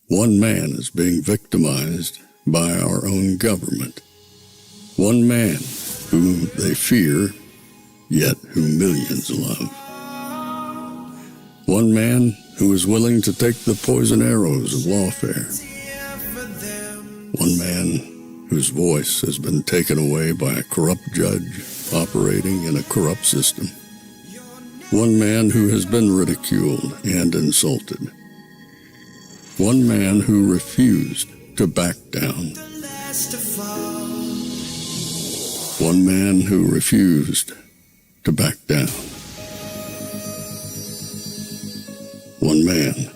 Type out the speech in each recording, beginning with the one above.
One man is being victimized by our own government. One man whom they fear, yet whom millions love. One man who is willing to take the poison arrows of lawfare. One man whose voice has been taken away by a corrupt judge operating in a corrupt system. One man who has been ridiculed and insulted. One man who refused to back down. One man who refused to back down. One man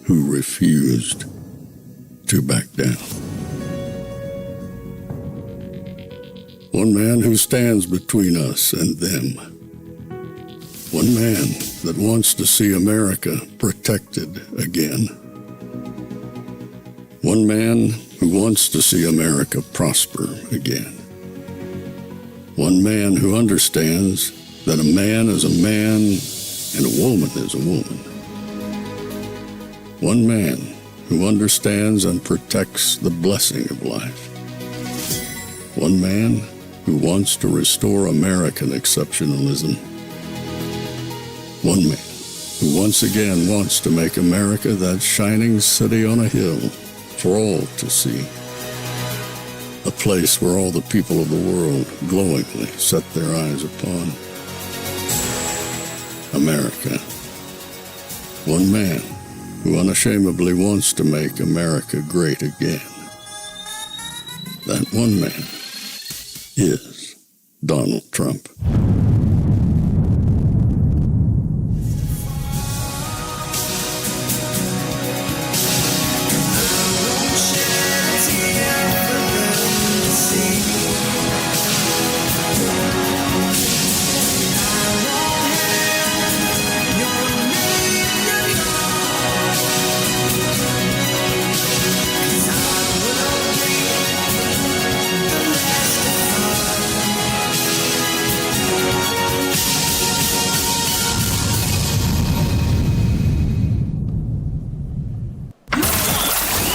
who refused to back down. One man who stands between us and them. One man that wants to see America protected again. One man who wants to see America prosper again. One man who understands that a man is a man and a woman is a woman. One man who understands and protects the blessing of life. One man who wants to restore American exceptionalism. One man who once again wants to make America that shining city on a hill for all to see. A place where all the people of the world glowingly set their eyes upon. America. One man who unashamedly wants to make America great again. That one man is Donald Trump.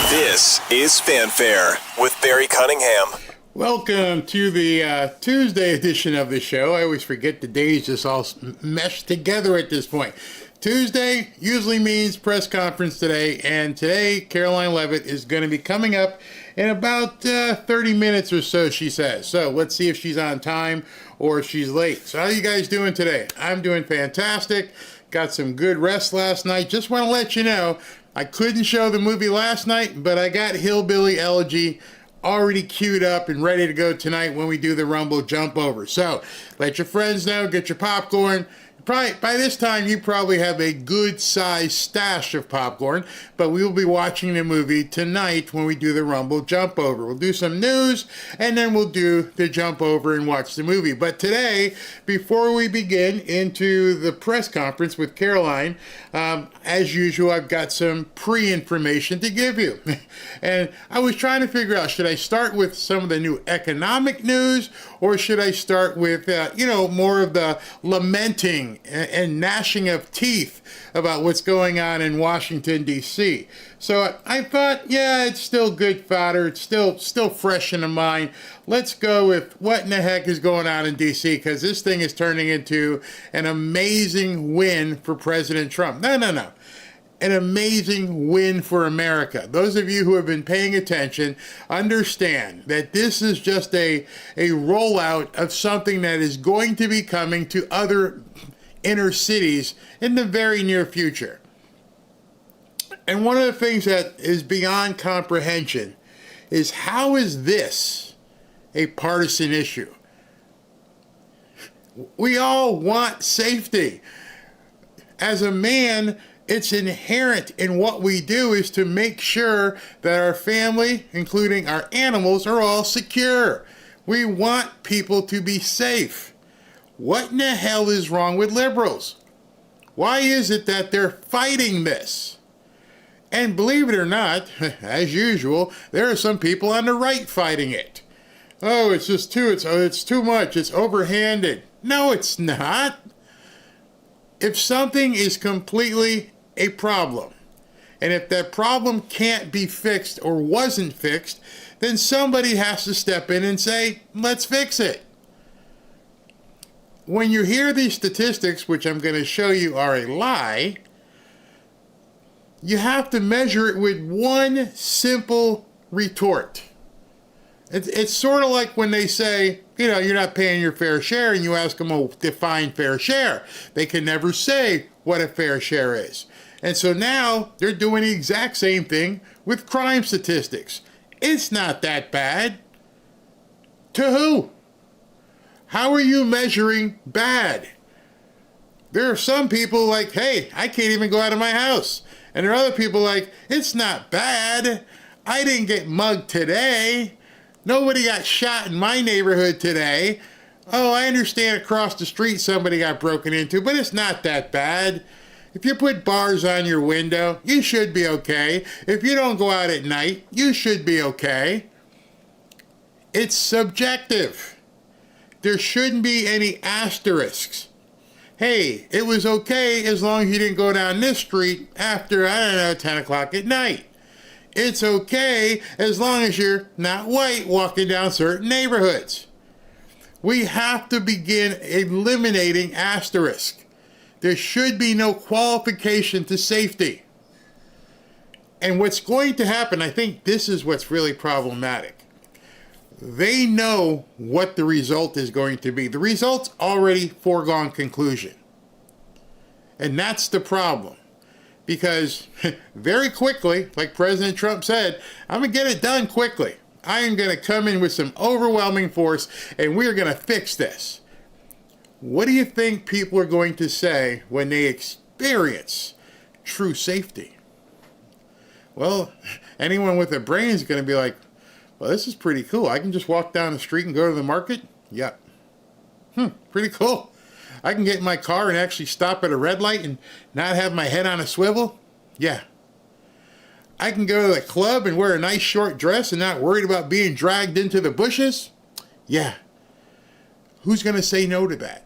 This is Fanfare with Barry Cunningham. Welcome to the Tuesday edition of the show. I always forget the days just all meshed together at this point. Tuesday usually means press conference today, and today Karoline Leavitt is going to be coming up in about 30 minutes or so, she says. So let's see if she's on time or if she's late. So how are you guys doing today? I'm doing fantastic. Got some good rest last night. Just want to let you know, I couldn't show the movie last night, but I got Hillbilly Elegy already queued up and ready to go tonight when we do the Rumble Jump Over. So let your friends know, get your popcorn. By this time, you probably have a good-sized stash of popcorn, but we will be watching the movie tonight when we do the Rumble Jump Over. We'll do some news, and then we'll do the jump over and watch the movie. But today, before we begin into the press conference with Karoline, as usual, I've got some pre-information to give you. And I was trying to figure out, should I start with some of the new economic news, or should I start with, more of the lamenting and gnashing of teeth about what's going on in Washington, D.C. So I thought, it's still good fodder. It's still fresh in the mind. Let's go with what in the heck is going on in D.C., because this thing is turning into an amazing win for President Trump. No. An amazing win for America. Those of you who have been paying attention understand that this is just a rollout of something that is going to be coming to other inner cities in the very near future. And one of the things that is beyond comprehension is, how is this a partisan issue? We all want safety. As a man, it's inherent in what we do is to make sure that our family, including our animals, are all secure. We want people to be safe. What in the hell is wrong with liberals? Why is it that they're fighting this? And believe it or not, as usual, there are some people on the right fighting it. Oh, it's too much. It's overhanded. No, it's not. If something is completely a problem, And if that problem can't be fixed or wasn't fixed, then somebody has to step in and say, let's fix it. When you hear these statistics, which I'm going to show you are a lie, you have to measure it with one simple retort. It's sort of like when they say, you're not paying your fair share, and you ask them, oh, define fair share. They can never say what a fair share is. And so now they're doing the exact same thing with crime statistics. It's not that bad. To who? How are you measuring bad? There are some people like, hey, I can't even go out of my house. And there are other people like, it's not bad. I didn't get mugged today. Nobody got shot in my neighborhood today. Oh, I understand across the street somebody got broken into, but it's not that bad. If you put bars on your window, you should be okay. If you don't go out at night, you should be okay. It's subjective. There shouldn't be any asterisks. Hey, it was okay as long as you didn't go down this street after, 10 o'clock at night. It's okay as long as you're not white walking down certain neighborhoods. We have to begin eliminating asterisks. There should be no qualification to safety. And what's going to happen, I think this is what's really problematic. They know what the result is going to be. The result's already foregone conclusion. And that's the problem. Because very quickly, like President Trump said, I'm going to get it done quickly. I am going to come in with some overwhelming force, and we're going to fix this. What do you think people are going to say when they experience true safety? Well, anyone with a brain is going to be like, well, this is pretty cool. I can just walk down the street and go to the market? Yep. Pretty cool. I can get in my car and actually stop at a red light and not have my head on a swivel? Yeah. I can go to the club and wear a nice short dress and not worried about being dragged into the bushes? Yeah. Who's going to say no to that?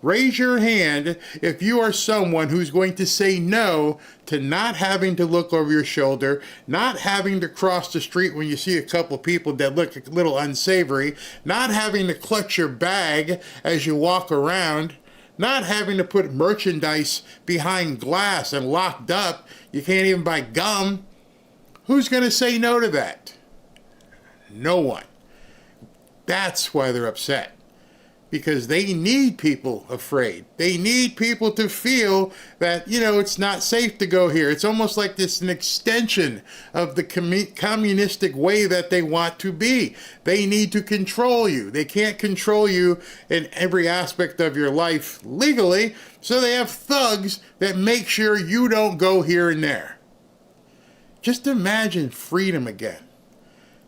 Raise your hand if you are someone who's going to say no to not having to look over your shoulder, not having to cross the street when you see a couple people that look a little unsavory, not having to clutch your bag as you walk around, not having to put merchandise behind glass and locked up. You can't even buy gum. Who's going to say no to that? No one. That's why they're upset. Because they need people afraid. They need people to feel that, it's not safe to go here. It's almost like this an extension of the communistic way that they want to be. They need to control you. They can't control you in every aspect of your life legally, so they have thugs that make sure you don't go here and there. Just imagine freedom again.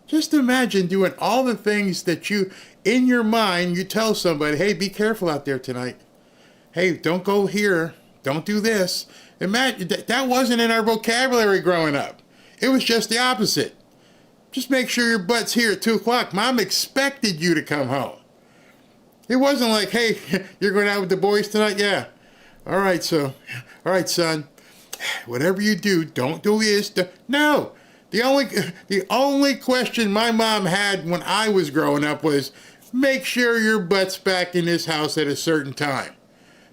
Just imagine doing all the things that in your mind, you tell somebody, hey, be careful out there tonight. Hey, don't go here. Don't do this. Imagine that wasn't in our vocabulary growing up. It was just the opposite. Just make sure your butt's here at 2 o'clock. Mom expected you to come home. It wasn't like, hey, you're going out with the boys tonight? Yeah. All right, son. Whatever you do, don't do this. No. The only question my mom had when I was growing up was, make sure your butt's back in this house at a certain time.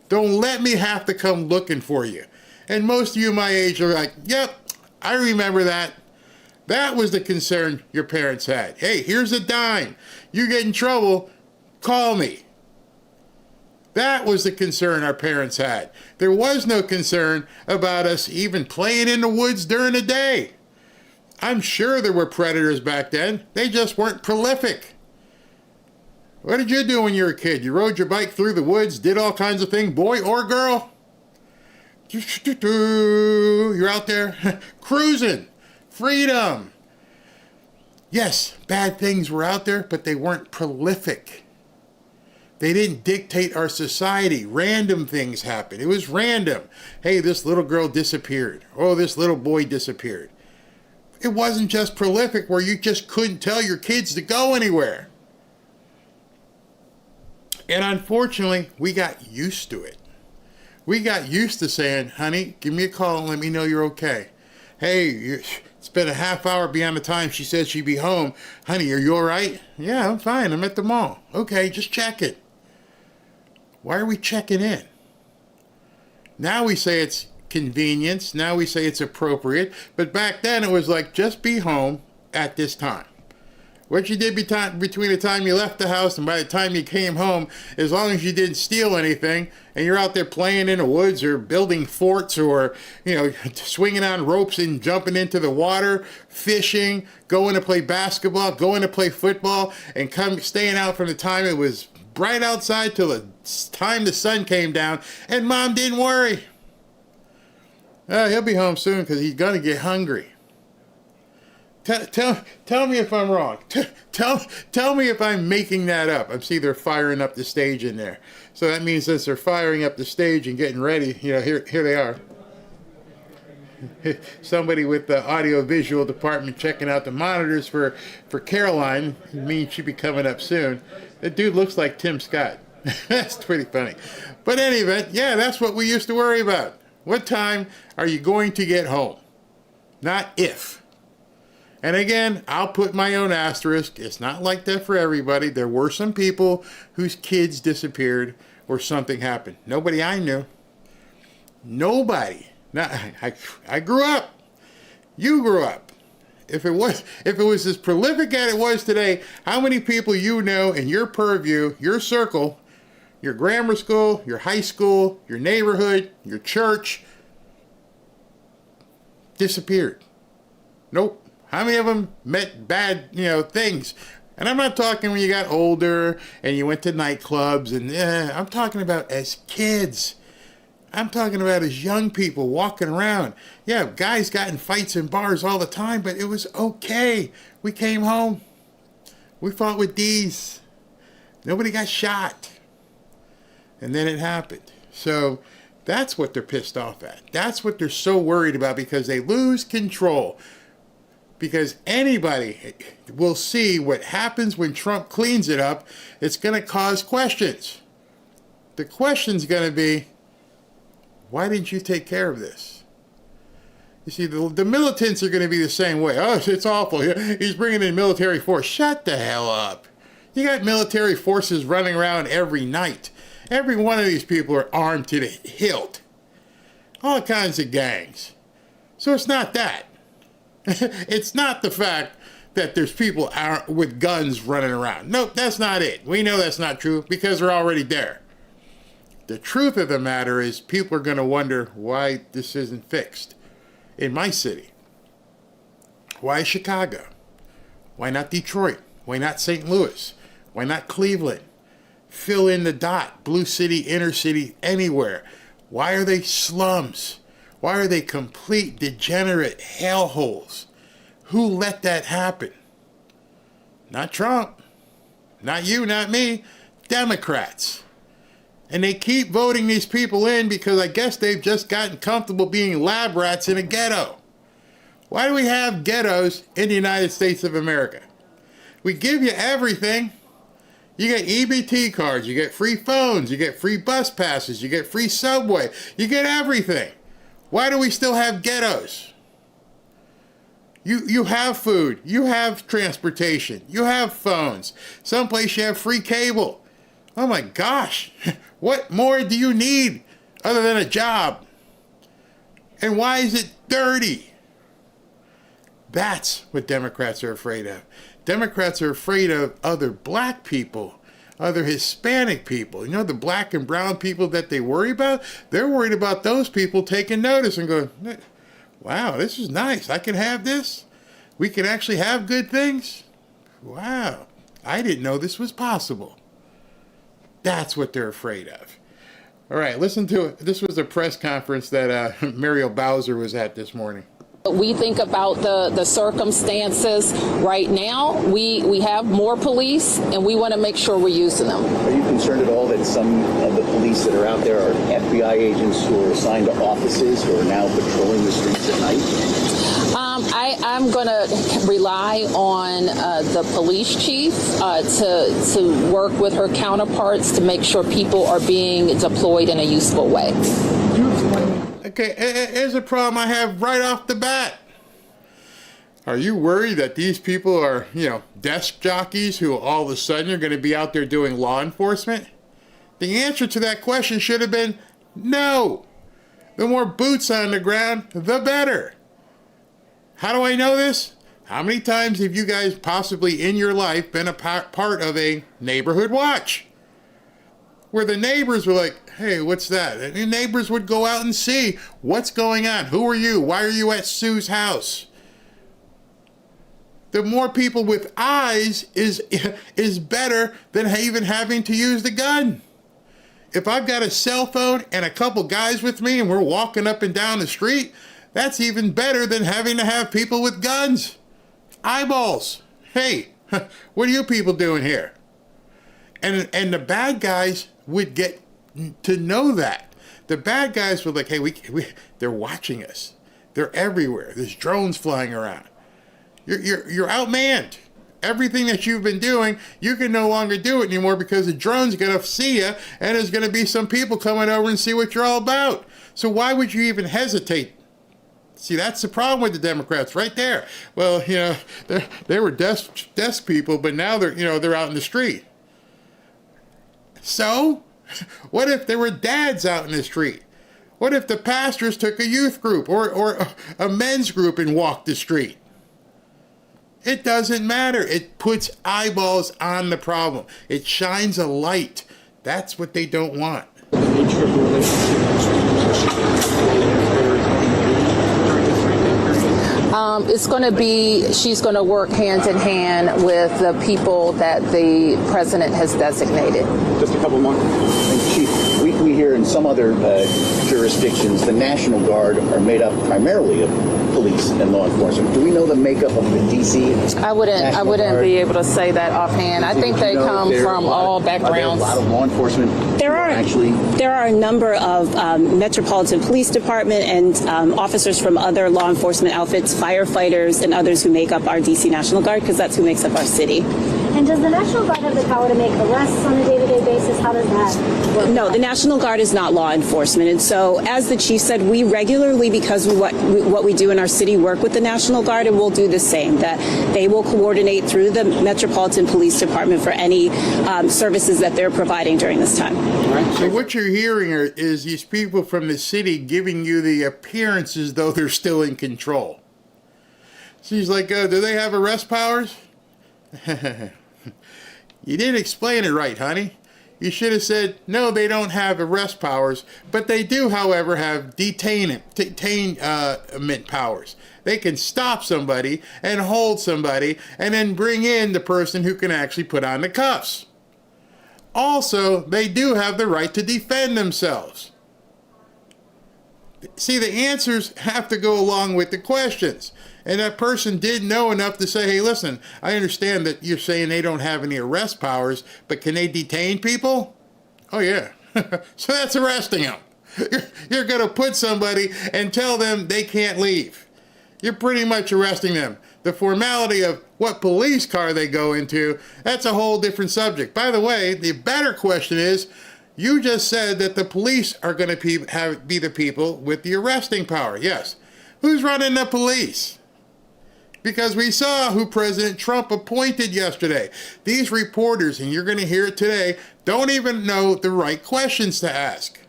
Don't let me have to come looking for you. And most of you my age are like, yep, I remember that. That was the concern your parents had. Hey, here's a dime. You get in trouble, call me. That was the concern our parents had. There was no concern about us even playing in the woods during the day. I'm sure there were predators back then. They just weren't prolific. What did you do when you were a kid? You rode your bike through the woods, did all kinds of things, boy or girl? You're out there cruising. Freedom. Yes, bad things were out there, but they weren't prolific. They didn't dictate our society. Random things happened. It was random. Hey, this little girl disappeared. Oh, this little boy disappeared. It wasn't just prolific where you just couldn't tell your kids to go anywhere. And unfortunately, we got used to it. We got used to saying, honey, give me a call and let me know you're okay. Hey, it's been a half hour beyond the time she said she'd be home. Honey, are you all right? Yeah, I'm fine. I'm at the mall. Okay, just check it. Why are we checking in? Now we say it's convenience. Now we say it's appropriate. But back then it was like, just be home at this time. What you did between the time you left the house and by the time you came home, as long as you didn't steal anything and you're out there playing in the woods or building forts or, swinging on ropes and jumping into the water, fishing, going to play basketball, going to play football, and staying out from the time it was bright outside till the time the sun came down, and Mom didn't worry. He'll be home soon because he's going to get hungry. Tell me if I'm wrong. Tell me if I'm making that up. I see they're firing up the stage in there. So that means since they're firing up the stage and getting ready, here they are. Somebody with the audio-visual department checking out the monitors for Karoline. Means she'll be coming up soon. That dude looks like Tim Scott. That's pretty funny. But in any event, yeah, that's what we used to worry about. What time are you going to get home? Not if. And again, I'll put my own asterisk. It's not like that for everybody. There were some people whose kids disappeared or something happened. Nobody I knew. Nobody. Now, I grew up. You grew up. If it was as prolific as it was today, how many people you know in your purview, your circle, your grammar school, your high school, your neighborhood, your church, disappeared? Nope. How many of them met bad, things? And I'm not talking when you got older and you went to nightclubs. And I'm talking about as kids. I'm talking about as young people walking around. Yeah, guys got in fights in bars all the time, but it was okay. We came home. We fought with D's. Nobody got shot. And then it happened. So that's what they're pissed off at. That's what they're so worried about, because they lose control. Because anybody will see what happens when Trump cleans it up. It's going to cause questions. The question's going to be, why didn't you take care of this? You see, the militants are going to be the same way. Oh, it's awful. He's bringing in military force. Shut the hell up. You got military forces running around every night. Every one of these people are armed to the hilt. All kinds of gangs. So it's not that. It's not the fact that there's people with guns running around. Nope, that's not it. We know that's not true because they're already there. The truth of the matter is people are going to wonder why this isn't fixed in my city. Why Chicago? Why not Detroit? Why not St. Louis? Why not Cleveland? Fill in the dot. Blue city, inner city, anywhere. Why are they slums? Why are they complete degenerate hellholes? Who let that happen? Not Trump. Not you, not me. Democrats. And they keep voting these people in because I guess they've just gotten comfortable being lab rats in a ghetto. Why do we have ghettos in the United States of America? We give you everything. You get EBT cards, you get free phones, you get free bus passes, you get free subway, you get everything. Why do we still have ghettos? You have food, you have transportation, you have phones. Someplace you have free cable. Oh my gosh, what more do you need other than a job? And why is it dirty? That's what Democrats are afraid of. Democrats are afraid of other black people, other Hispanic people. You know, the black and brown people that they worry about? They're worried about those people taking notice and going, wow, this is nice. I can have this. We can actually have good things. Wow, I didn't know this was possible. That's what they're afraid of. All right, listen to it. This was a press conference that Muriel Bowser was at this morning. We think about the circumstances right now. We have more police, and we want to make sure we're using them. Are you concerned at all that some of the police that are out there are FBI agents who are assigned to offices who are now patrolling the streets at night? I'm going to rely on the police chief to work with her counterparts to make sure people are being deployed in a useful way. Okay, here's a problem I have right off the bat. Are you worried that these people are, desk jockeys who all of a sudden are going to be out there doing law enforcement? The answer to that question should have been no. The more boots on the ground, the better. How do I know this? How many times have you guys possibly in your life been a part of a neighborhood watch? Where the neighbors were like, hey, what's that? And the neighbors would go out and see what's going on. Who are you? Why are you at Sue's house? The more people with eyes is better than even having to use the gun. If I've got a cell phone and a couple guys with me and we're walking up and down the street, that's even better than having to have people with guns. Eyeballs. Hey, what are you people doing here? And the bad guys would get to know that. The bad guys were like, hey, they're watching us. They're everywhere. There's drones flying around. You're outmanned. Everything that you've been doing, you can no longer do it anymore because the drone's going to see you and there's going to be some people coming over and see what you're all about. So why would you even hesitate? See, that's the problem with the Democrats right there. Well, they were desk people, but now they're out in the street. So, what if there were dads out in the street? What if the pastors took a youth group or a men's group and walked the street? It doesn't matter. It puts eyeballs on the problem. It shines a light. That's what they don't want. It's going to be, she's going to work hand in hand with the people that the president has designated. Just a couple more. And Chief, we hear in some other jurisdictions, the National Guard are made up primarily of police and law enforcement. Do we know the makeup of the D.C. I wouldn't be able to say that offhand. I think they come from all backgrounds. A lot of law enforcement. There are a number of Metropolitan Police Department and officers from other law enforcement outfits, firefighters, and others who make up our D.C. National Guard, because that's who makes up our city. And does the National Guard have the power to make arrests on a day-to-day basis? How does that work? No, the National Guard is not law enforcement. And so, as the chief said, we regularly, because what we do in our city, work with the National Guard, and we'll do the same, that they will coordinate through the Metropolitan Police Department for any services that they're providing during this time. So what you're hearing is these people from the city giving you the appearance as though they're still in control. She's like, do they have arrest powers? You didn't explain it right, honey. You should have said, no, they don't have arrest powers, but they do, however, have detainment powers. They can stop somebody and hold somebody and then bring in the person who can actually put on the cuffs. Also, they do have the right to defend themselves. See, the answers have to go along with the questions. And that person did know enough to say, hey, listen, I understand that you're saying they don't have any arrest powers, but can they detain people? Oh, yeah. So that's arresting them. You're going to put somebody and tell them they can't leave. You're pretty much arresting them. The formality of what police car they go into, that's a whole different subject. By the way, the better question is, you just said that the police are going to be the people with the arresting power. Yes. Who's running the police? Because we saw who President Trump appointed yesterday. These reporters, and you're going to hear it today, don't even know the right questions to ask.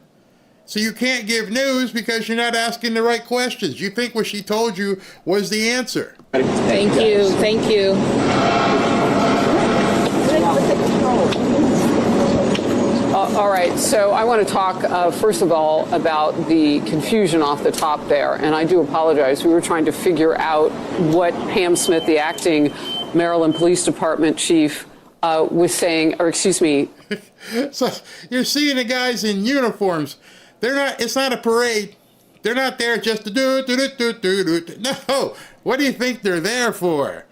So you can't give news because you're not asking the right questions. You think what she told you was the answer. Thank you. Thank you. All right, so I want to talk, first of all, about the confusion off the top there. And I do apologize. We were trying to figure out what Pam Smith, the acting Maryland Police Department chief, was saying, or excuse me. So you're seeing the guys in uniforms. It's not a parade. They're not there just to do. No. What do you think they're there for?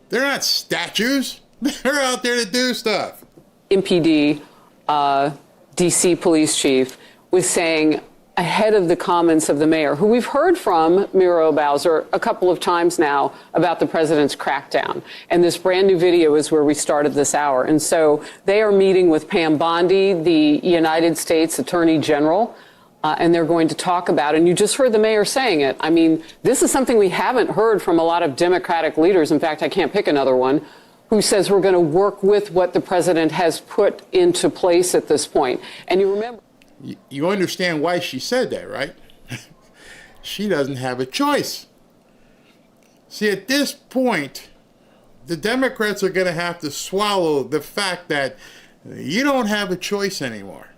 They're not statues. They're out there to do stuff. MPD, DC police chief, was saying ahead of the comments of the mayor, who we've heard from, Miro Bowser, a couple of times now about the president's crackdown. And this brand new video is where we started this hour. And so they are meeting with Pam Bondi, the United States Attorney General, and they're going to talk about it. And you just heard the mayor saying it. I mean, this is something we haven't heard from a lot of Democratic leaders. In fact, I can't pick another one who says we're going to work with what the president has put into place at this point. And you remember... You understand why she said that, right? She doesn't have a choice. See, at this point, the Democrats are going to have to swallow the fact that you don't have a choice anymore.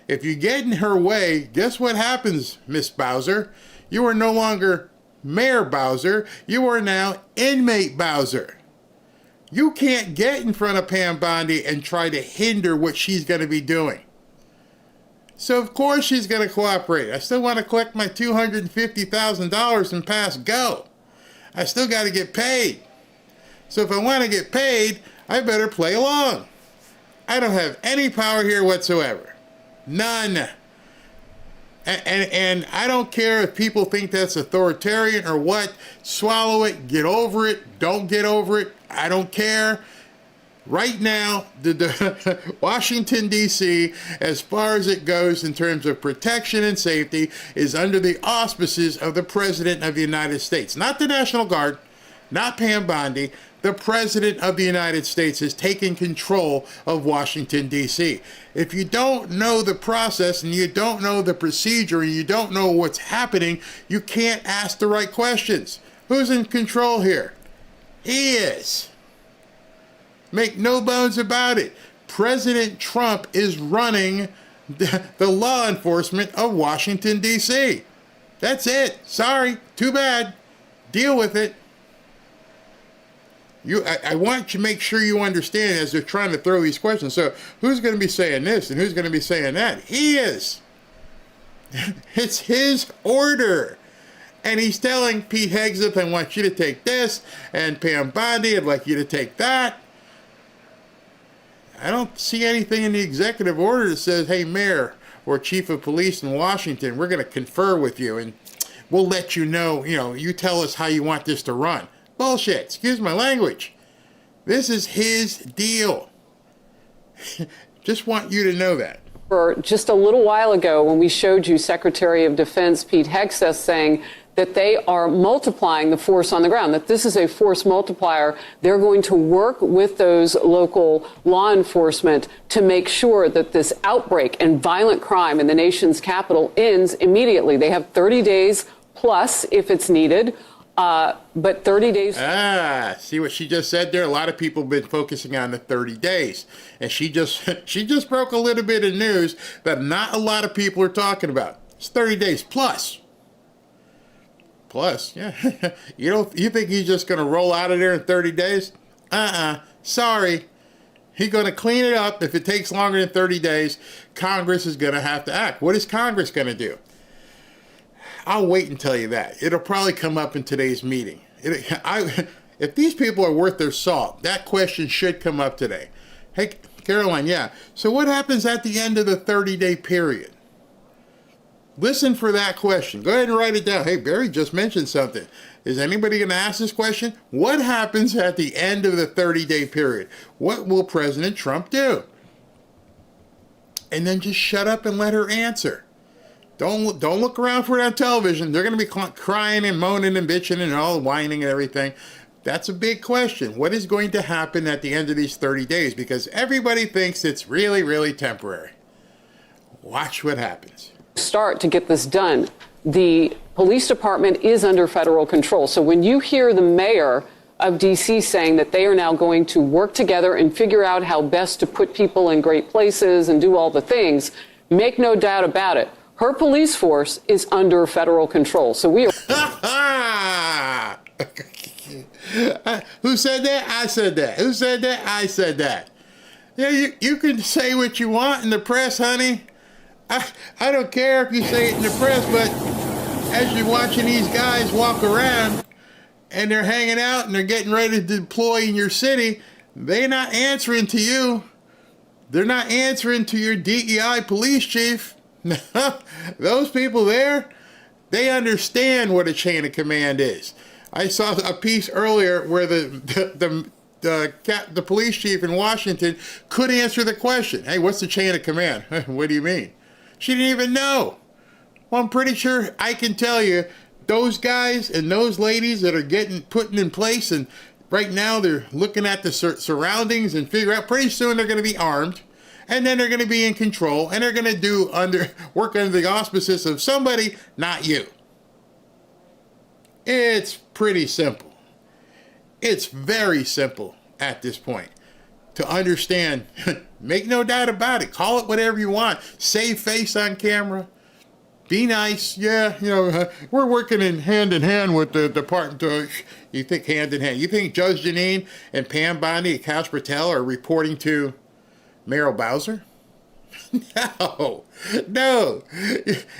If you get in her way, guess what happens, Miss Bowser? You are no longer Mayor Bowser. You are now inmate Bowser. You can't get in front of Pam Bondi and try to hinder what she's going to be doing. So of course she's going to cooperate. I still want to collect my $250,000 and pass go. I still got to get paid. So if I want to get paid, I better play along. I don't have any power here whatsoever. None. And I don't care if people think that's authoritarian or what. Swallow it, get over it, don't get over it. I don't care. Right now, the Washington, D.C., as far as it goes in terms of protection and safety, is under the auspices of the President of the United States. Not the National Guard, not Pam Bondi. The President of the United States has taken control of Washington, D.C. If you don't know the process and you don't know the procedure and you don't know what's happening, you can't ask the right questions. Who's in control here? He is. Make no bones about it. President Trump is running the law enforcement of Washington, D.C. That's it. Sorry. Too bad. Deal with it. I want to make sure you understand as they're trying to throw these questions. So who's going to be saying this and who's going to be saying that? He is. It's his order. And he's telling Pete Hegseth, I want you to take this, and Pam Bondi, I'd like you to take that. I don't see anything in the executive order that says, hey, Mayor or Chief of Police in Washington, we're going to confer with you and we'll let you know, you tell us how you want this to run. Bullshit. Excuse my language. This is his deal. Just want you to know that. For just a little while ago, when we showed you Secretary of Defense Pete Hegseth saying that they are multiplying the force on the ground, that this is a force multiplier. They're going to work with those local law enforcement to make sure that this outbreak and violent crime in the nation's capital ends immediately. They have 30 days plus if it's needed. But 30 days. See what she just said there? A lot of people have been focusing on the 30 days. And she just broke a little bit of news that not a lot of people are talking about. It's 30 days plus. Plus, yeah. You think he's just going to roll out of there in 30 days? Sorry. He's going to clean it up. If it takes longer than 30 days, Congress is going to have to act. What is Congress going to do? I'll wait and tell you that. It'll probably come up in today's meeting. If these people are worth their salt, that question should come up today. Hey, Karoline, yeah. So what happens at the end of the 30-day period? Listen for that question. Go ahead and write it down. Hey, Barry just mentioned something. Is anybody going to ask this question? What happens at the end of the 30-day period? What will President Trump do? And then just shut up and let her answer. Don't look around for it on television. They're going to be crying and moaning and bitching and all whining and everything. That's a big question. What is going to happen at the end of these 30 days? Because everybody thinks it's really, really temporary. Watch what happens. Start to get this done. The police department is under federal control. So when you hear the mayor of D.C. saying that they are now going to work together and figure out how best to put people in great places and do all the things, make no doubt about it. Her police force is under federal control. So we are. Who said that? I said that. Who said that? I said that. Yeah, you can say what you want in the press, honey. I don't care if you say it in the press, but as you're watching these guys walk around and they're hanging out and they're getting ready to deploy in your city, they're not answering to you. They're not answering to your DEI police chief. Those people there, they understand what a chain of command is. I saw a piece earlier where the police chief in Washington could answer the question. Hey, what's the chain of command? What do you mean? She didn't even know. Well, I'm pretty sure I can tell you those guys and those ladies that are getting put in place, and right now they're looking at the surroundings and figure out pretty soon they're going to be armed, and then they're going to be in control, and they're going to work under the auspices of somebody, not you. It's pretty simple. It's very simple at this point to understand. Make no doubt about it. Call it whatever you want. Save face on camera. Be nice. Yeah, we're working hand in hand with the department. You think hand in hand? You think Judge Janine and Pam Bondi and Kash Patel are reporting to Mayor Bowser? No.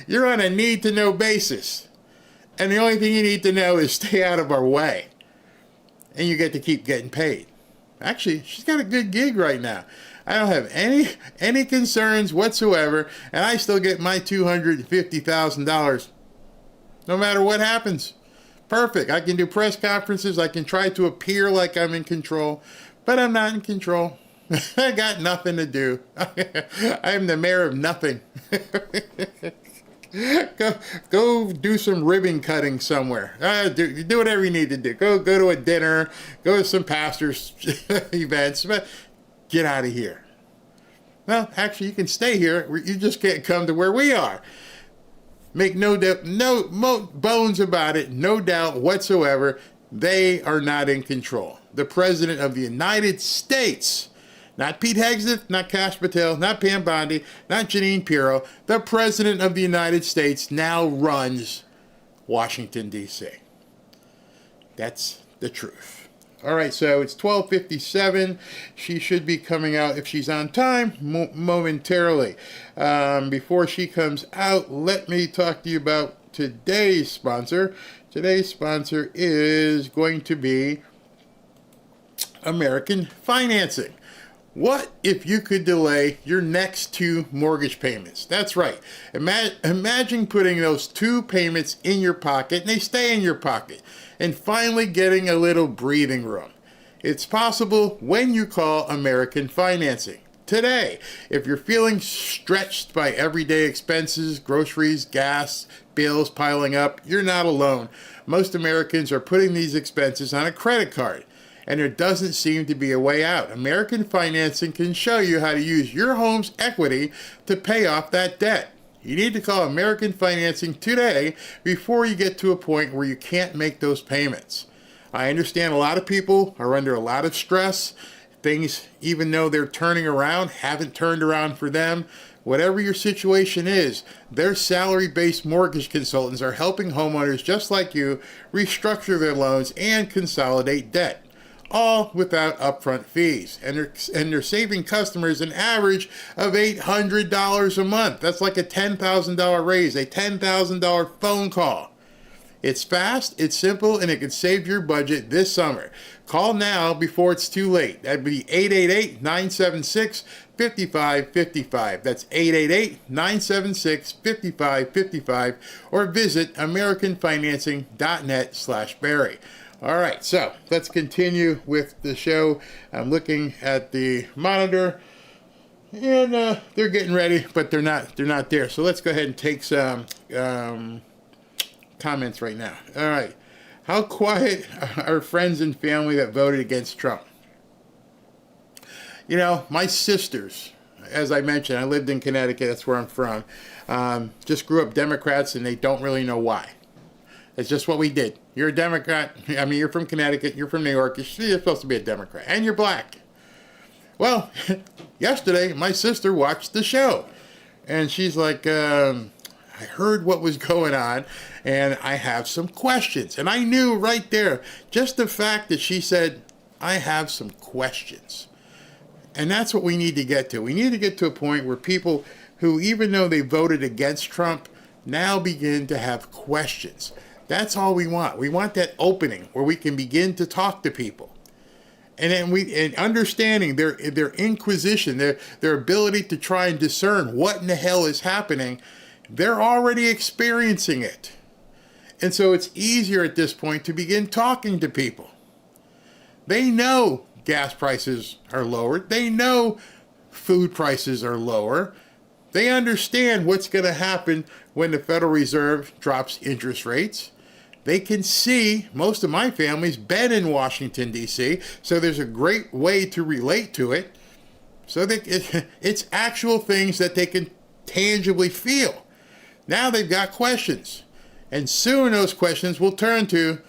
You're on a need-to-know basis. And the only thing you need to know is stay out of our way. And you get to keep getting paid. Actually, she's got a good gig right now. I don't have any concerns whatsoever, and I still get my $250,000 no matter what happens. Perfect. I can do press conferences. I can try to appear like I'm in control, but I'm not in control. I got nothing to do. I'm the mayor of nothing. Go do some ribbon cutting somewhere. Do whatever you need to do. Go to a dinner. Go to some pastors' events. But get out of here. Well, actually, you can stay here. You just can't come to where we are. Make no bones about it. No doubt whatsoever. They are not in control. The President of the United States, not Pete Hegseth, not Kash Patel, not Pam Bondi, not Janine Pirro. The President of the United States now runs Washington, D.C. That's the truth. All right, so it's 12:57. She should be coming out, if she's on time, momentarily. Before she comes out, let me talk to you about today's sponsor. Today's sponsor is going to be American Financing. What if you could delay your next 2 mortgage payments? That's right. Imagine putting those 2 payments in your pocket, and they stay in your pocket, and finally getting a little breathing room. It's possible when you call American Financing. Today, if you're feeling stretched by everyday expenses, groceries, gas, bills piling up, you're not alone. Most Americans are putting these expenses on a credit card, and there doesn't seem to be a way out. American Financing can show you how to use your home's equity to pay off that debt. You need to call American Financing today before you get to a point where you can't make those payments. I understand a lot of people are under a lot of stress. Things, even though they're turning around, haven't turned around for them. Whatever your situation is, their salary-based mortgage consultants are helping homeowners just like you restructure their loans and consolidate debt, all without upfront fees. And they're saving customers an average of $800 a month. That's like a $10,000 raise, a $10,000 phone call. It's fast, it's simple, and it can save your budget this summer. Call now before it's too late. That'd be 888-976-5555. That's 888-976-5555, or visit americanfinancing.net/Barry. All right, so let's continue with the show. I'm looking at the monitor, and they're getting ready, but they're not there. So let's go ahead and take some comments right now. All right, how quiet are friends and family that voted against Trump? My sisters, as I mentioned, I lived in Connecticut. That's where I'm from. Just grew up Democrats, and they don't really know why. It's just what we did. You're a Democrat. I mean, you're from Connecticut. You're from New York. You're supposed to be a Democrat. And you're black. Well, yesterday, my sister watched the show. And she's like, I heard what was going on, and I have some questions. And I knew right there, just the fact that she said, I have some questions. And that's what we need to get to. We need to get to a point where people who, even though they voted against Trump, now begin to have questions. That's all we want. We want that opening where we can begin to talk to people. And then and understanding their inquisition, their ability to try and discern what in the hell is happening, they're already experiencing it. And so it's easier at this point to begin talking to people. They know gas prices are lower. They know food prices are lower. They understand what's going to happen when the Federal Reserve drops interest rates. They can see, most of my family's been in Washington, D.C., so there's a great way to relate to it. So that it's actual things that they can tangibly feel. Now they've got questions. And soon those questions will turn to,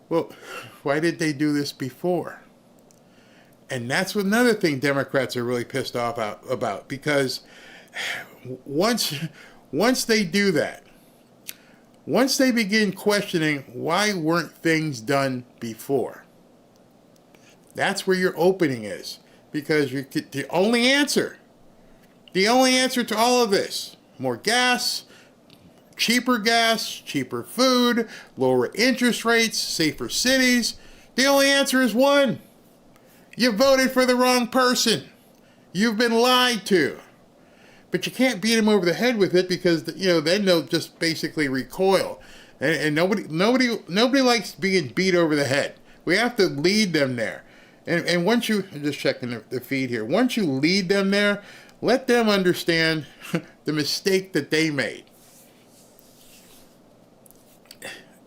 well, why did they do this before? And that's another thing Democrats are really pissed off about, because once they do that, once they begin questioning why weren't things done before, that's where your opening is. Because the only answer to all of this, more gas, cheaper food, lower interest rates, safer cities, the only answer is one. You voted for the wrong person. You've been lied to. But you can't beat them over the head with it, because then they'll just basically recoil. And nobody likes being beat over the head. We have to lead them there. And once I'm just checking the feed here. Once you lead them there, let them understand the mistake that they made.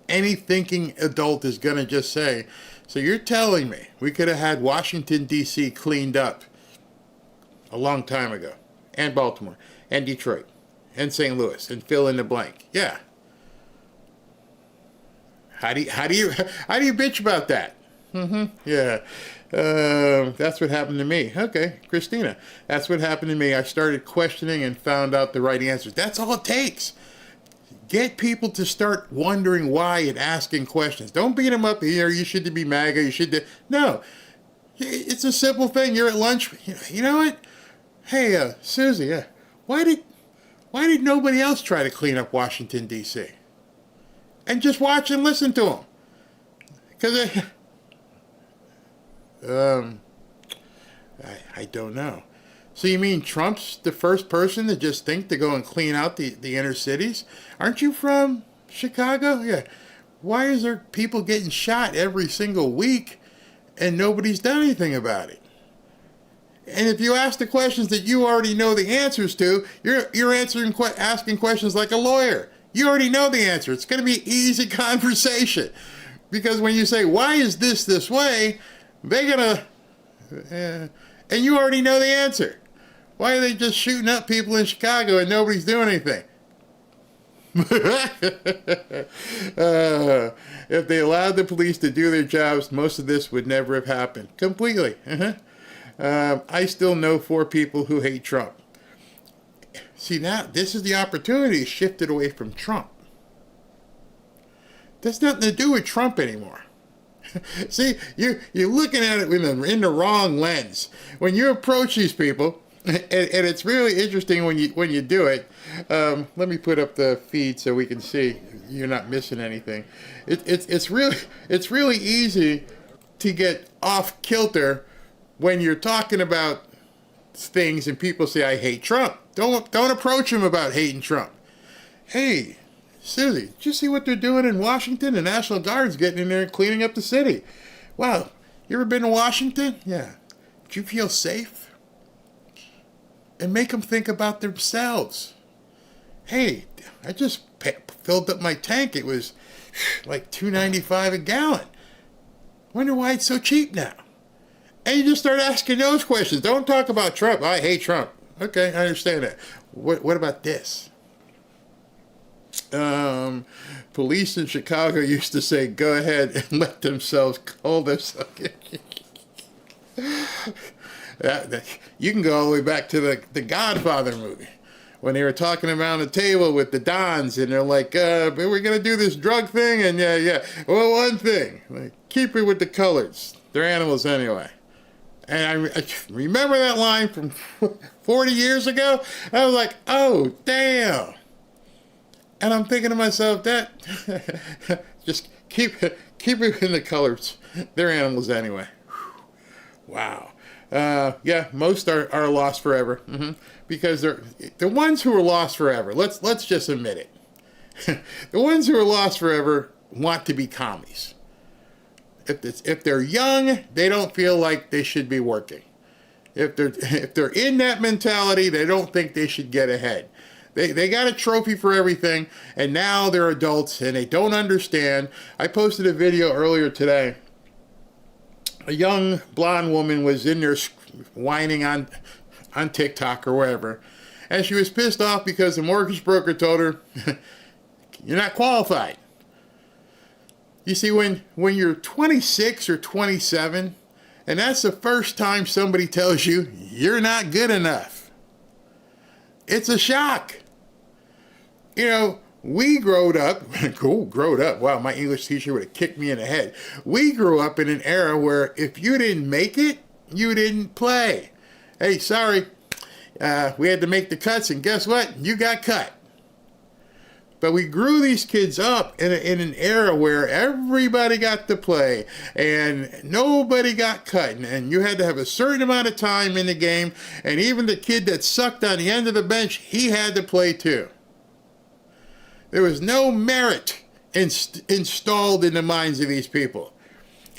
Any thinking adult is going to just say, so you're telling me we could have had Washington, D.C. cleaned up a long time ago, and Baltimore, and Detroit, and St. Louis, and fill in the blank. Yeah. How do you bitch about that? Yeah. That's what happened to me. Okay, Christina. That's what happened to me. I started questioning and found out the right answers. That's all it takes. Get people to start wondering why and asking questions. Don't beat them up here. You should be MAGA. You should. No. It's a simple thing. You're at lunch. You know what? Hey, Susie. Why did nobody else try to clean up Washington, D.C.? And just watch and listen to them. Because I don't know. So you mean Trump's the first person to just think to go and clean out the inner cities? Aren't you from Chicago? Yeah. Why is there people getting shot every single week and nobody's done anything about it? And if you ask the questions that you already know the answers to, you're asking questions like a lawyer. You already know the answer. It's going to be easy conversation. Because when you say, why is this way, they're going to... and you already know the answer. Why are they just shooting up people in Chicago and nobody's doing anything? If they allowed the police to do their jobs, most of this would never have happened. Completely. I still know 4 people who hate Trump. See, now, this is the opportunity shifted away from Trump. There's nothing to do with Trump anymore. See, you're looking at it in the wrong lens. When you approach these people, and it's really interesting when you do it. Let me put up the feed so we can see you're not missing anything. It's really easy to get off kilter when you're talking about things and people say, I hate Trump. Don't approach him about hating Trump. Hey, Susie, did you see what they're doing in Washington? The National Guard's getting in there and cleaning up the city. Wow, you ever been to Washington? Yeah. Did you feel safe? And make them think about themselves. Hey, I just filled up my tank. It was like $2.95 a gallon. Wonder why it's so cheap now. And you just start asking those questions. Don't talk about Trump. I hate Trump. Okay, I understand that. What about this? Police in Chicago used to say, go ahead and let themselves call themselves. You can go all the way back to the Godfather movie, when they were talking around the table with the Dons, and they're like, we're going to do this drug thing, and yeah. Well, one thing, like, keep it with the coloreds. They're animals anyway. And I remember that line from 40 years ago. I was like, oh, damn. And I'm thinking to myself, that just keep it in the colors. They're animals anyway. Wow. Yeah, most are lost forever. Because they're the ones who are lost forever. Let's just admit it. The ones who are lost forever want to be commies. If they're young, they don't feel like they should be working. If they're in that mentality, they don't think they should get ahead. They got a trophy for everything, and now they're adults and they don't understand. I posted a video earlier today. A young blonde woman was in there whining on TikTok or wherever, and she was pissed off because the mortgage broker told her, "You're not qualified." You see, when you're 26 or 27, and that's the first time somebody tells you you're not good enough, it's a shock. You know, we growed up, wow, my English teacher would have kicked me in the head. We grew up in an era where if you didn't make it, you didn't play. Hey, sorry, we had to make the cuts, and guess what? You got cut. But we grew these kids up in an era where everybody got to play and nobody got cut. And you had to have a certain amount of time in the game. And even the kid that sucked on the end of the bench, he had to play too. There was no merit installed in the minds of these people.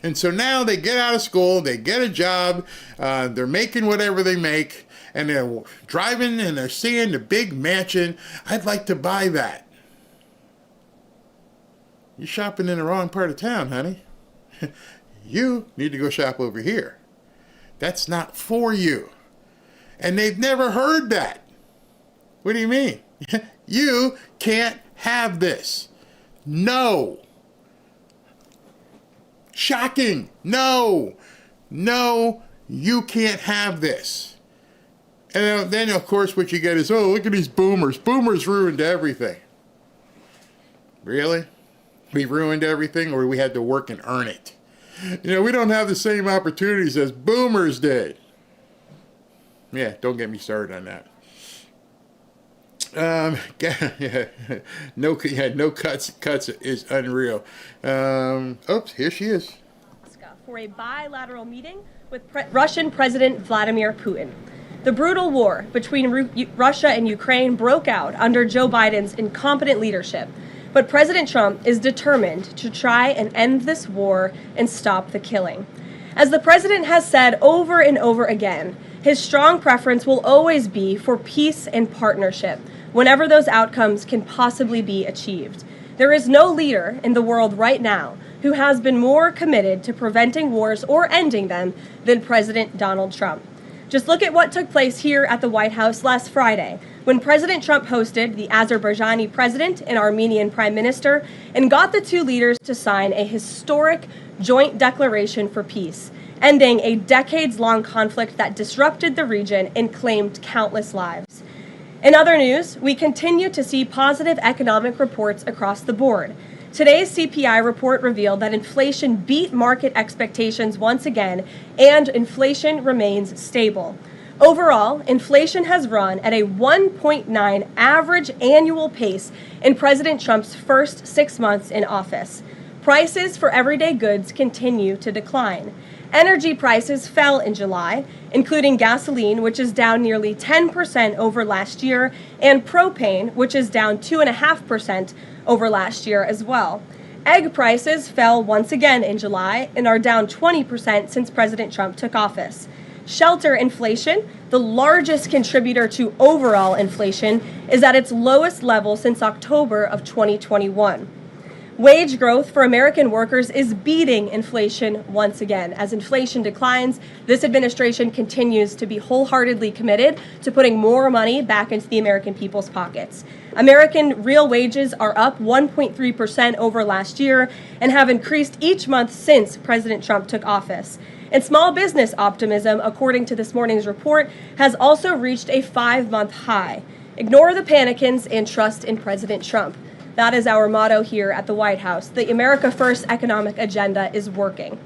And so now they get out of school, they get a job, they're making whatever they make, and they're driving and they're seeing the big mansion. I'd like to buy that. You're shopping in the wrong part of town, honey. You need to go shop over here. That's not for you. And they've never heard that. What do you mean? You can't have this. No. Shocking. No. No, you can't have this. And then, of course, what you get is, oh, look at these boomers. Boomers ruined everything. Really? We ruined everything, or we had to work and earn it? You know, we don't have the same opportunities as boomers did. Yeah, don't get me started on that. No cuts is unreal. Oops, here she is. For a bilateral meeting with Russian President Vladimir Putin. The brutal war between Russia and Ukraine broke out under Joe Biden's incompetent leadership. But President Trump is determined to try and end this war and stop the killing. As the president has said over and over again, his strong preference will always be for peace and partnership, whenever those outcomes can possibly be achieved. There is no leader in the world right now who has been more committed to preventing wars or ending them than President Donald Trump. Just look at what took place here at the White House last Friday, when President Trump hosted the Azerbaijani president and Armenian prime minister and got the two leaders to sign a historic joint declaration for peace, ending a decades-long conflict that disrupted the region and claimed countless lives. In other news, we continue to see positive economic reports across the board. Today's CPI report revealed that inflation beat market expectations once again, and inflation remains stable. Overall, inflation has run at a 1.9 average annual pace in President Trump's first 6 months in office. Prices for everyday goods continue to decline. Energy prices fell in July, including gasoline, which is down nearly 10% over last year, and propane, which is down 2.5% over last year as well. Egg prices fell once again in July and are down 20% since President Trump took office. Shelter inflation, the largest contributor to overall inflation, is at its lowest level since October of 2021. Wage growth for American workers is beating inflation once again. As inflation declines, this administration continues to be wholeheartedly committed to putting more money back into the American people's pockets. American real wages are up 1.3% over last year and have increased each month since President Trump took office. And small business optimism, according to this morning's report, has also reached a 5-month high. Ignore the panicans and trust in President Trump. That is our motto here at the White House. The America First economic agenda is working.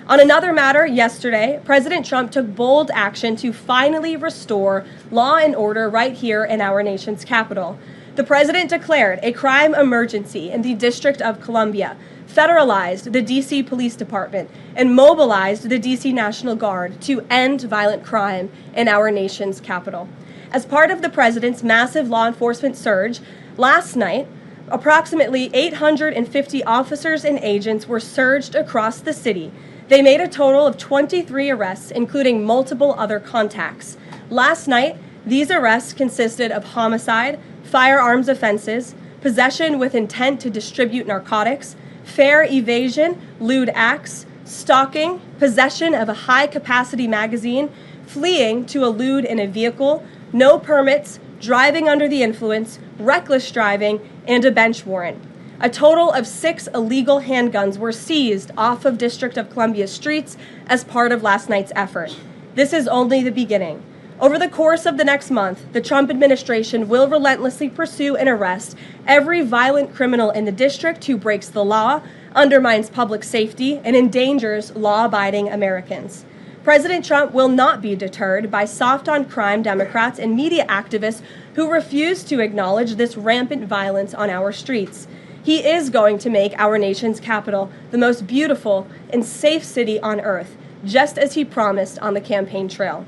On another matter, yesterday, President Trump took bold action to finally restore law and order right here in our nation's capital. The president declared a crime emergency in the District of Columbia, federalized the D.C. Police Department, and mobilized the D.C. National Guard to end violent crime in our nation's capital. As part of the president's massive law enforcement surge, last night, approximately 850 officers and agents were surged across the city. They made a total of 23 arrests, including multiple other contacts. Last night, these arrests consisted of homicide, firearms offenses, possession with intent to distribute narcotics, fare evasion, lewd acts, stalking, possession of a high-capacity magazine, fleeing to elude in a vehicle, no permits, driving under the influence, reckless driving, and a bench warrant. A total of 6 illegal handguns were seized off of District of Columbia streets as part of last night's effort. This is only the beginning. Over the course of the next month, the Trump administration will relentlessly pursue and arrest every violent criminal in the district who breaks the law, undermines public safety, and endangers law-abiding Americans. President Trump will not be deterred by soft-on-crime Democrats and media activists who refuse to acknowledge this rampant violence on our streets. He is going to make our nation's capital the most beautiful and safe city on earth, just as he promised on the campaign trail.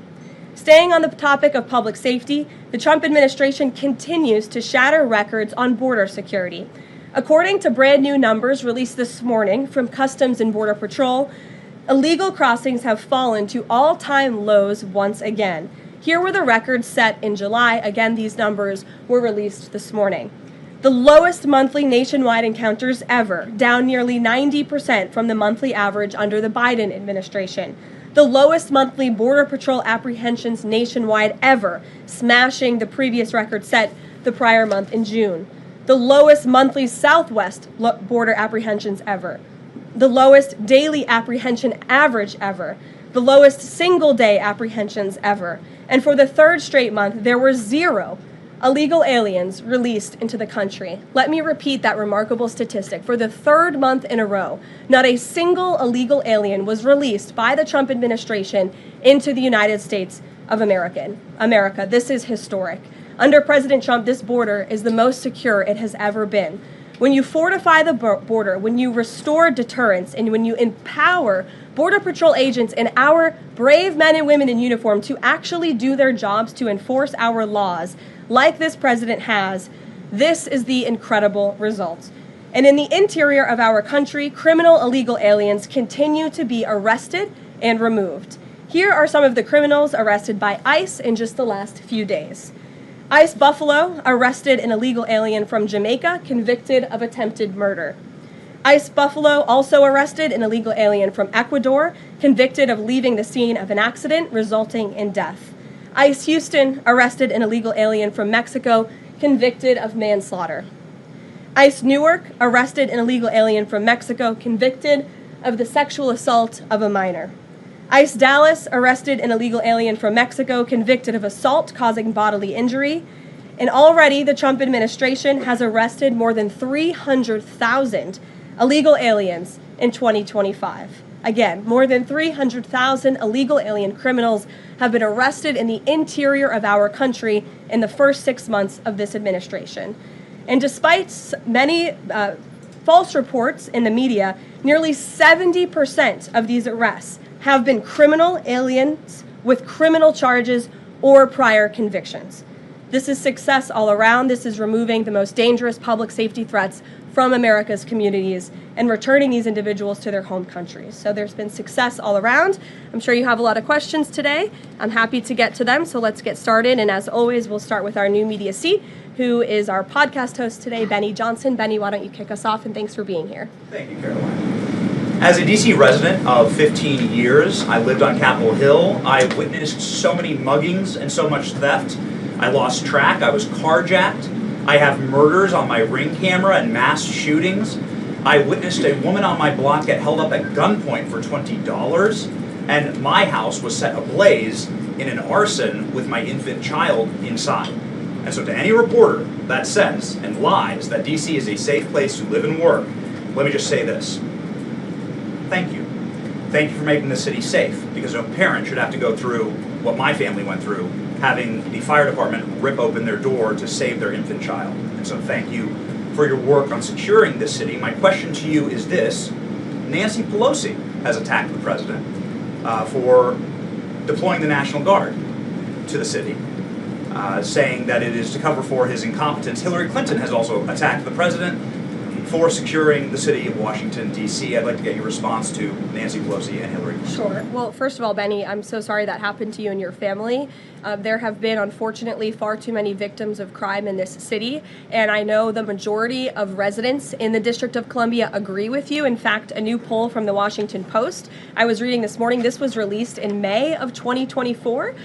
Staying on the topic of public safety, the Trump administration continues to shatter records on border security. According to brand new numbers released this morning from Customs and Border Patrol, illegal crossings have fallen to all-time lows once again. Here were the records set in July. Again, these numbers were released this morning. The lowest monthly nationwide encounters ever, down nearly 90% from the monthly average under the Biden administration. The lowest monthly Border Patrol apprehensions nationwide ever, smashing the previous record set the prior month in June. The lowest monthly Southwest border apprehensions ever. The lowest daily apprehension average ever. The lowest single-day apprehensions ever. And for the third straight month, there were 0 illegal aliens released into the country. Let me repeat that remarkable statistic. For the third month in a row, not a single illegal alien was released by the Trump administration into the United States of America. This is historic. Under President Trump, this border is the most secure it has ever been. When you fortify the border, when you restore deterrence, and when you empower Border Patrol agents and our brave men and women in uniform to actually do their jobs to enforce our laws, like this president has, this is the incredible result. And in the interior of our country, criminal illegal aliens continue to be arrested and removed. Here are some of the criminals arrested by ICE in just the last few days. ICE Buffalo arrested an illegal alien from Jamaica convicted of attempted murder. ICE Buffalo also arrested an illegal alien from Ecuador convicted of leaving the scene of an accident resulting in death. ICE Houston arrested an illegal alien from Mexico convicted of manslaughter. ICE Newark arrested an illegal alien from Mexico convicted of the sexual assault of a minor. ICE Dallas arrested an illegal alien from Mexico convicted of assault causing bodily injury. And already the Trump administration has arrested more than 300,000 illegal aliens in 2025. Again, more than 300,000 illegal alien criminals have been arrested in the interior of our country in the first 6 months of this administration. And despite many false reports in the media, nearly 70% of these arrests have been criminal aliens with criminal charges or prior convictions. This is success all around. This is removing the most dangerous public safety threats from America's communities and returning these individuals to their home countries. So there's been success all around. I'm sure you have a lot of questions today. I'm happy to get to them, so let's get started. And as always, we'll start with our new media seat, who is our podcast host today, Benny Johnson. Benny, why don't you kick us off, and thanks for being here. Thank you, Karoline. As a D.C. resident of 15 years, I lived on Capitol Hill. I witnessed so many muggings and so much theft. I lost track. I was carjacked. I have murders on my Ring camera and mass shootings. I witnessed a woman on my block get held up at gunpoint for $20, and my house was set ablaze in an arson with my infant child inside. And so to any reporter that says and lies that D.C. is a safe place to live and work, let me just say this. Thank you. Thank you for making the city safe, because no parent should have to go through what my family went through having the fire department rip open their door to save their infant child. And so thank you for your work on securing this city. My question to you is this. Nancy Pelosi has attacked the president for deploying the National Guard to the city, saying that it is to cover for his incompetence. Hillary Clinton has also attacked the president for securing the city of Washington, D.C. I'd like to get your response to Nancy Pelosi and Hillary Clinton. Sure. Well, first of all, Benny, I'm so sorry that happened to you and your family. There have been, unfortunately, far too many victims of crime in this city, and I know the majority of residents in the District of Columbia agree with you. In fact, a new poll from the Washington Post I was reading this morning, this was released in May of 2024,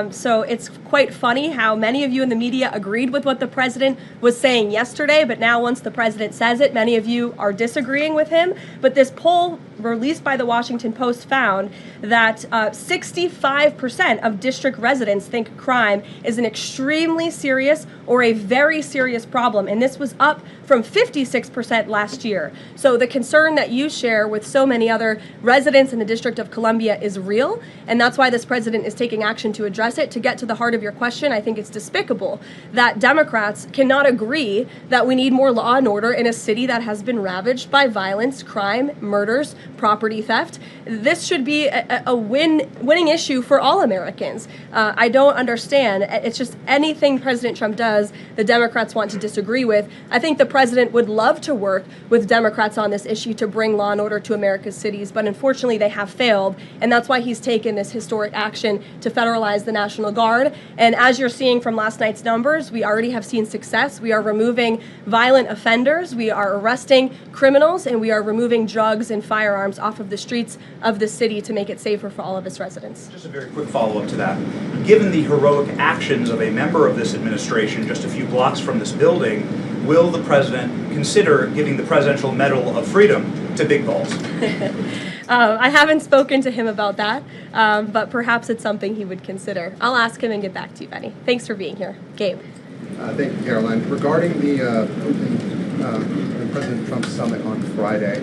so it's quite funny how many of you in the media agreed with what the president was saying yesterday, but now once the president says it, many of you are disagreeing with him. But this poll released by the Washington Post found that 65% of district residents think crime is an extremely serious or a very serious problem, and this was up from 56% last year. So the concern that you share with so many other residents in the District of Columbia is real, and that's why this president is taking action to address it. To get to the heart of your question, I think it's despicable that Democrats cannot agree that we need more law and order in a city that has been ravaged by violence, crime, murders, property theft. This should be a winning issue for all Americans. I don't understand. It's just anything President Trump does, the Democrats want to disagree with. I think the president would love to work with Democrats on this issue to bring law and order to America's cities, but unfortunately they have failed, and that's why he's taken this historic action to federalize the National Guard. And as you're seeing from last night's numbers, we already have seen success. We are removing violent offenders, we are arresting criminals, and we are removing drugs and firearms off of the streets of the city to make it safer for all of its residents. Just a very quick follow-up to that. Given the heroic actions of a member of this administration just a few blocks from this building, will the president consider giving the Presidential Medal of Freedom to Big Balls? I haven't spoken to him about that, but perhaps it's something he would consider. I'll ask him and get back to you, Benny. Thanks for being here. Gabe. Thank you, Karoline. Regarding the Putin and President Trump summit on Friday,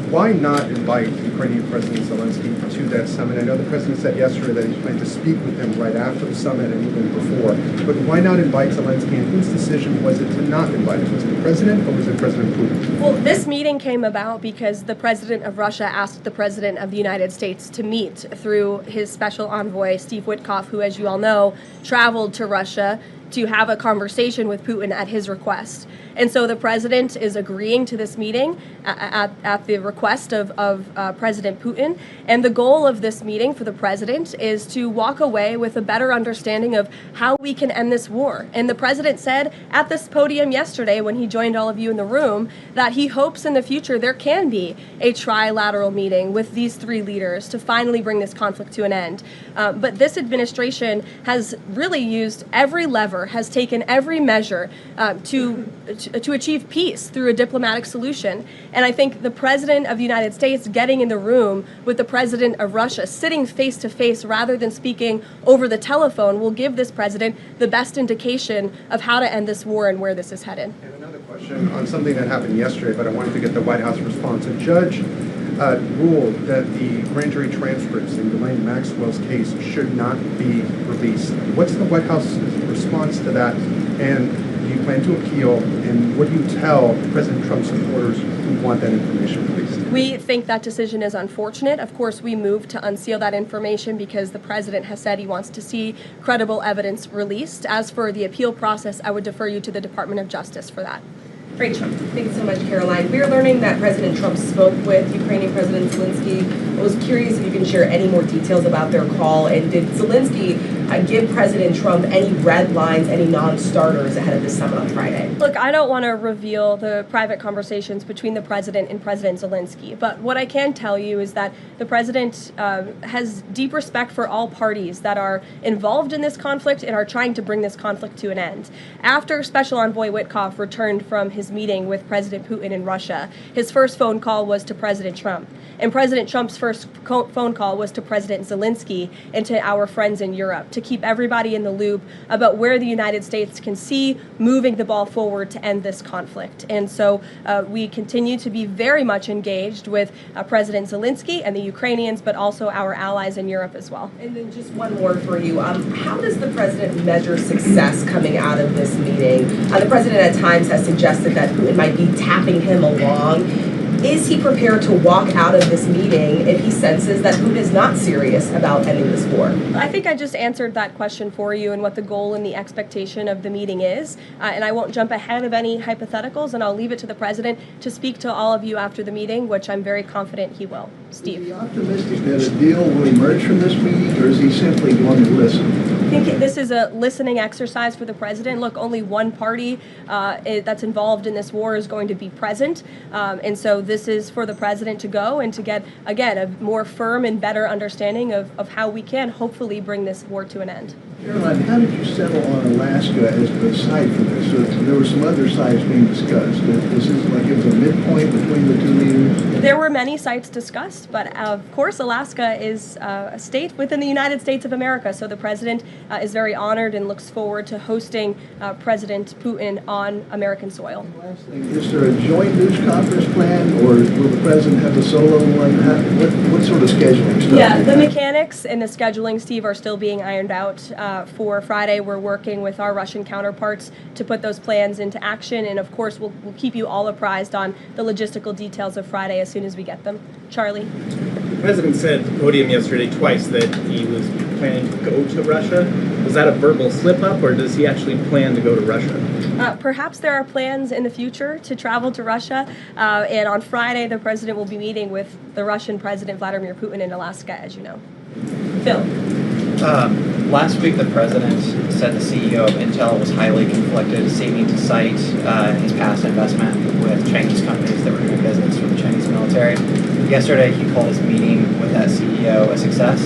why not invite Ukrainian President Zelensky to that summit? I know the president said yesterday that he planned to speak with him right after the summit and even before, but why not invite Zelensky, and whose decision was it to not invite him? Was it the president or was it President Putin? Well, this meeting came about because the president of Russia asked the president of the United States to meet through his special envoy, Steve Witkoff, who, as you all know, traveled to Russia to have a conversation with Putin at his request. And so the president is agreeing to this meeting at the request of President Putin. And the goal of this meeting for the president is to walk away with a better understanding of how we can end this war. And the president said at this podium yesterday when he joined all of you in the room that he hopes in the future there can be a trilateral meeting with these three leaders to finally bring this conflict to an end. But this administration has really used every lever, has taken every measure to achieve peace through a diplomatic solution. And I think the president of the United States getting in the room with the president of Russia, sitting face to face rather than speaking over the telephone, will give this president the best indication of how to end this war and where this is headed. And another question on something that happened yesterday, but I wanted to get the White House response. A judge ruled that the grand jury transcripts in Ghislaine Maxwell's case should not be released. What's the White House response to that? And do you plan to appeal? And what do you tell President Trump's supporters who want that information released? We think that decision is unfortunate. Of course, we moved to unseal that information because the president has said he wants to see credible evidence released. As for the appeal process, I would defer you to the Department of Justice for that. Rachel. Thanks so much, Karoline. We're learning that President Trump spoke with Ukrainian President Zelensky. I was curious if you can share any more details about their call, and did Zelensky give President Trump any red lines, any non-starters ahead of the summit on Friday? Look, I don't want to reveal the private conversations between the president and President Zelensky, but what I can tell you is that the president has deep respect for all parties that are involved in this conflict and are trying to bring this conflict to an end. After Special Envoy Witkoff returned from his meeting with President Putin in Russia, his first phone call was to President Trump. And President Trump's first phone call was to President Zelensky and to our friends in Europe to to keep everybody in the loop about where the United States can see moving the ball forward to end this conflict. And so we continue to be very much engaged with President Zelensky and the Ukrainians, but also our allies in Europe as well. And then just one more for you. How does the president measure success coming out of this meeting? The president at times has suggested that Putin might be tapping him along. Is he prepared to walk out of this meeting if he senses that Putin is not serious about ending this war? I think I just answered that question for you and what the goal and the expectation of the meeting is. And I won't jump ahead of any hypotheticals, and I'll leave it to the president to speak to all of you after the meeting, which I'm very confident he will. Steve. Is he optimistic that a deal will emerge from this meeting, or is he simply going to listen? I think this is a listening exercise for the president. Look, only one party that's involved in this war is going to be present. And so this is for the president to go and to get, again, a more firm and better understanding of how we can hopefully bring this war to an end. Karoline, how did you settle on Alaska as the site for this? There were some other sites being discussed. This is like it was a midpoint between the two leaders? There were many sites discussed, but of course Alaska is a state within the United States of America, so the president is very honored and looks forward to hosting President Putin on American soil. Is there a joint news conference plan, or will the president have a solo one? What sort of scheduling stuff? Yeah, the mechanics and the scheduling, Steve, are still being ironed out. For Friday, we're working with our Russian counterparts to put those plans into action, and of course we'll keep you all apprised on the logistical details of Friday as soon as we get them. Charlie? The president said at the podium yesterday twice that he was planning to go to Russia. Was that a verbal slip-up, or does he actually plan to go to Russia? Perhaps there are plans in the future to travel to Russia, and on Friday the president will be meeting with the Russian President Vladimir Putin in Alaska, as you know. Phil? Last week, the president said the CEO of Intel was highly conflicted, seeming to cite his past investment with Chinese companies that were doing business with the Chinese military. Yesterday, he called his meeting with that CEO a success.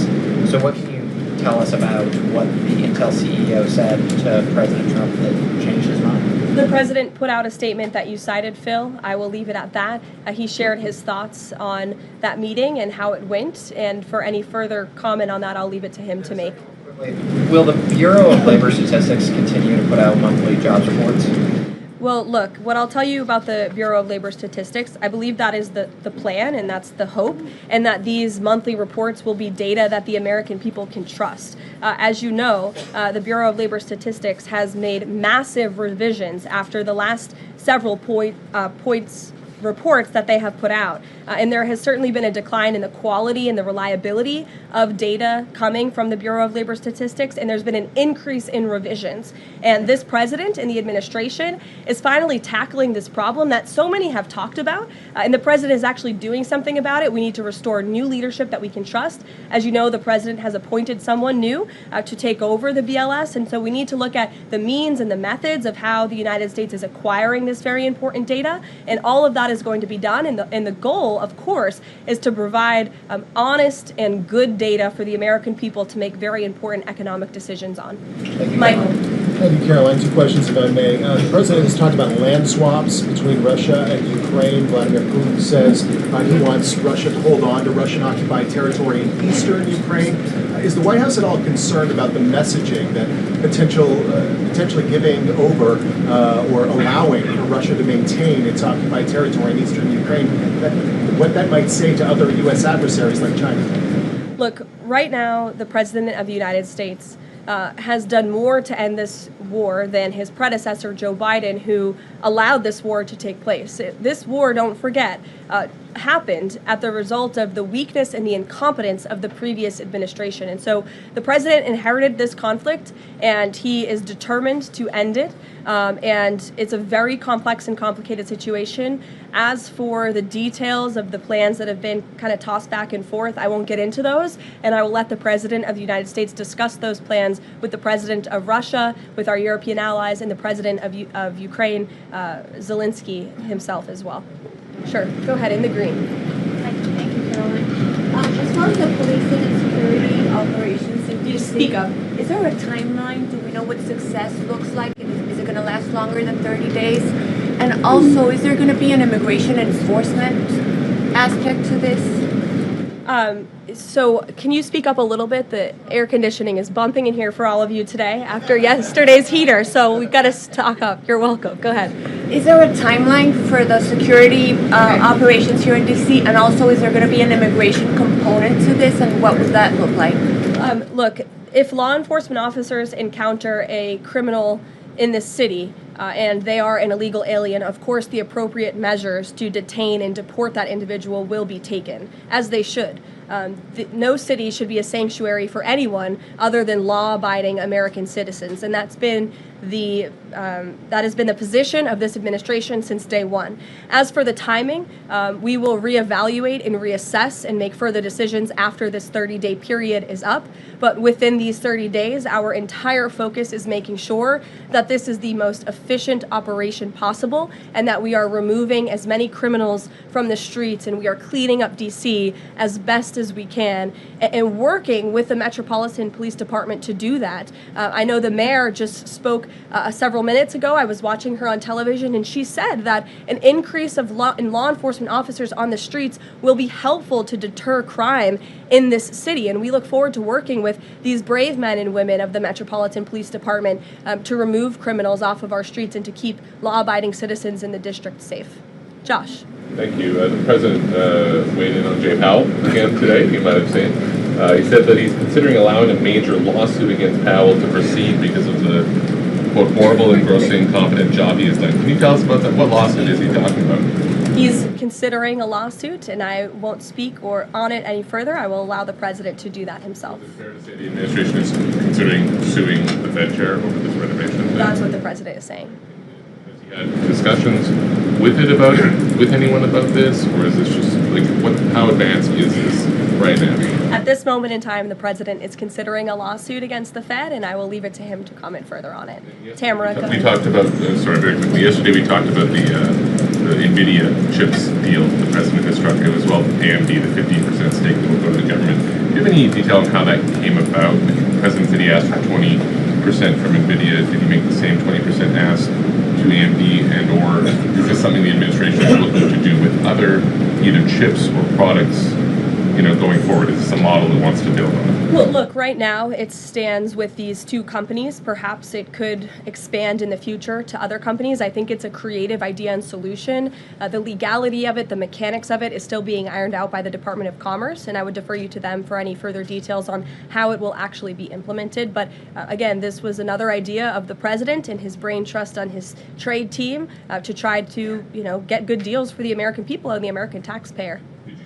So what can you tell us about what the Intel CEO said to President Trump that changed his mind? The president put out a statement that you cited, Phil. I will leave it at that. He shared his thoughts on that meeting and how it went, and for any further comment on that, I'll leave it to him to make. Will the Bureau of Labor Statistics continue to put out monthly jobs reports? Well, look, what I'll tell you about the Bureau of Labor Statistics, I believe that is the plan and that's the hope, and that these monthly reports will be data that the American people can trust. As you know, the Bureau of Labor Statistics has made massive revisions after the last several reports that they have put out. And there has certainly been a decline in the quality and the reliability of data coming from the Bureau of Labor Statistics, and there's been an increase in revisions. And this president and the administration is finally tackling this problem that so many have talked about, and the president is actually doing something about it. We need to restore new leadership that we can trust. As you know, the president has appointed someone new to take over the BLS, and so we need to look at the means and the methods of how the United States is acquiring this very important data, and all of that is going to be done, and the goal, of course, is to provide honest and good data for the American people to make very important economic decisions on. Michael. Thank you, Karoline. Two questions, if I may. The president has talked about land swaps between Russia and Ukraine. Vladimir Putin says he wants Russia to hold on to Russian-occupied territory in eastern Ukraine. Is the White House at all concerned about the messaging that potentially giving over or allowing for Russia to maintain its occupied territory in eastern Ukraine, what that might say to other U.S. adversaries like China? Look, right now, the President of the United States has done more to end this war than his predecessor, Joe Biden, who allowed this war to take place. This war, don't forget, happened at the result of the weakness and the incompetence of the previous administration. And so the president inherited this conflict, and he is determined to end it. And it's a very complex and complicated situation. As for the details of the plans that have been kind of tossed back and forth, I won't get into those, and I will let the President of the United States discuss those plans with the President of Russia, with our European allies, and the President of Ukraine, Zelensky himself as well. Sure, go ahead, in the green. Thank you, Karoline. As far as the policing and security operations, speak up. Is there a timeline? Do we know what success looks like? Is it going to last longer than 30 days? And also, is there going to be an immigration enforcement aspect to this? So can you speak up a little bit? The air conditioning is bumping in here for all of you today after yesterday's heater, so we've got to talk up. You're welcome. Go ahead. Is there a timeline for the security operations here in D.C., and also is there going to be an immigration component to this, and what would that look like? Look, if law enforcement officers encounter a criminal in this city and they are an illegal alien, of course the appropriate measures to detain and deport that individual will be taken, as they should. No city should be a sanctuary for anyone other than law-abiding American citizens, and that has been the position of this administration since day one. As for the timing, we will reevaluate and reassess and make further decisions after this 30-day period is up. But within these 30 days, our entire focus is making sure that this is the most efficient operation possible and that we are removing as many criminals from the streets and we are cleaning up D.C. as best as we can and working with the Metropolitan Police Department to do that. I know the mayor just spoke several minutes ago. I was watching her on television, and she said that an increase in law enforcement officers on the streets will be helpful to deter crime in this city. And we look forward to working with these brave men and women of the Metropolitan Police Department to remove criminals off of our streets and to keep law-abiding citizens in the district safe. Josh. Thank you. The president weighed in on Jay Powell again today, you might have seen. He said that he's considering allowing a major lawsuit against Powell to proceed because of the, quote, horrible and grossly incompetent job he has done. Can you tell us about that? What lawsuit is he talking about? He's considering a lawsuit, and I won't speak on it any further. I will allow the president to do that himself. Is it fair to say the administration is considering suing the Fed chair over this renovation? That's what the president is saying. Has he had discussions with anyone about this, or is this just how advanced is this right now? At this moment in time, the president is considering a lawsuit against the Fed, and I will leave it to him to comment further on it. Tamara, go ahead. We talked about, very quickly, yesterday we talked about the NVIDIA chips deal the president has struck as well, AMD, the 15% stake that will go to the government. Do you have any detail on how that came about? The president said he asked for 20% from NVIDIA. Did he make the same 20% ask to AMD, and or is this something the administration is looking to do with other either chips or products, going forward? Is this a model it wants to build on? Well, look, right now it stands with these two companies. Perhaps it could expand in the future to other companies. I think it's a creative idea and solution. The legality of it, the mechanics of it is still being ironed out by the Department of Commerce, and I would defer you to them for any further details on how it will actually be implemented. But again, this was another idea of the president and his brain trust on his trade team to try to, get good deals for the American people and the American taxpayer.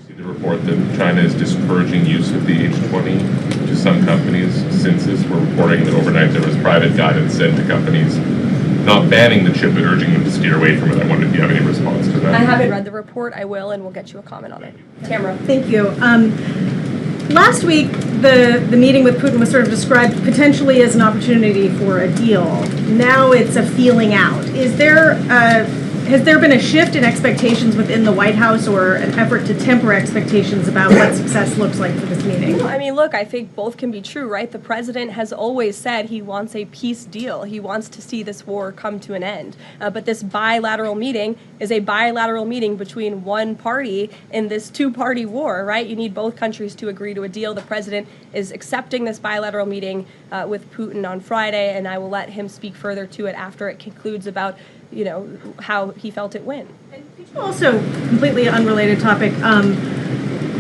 The report that China is discouraging use of the H20 to some companies. Since this, we're reporting that overnight there was private guidance sent to companies not banning the chip but urging them to steer away from it. I wondered if you have any response to that. I haven't read the report. I will, and we'll get you a comment on it. Tamara. Thank you. Last week, the meeting with Putin was sort of described potentially as an opportunity for a deal. Now it's a feeling out. Has there been a shift in expectations within the White House or an effort to temper expectations about what success looks like for this meeting? Well, I mean, look, I think both can be true, right? The president has always said he wants a peace deal. He wants to see this war come to an end. But this bilateral meeting is a bilateral meeting between one party in this two-party war, right? You need both countries to agree to a deal. The president is accepting this bilateral meeting with Putin on Friday, and I will let him speak further to it after it concludes about how he felt it went. Also, completely unrelated topic,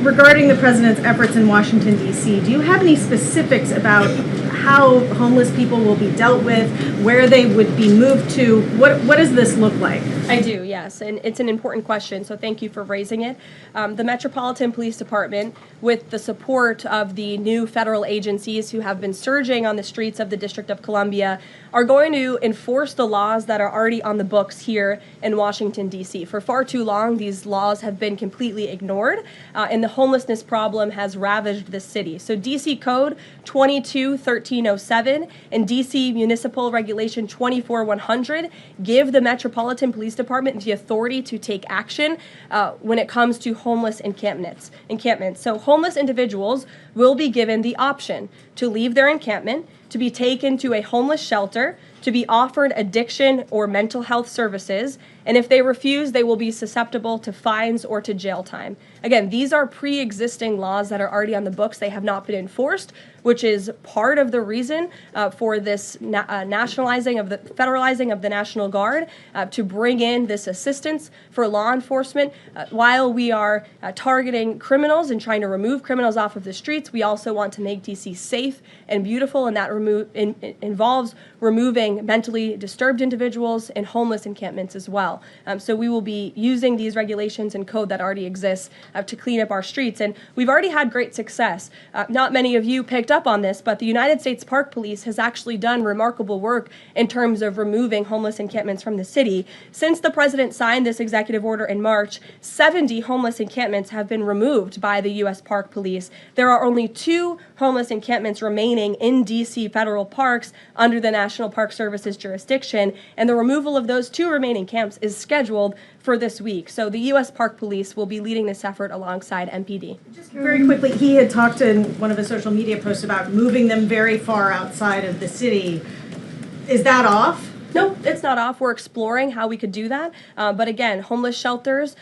regarding the president's efforts in Washington, D.C., do you have any specifics about how homeless people will be dealt with, where they would be moved to? What does this look like? I do, yes, and it's an important question, so thank you for raising it. The Metropolitan Police Department, with the support of the new federal agencies who have been surging on the streets of the District of Columbia, are going to enforce the laws that are already on the books here in Washington, D.C. For far too long, these laws have been completely ignored, and the homelessness problem has ravaged the city. So D.C. Code 22-1307 and D.C. Municipal Regulation 24-100 give the Metropolitan Police Department the authority to take action when it comes to homeless encampments. So homeless individuals will be given the option to leave their encampment, to be taken to a homeless shelter, to be offered addiction or mental health services, and if they refuse, they will be susceptible to fines or to jail time. Again, these are pre-existing laws that are already on the books. They have not been enforced, which is part of the reason for this federalizing of the National Guard to bring in this assistance for law enforcement. While we are targeting criminals and trying to remove criminals off of the streets, we also want to make DC safe and beautiful, and that involves removing mentally disturbed individuals and homeless encampments as well. So we will be using these regulations and code that already exists to clean up our streets. And we've already had great success. Not many of you picked up on this, but the United States Park Police has actually done remarkable work in terms of removing homeless encampments from the city. Since the president signed this executive order in March, 70 homeless encampments have been removed by the U.S. Park Police. There are only 2 homeless encampments remaining in D.C. federal parks under the National Park Service's jurisdiction, and the removal of those 2 remaining camps is scheduled for this week. So the U.S. Park Police will be leading this effort alongside MPD. Just very quickly, he had talked in one of his social media posts about moving them very far outside of the city. Is that off? No, it's not off. We're exploring how we could do that. But again, homeless shelters,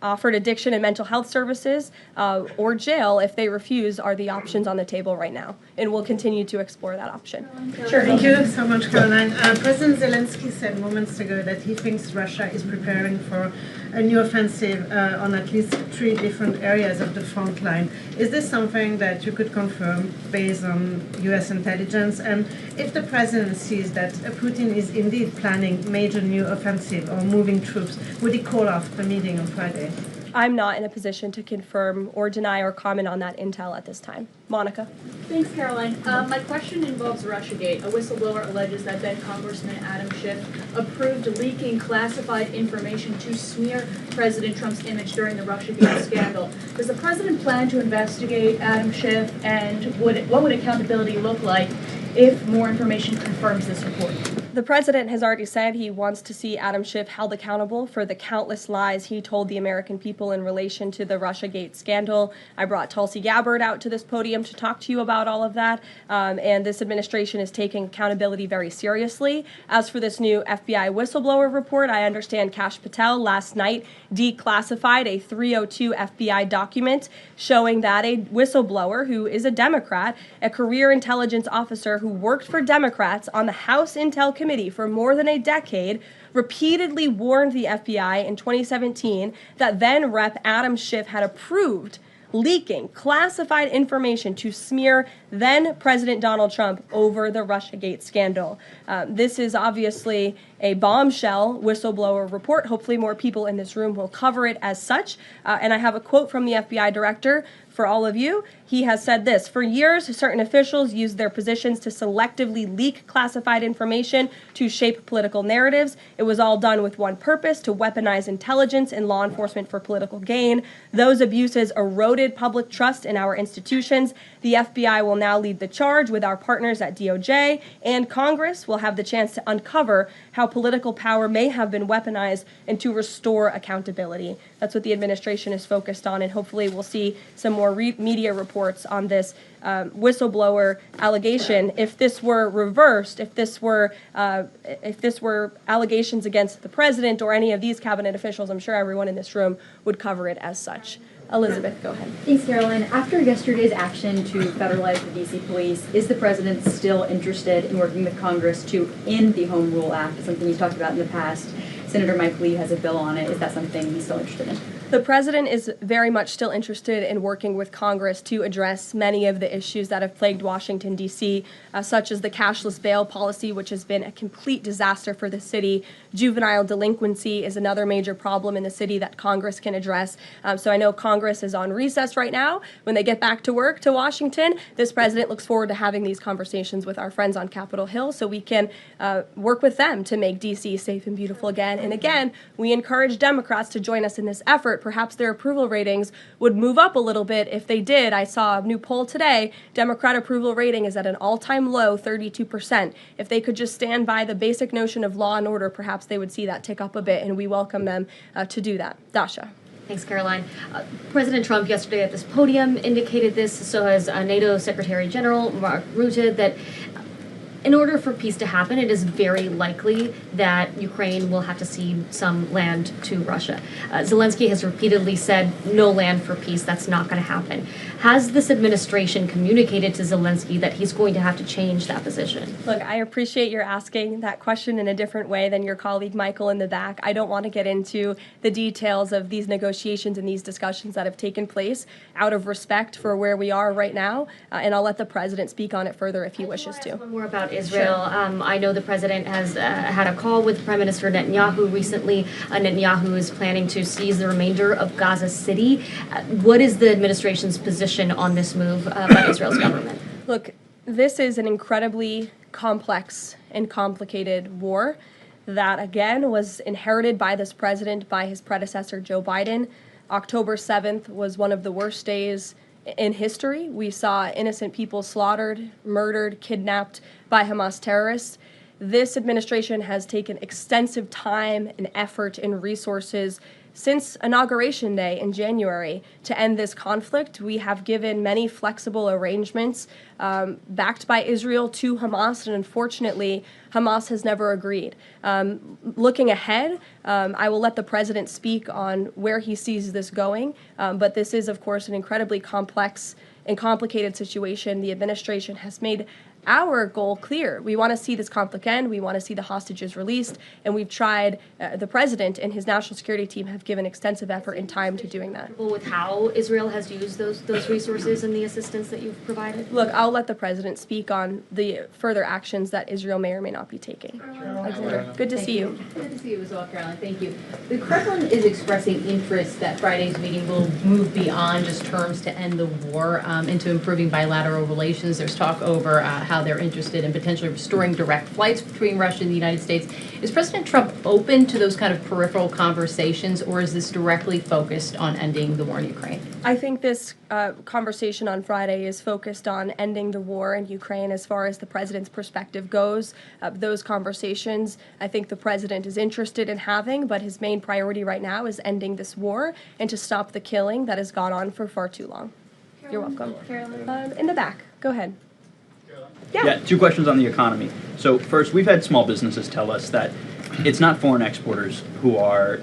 offered addiction and mental health services, or jail if they refuse are the options on the table right now. And we'll continue to explore that option. Sure. Thank you so much, Karoline. President Zelensky said moments ago that he thinks Russia is preparing for a new offensive on at least 3 different areas of the front line. Is this something that you could confirm based on U.S. intelligence? And if the president sees that Putin is indeed planning major new offensive or moving troops, would he call off the meeting on Friday? I'm not in a position to confirm or deny or comment on that intel at this time. Monica. Thanks, Caroline. My question involves Russiagate. A whistleblower alleges that then Congressman Adam Schiff approved leaking classified information to smear President Trump's image during the Russiagate scandal. Does the president plan to investigate Adam Schiff, and what would accountability look like if more information confirms this report? The president has already said he wants to see Adam Schiff held accountable for the countless lies he told the American people in relation to the Russiagate scandal. I brought Tulsi Gabbard out to this podium to talk to you about all of that, and this administration is taking accountability very seriously. As for this new FBI whistleblower report, I understand Kash Patel last night declassified a 302 FBI document showing that a whistleblower who is a Democrat, a career intelligence officer who worked for Democrats on the House Intel Committee for more than a decade, repeatedly warned the FBI in 2017 that then Rep. Adam Schiff had approved leaking classified information to smear then President Donald Trump over the Russiagate scandal. This is obviously a bombshell whistleblower report. Hopefully more people in this room will cover it as such. And I have a quote from the FBI director for all of you. He has said this: "For years, certain officials used their positions to selectively leak classified information to shape political narratives. It was all done with one purpose: to weaponize intelligence and law enforcement for political gain. Those abuses eroded public trust in our institutions. The FBI will now lead the charge with our partners at DOJ, and Congress will have the chance to uncover how political power may have been weaponized and to restore accountability." That's what the administration is focused on, and hopefully we'll see some more media reports on this whistleblower allegation. If this were reversed, if this were allegations against the president or any of these cabinet officials, I'm sure everyone in this room would cover it as such. Elizabeth, go ahead. Thanks, Caroline. After yesterday's action to federalize the D.C. police, is the president still interested in working with Congress to end the Home Rule Act, something he's talked about in the past? Senator Mike Lee has a bill on it. Is that something he's still interested in? The president is very much still interested in working with Congress to address many of the issues that have plagued Washington, D.C., such as the cashless bail policy, which has been a complete disaster for the city. Juvenile delinquency is another major problem in the city that Congress can address. So I know Congress is on recess right now. When they get back to work to Washington, this president looks forward to having these conversations with our friends on Capitol Hill so we can work with them to make D.C. safe and beautiful again. And again, we encourage Democrats to join us in this effort. Perhaps their approval ratings would move up a little bit if they did. I saw a new poll today. Democrat approval rating is at an all-time low, 32%. If they could just stand by the basic notion of law and order, perhaps they would see that tick up a bit, and we welcome them to do that. Dasha. Thanks, Caroline. President Trump yesterday at this podium indicated this, so has NATO Secretary General Mark Rutte, that in order for peace to happen, it is very likely that Ukraine will have to cede some land to Russia. Zelensky has repeatedly said no land for peace. That's not going to happen. Has this administration communicated to Zelensky that he's going to have to change that position? Look, I appreciate your asking that question in a different way than your colleague Michael in the back. I don't want to get into the details of these negotiations and these discussions that have taken place out of respect for where we are right now, and I'll let the president speak on it further if he wishes to. One more about Israel. I know the president has had a call with Prime Minister Netanyahu recently. Netanyahu is planning to seize the remainder of Gaza City. What is the administration's position on this move by Israel's government? Look, this is an incredibly complex and complicated war that, again, was inherited by this president, by his predecessor, Joe Biden. October 7th was one of the worst days in history. We saw innocent people slaughtered, murdered, kidnapped by Hamas terrorists. This administration has taken extensive time and effort and resources since Inauguration Day in January to end this conflict. We have given many flexible arrangements backed by Israel to Hamas, and unfortunately, Hamas has never agreed. Looking ahead, I will let the president speak on where he sees this going, but this is, of course, an incredibly complex and complicated situation. The administration has made our goal clear. We want to see this conflict end. We want to see the hostages released, and we've tried. The president and his national security team have given extensive effort and time to doing that. With how Israel has used those resources and the assistance that you've provided? Look, I'll let the president speak on the further actions that Israel may or may not be taking. Alexander, good to see you. Good to see you as well, Caroline. Thank you. The Kremlin is expressing interest that Friday's meeting will move beyond just terms to end the war into improving bilateral relations. There's talk over how they're interested in potentially restoring direct flights between Russia and the United States. Is President Trump open to those kind of peripheral conversations, or is this directly focused on ending the war in Ukraine? I think this conversation on Friday is focused on ending the war in Ukraine as far as the president's perspective goes. Those conversations, I think the president is interested in having, but his main priority right now is ending this war and to stop the killing that has gone on for far too long. You're welcome. In the back, go ahead. Yeah, two questions on the economy. So first, we've had small businesses tell us that it's not foreign exporters who are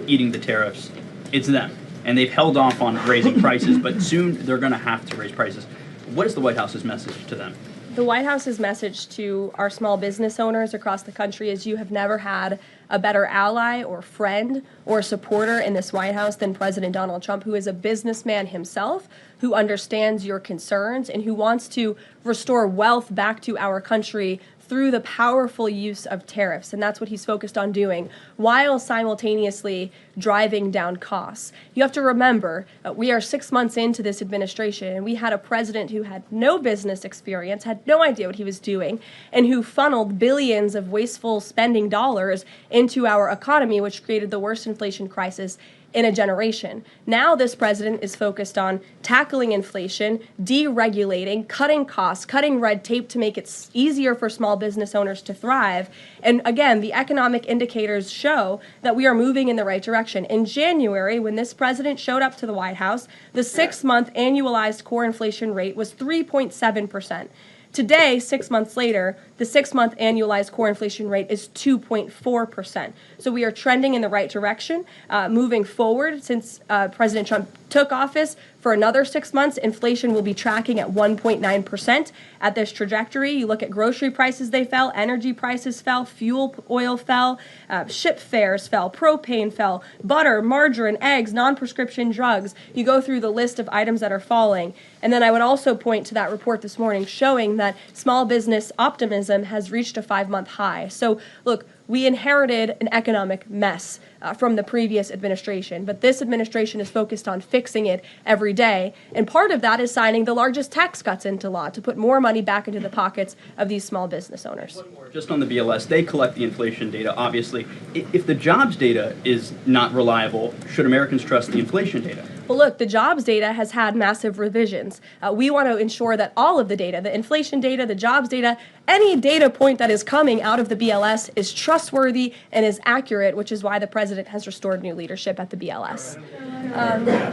eating the tariffs, it's them. And they've held off on raising prices, but soon they're going to have to raise prices. What is the White House's message to them? The White House's message to our small business owners across the country is you have never had a better ally or friend or supporter in this White House than President Donald Trump, who is a businessman himself, who understands your concerns and who wants to restore wealth back to our country through the powerful use of tariffs. And that's what he's focused on doing while simultaneously driving down costs. You have to remember, we are 6 months into this administration, and we had a president who had no business experience, had no idea what he was doing, and who funneled billions of wasteful spending dollars into our economy, which created the worst inflation crisis in a generation. Now this president is focused on tackling inflation, deregulating, cutting costs, cutting red tape to make it easier for small business owners to thrive. And again, the economic indicators show that we are moving in the right direction. In January, when this president showed up to the White House, the 6-month annualized core inflation rate was 3.7%. Today, 6 months later, the 6-month annualized core inflation rate is 2.4%. So we are trending in the right direction. Moving forward, since President Trump took office, for another 6 months, inflation will be tracking at 1.9% at this trajectory. You look at grocery prices, they fell, energy prices fell, fuel oil fell, ship fares fell, propane fell, butter, margarine, eggs, non-prescription drugs. You go through the list of items that are falling. And then I would also point to that report this morning showing that small business optimism has reached a 5-month high. So look, we inherited an economic mess from the previous administration, but this administration is focused on fixing it every day. And part of that is signing the largest tax cuts into law to put more money back into the pockets of these small business owners. Just on the BLS, they collect the inflation data, obviously. If the jobs data is not reliable, should Americans trust the inflation data? Well, look, the jobs data has had massive revisions. We want to ensure that all of the data, the inflation data, the jobs data, any data point that is coming out of the BLS is trustworthy and is accurate, which is why the president has restored new leadership at the BLS.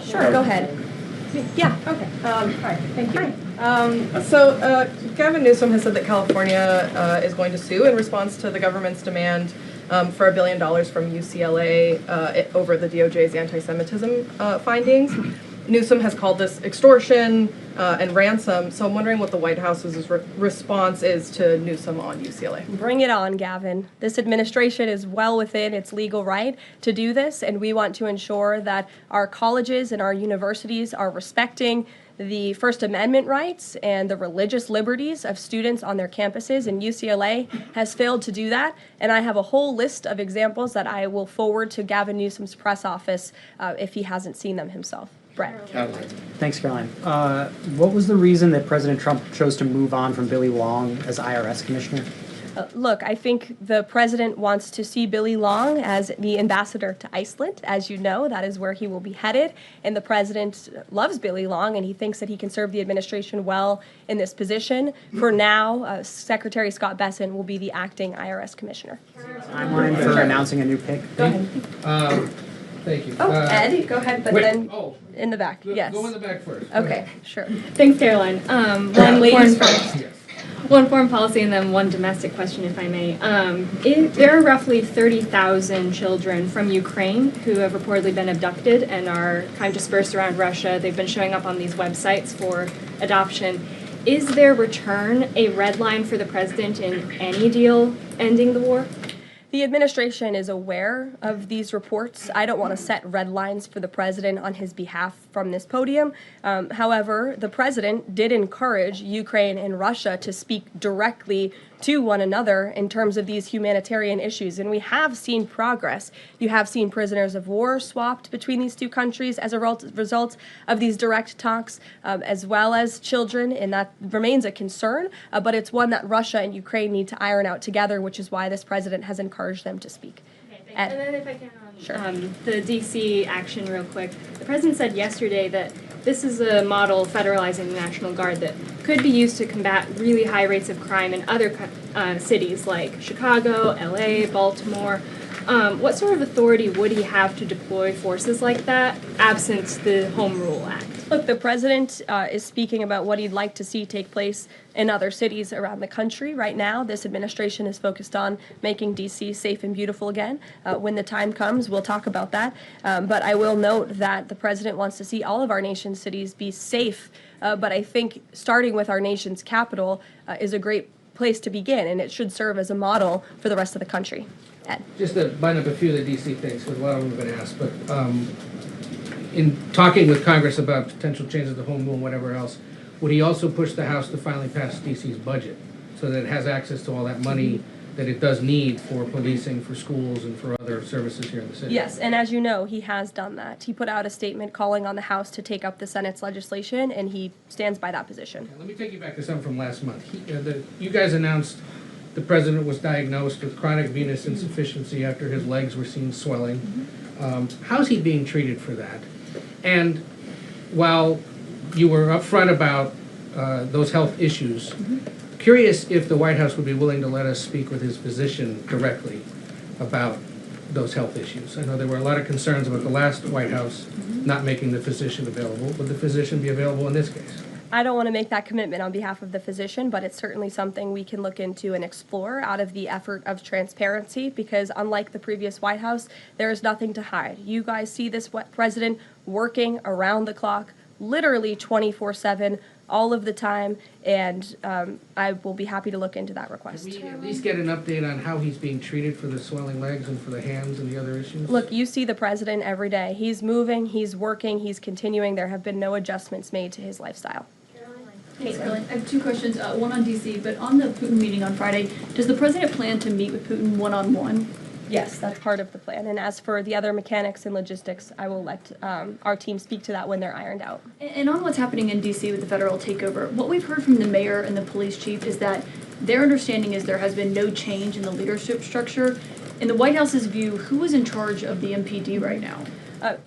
Sure, go ahead. Yeah, okay. Hi, thank you. So Gavin Newsom has said that California is going to sue in response to the government's demand for $1 billion from UCLA over the DOJ's anti-Semitism findings. Newsom has called this extortion and ransom, so I'm wondering what the White House's response is to Newsom on UCLA. Bring it on, Gavin. This administration is well within its legal right to do this, and we want to ensure that our colleges and our universities are respecting the First Amendment rights and the religious liberties of students on their campuses, and UCLA has failed to do that. And I have a whole list of examples that I will forward to Gavin Newsom's press office if he hasn't seen them himself. Brett. Thanks, Caroline. What was the reason that President Trump chose to move on from Billy Long as IRS commissioner? Look, I think the president wants to see Billy Long as the ambassador to Iceland. As you know, that is where he will be headed. And the president loves Billy Long, and he thinks that he can serve the administration well in this position. For now, Secretary Scott Bessent will be the acting IRS commissioner. Timeline for announcing a new pick? Go ahead. Thank you. Oh, Ed, go ahead, but then in the back. Yes. Go in the back first. Okay, sure. Thanks, Caroline. One foreign policy and then one domestic question, if I may. There are roughly 30,000 children from Ukraine who have reportedly been abducted and are kind of dispersed around Russia. They've been showing up on these websites for adoption. Is their return a red line for the president in any deal ending the war? The administration is aware of these reports. I don't want to set red lines for the president on his behalf from this podium. However, the president did encourage Ukraine and Russia to speak directly to one another in terms of these humanitarian issues. And we have seen progress. You have seen prisoners of war swapped between these two countries as a result of these direct talks, as well as children, and that remains a concern, but it's one that Russia and Ukraine need to iron out together, which is why this president has encouraged them to speak. Okay, and then if I can, the D.C. action real quick. The president said yesterday that this is a model federalizing the National Guard that could be used to combat really high rates of crime in other cities like Chicago, LA, Baltimore. What sort of authority would he have to deploy forces like that, absent the Home Rule Act? Look, the president is speaking about what he'd like to see take place in other cities around the country. Right now, this administration is focused on making D.C. safe and beautiful again. When the time comes, we'll talk about that. But I will note that the president wants to see all of our nation's cities be safe. But I think starting with our nation's capital is a great place to begin, and it should serve as a model for the rest of the country. Ed. Just to bind up a few of the D.C. things, because a lot of them have been asked, but in talking with Congress about potential changes to home rule and whatever else, would he also push the House to finally pass D.C.'s budget so that it has access to all that money that it does need for policing, for schools, and for other services here in the city? Yes, and as you know, he has done that. He put out a statement calling on the House to take up the Senate's legislation, and he stands by that position. Let me take you back to something from last month. You guys announced the president was diagnosed with chronic venous insufficiency after his legs were seen swelling. How's he being treated for that? And while you were upfront about those health issues, curious if the White House would be willing to let us speak with his physician directly about those health issues. I know there were a lot of concerns about the last White House not making the physician available. Would the physician be available in this case? I don't want to make that commitment on behalf of the physician, but it's certainly something we can look into and explore out of the effort of transparency, because unlike the previous White House, there is nothing to hide. You guys see this president working around the clock, literally 24/7, all of the time, and I will be happy to look into that request. Can we at least get an update on how he's being treated for the swelling legs and for the hands and the other issues? Look, you see the president every day. He's moving, he's working, he's continuing. There have been no adjustments made to his lifestyle. Hey, Caroline, I have two questions, one on D.C., but on the Putin meeting on Friday, does the president plan to meet with Putin one-on-one? Yes, that's part of the plan. And as for the other mechanics and logistics, I will let our team speak to that when they're ironed out. And on what's happening in D.C. with the federal takeover, what we've heard from the mayor and the police chief is that their understanding is there has been no change in the leadership structure. In the White House's view, who is in charge of the MPD right now?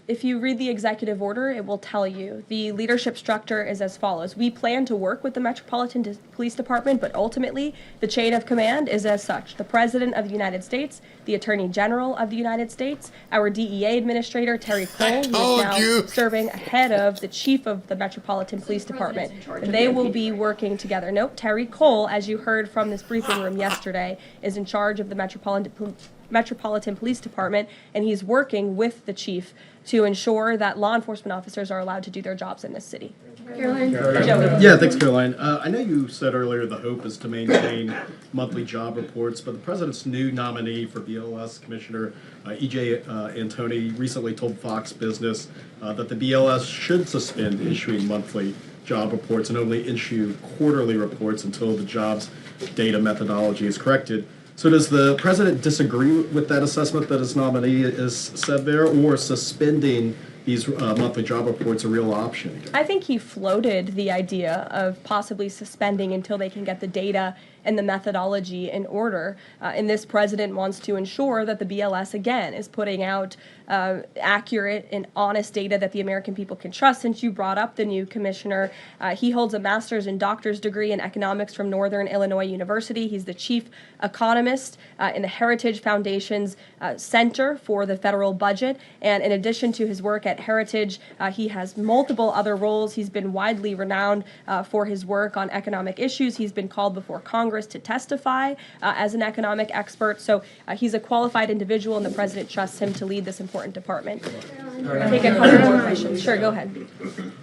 If you read the executive order, it will tell you the leadership structure is as follows. We plan to work with the Metropolitan Police Department, but ultimately the chain of command is as such. The President of the United States, the Attorney General of the United States, our DEA Administrator, Terry Cole, who is now serving ahead of the Chief of the Metropolitan Police Department. And they will be working together. Nope, Terry Cole, as you heard from this briefing room yesterday, is in charge of the Metropolitan Police Department, and he's working with the chief to ensure that law enforcement officers are allowed to do their jobs in this city. Caroline? Joey. Yeah, thanks, Caroline. I know you said earlier the hope is to maintain monthly job reports, but the president's new nominee for BLS Commissioner E.J. Antoni recently told Fox Business that the BLS should suspend issuing monthly job reports and only issue quarterly reports until the jobs data methodology is corrected. So does the president disagree with that assessment that his nominee is said there, or suspending these monthly job reports a real option? I think he floated the idea of possibly suspending until they can get the data and the methodology in order. And this president wants to ensure that the BLS, again, is putting out accurate and honest data that the American people can trust. Since you brought up the new commissioner, he holds a master's and doctor's degree in economics from Northern Illinois University. He's the chief economist in the Heritage Foundation's Center for the Federal Budget. And in addition to his work at Heritage, he has multiple other roles. He's been widely renowned for his work on economic issues. He's been called before Congress to testify as an economic expert. So he's a qualified individual, and the president trusts him to lead this important department. Take a couple more questions. Sure, go ahead.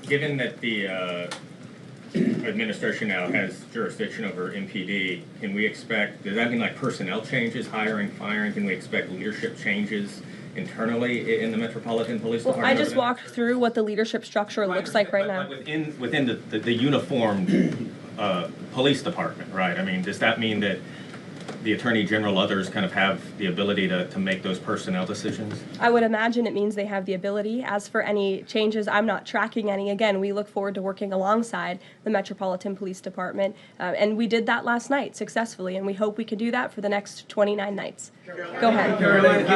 Given that the administration now has jurisdiction over MPD, can we expect, does that mean like personnel changes, hiring, firing? Can we expect leadership changes internally in the Metropolitan Police Department? I just walked through what the leadership structure looks like right now. Within the uniformed police department, right? I mean, does that mean that the Attorney General, others kind of have the ability to make those personnel decisions? I would imagine it means they have the ability. As for any changes, I'm not tracking any. Again, we look forward to working alongside the Metropolitan Police Department, and we did that last night successfully, and we hope we can do that for the next 29 nights. Go ahead. Caroline,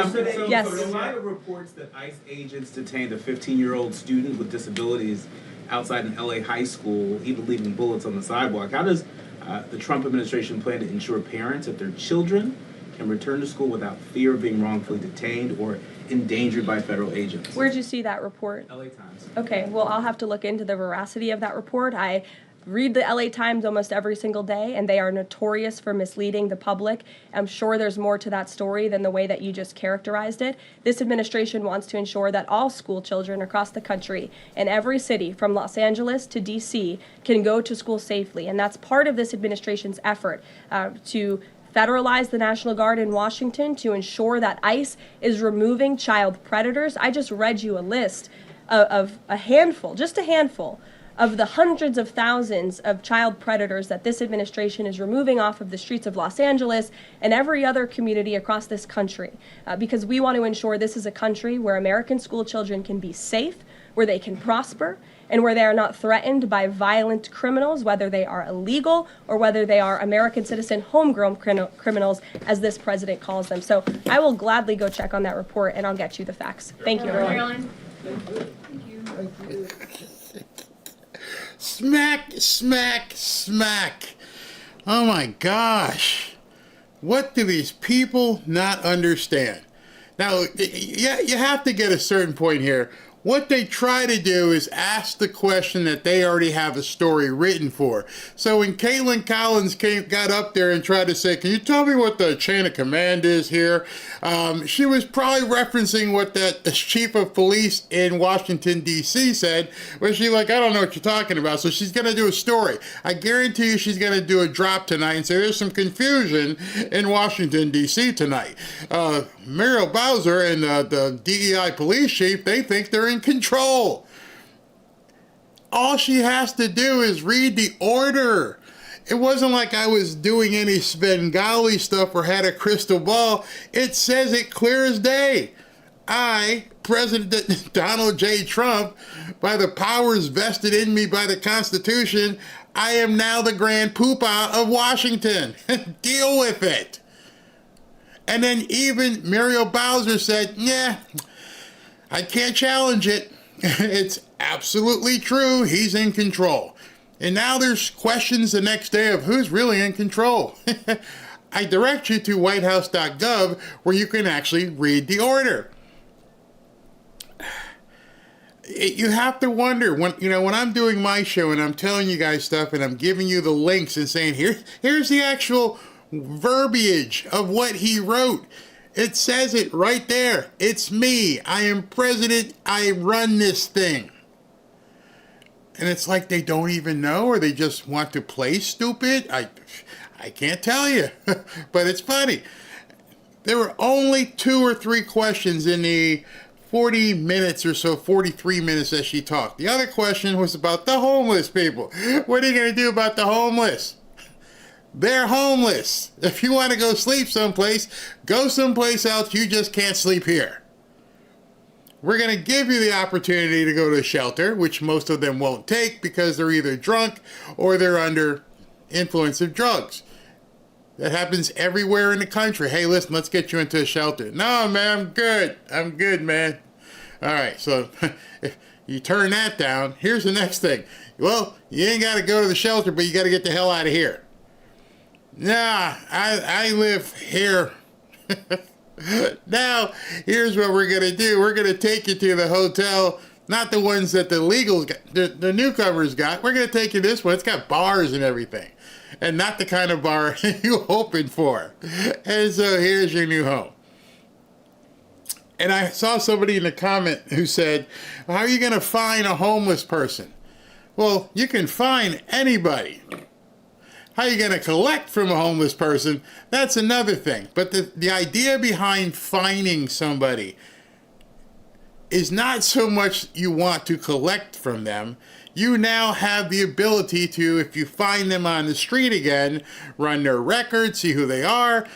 yes. So in light of reports that ICE agents detained a 15-year-old student with disabilities outside an LA high school, even leaving bullets on the sidewalk, how does the Trump administration plan to ensure parents that their children can return to school without fear of being wrongfully detained or endangered by federal agents? Where'd you see that report? LA Times. Okay, well, I'll have to look into the veracity of that report. I read the LA Times almost every single day, and they are notorious for misleading the public. I'm sure there's more to that story than the way that you just characterized it. This administration wants to ensure that all school children across the country in every city, from Los Angeles to D.C., can go to school safely, and that's part of this administration's effort to federalize the National Guard in Washington, to ensure that ICE is removing child predators. I just read you a list of a handful, just a handful, of the hundreds of thousands of child predators that this administration is removing off of the streets of Los Angeles and every other community across this country, because we want to ensure this is a country where American school children can be safe, where they can prosper, and where they are not threatened by violent criminals, whether they are illegal or whether they are American citizen homegrown criminals, as this president calls them. So I will gladly go check on that report, and I'll get you the facts. Thank you, everyone. Thank you. Smack, smack, smack. Oh my gosh. What do these people not understand? Now, yeah, you have to get a certain point here. What they try to do is ask the question that they already have a story written for. So when Caitlin Collins got up there and tried to say, can you tell me what the chain of command is here? She was probably referencing what the chief of police in Washington, D.C. said, where she's like, I don't know what you're talking about. So she's going to do a story. I guarantee you she's going to do a drop tonight and say there's some confusion in Washington, D.C. tonight. Muriel Bowser and the DEI police chief, they think they're in control. All she has to do is read the order. It wasn't like I was doing any Svengali stuff or had a crystal ball. It says it clear as day. I, President Donald J. Trump, by the powers vested in me by the Constitution, I am now the Grand Poobah of Washington. Deal with it. And then even Muriel Bowser said, yeah, I can't challenge it. It's absolutely true. He's in control. And now there's questions the next day of who's really in control. I direct you to whitehouse.gov where you can actually read the order. You have to wonder when I'm doing my show and I'm telling you guys stuff and I'm giving you the links and saying here's the actual verbiage of what he wrote. It says it right there. It's me. I am president. I run this thing. And it's like they don't even know, or they just want to play stupid. I can't tell you, but it's funny. There were only 2 or 3 questions in the 40 minutes or so, 43 minutes that she talked. The other question was about the homeless people. What are you going to do about the homeless? They're homeless. If you want to go sleep someplace, go someplace else. You just can't sleep here. We're going to give you the opportunity to go to a shelter, which most of them won't take because they're either drunk or they're under influence of drugs. That happens everywhere in the country. Hey, listen, let's get you into a shelter. No, man, I'm good. I'm good, man. All right, so if you turn that down, here's the next thing. Well, you ain't got to go to the shelter, but you got to get the hell out of here. Nah, I live here. Now, here's what we're going to do. We're going to take you to the hotel, not the ones that the legals got, the newcomers got. We're going to take you to this one. It's got bars and everything. And not the kind of bar you're hoping for. And so here's your new home. And I saw somebody in the comment who said, how are you going to find a homeless person? Well, you can find anybody. How are you going to collect from a homeless person? That's another thing. But the idea behind finding somebody is not so much you want to collect from them. You now have the ability to, if you find them on the street again, run their records, see who they are.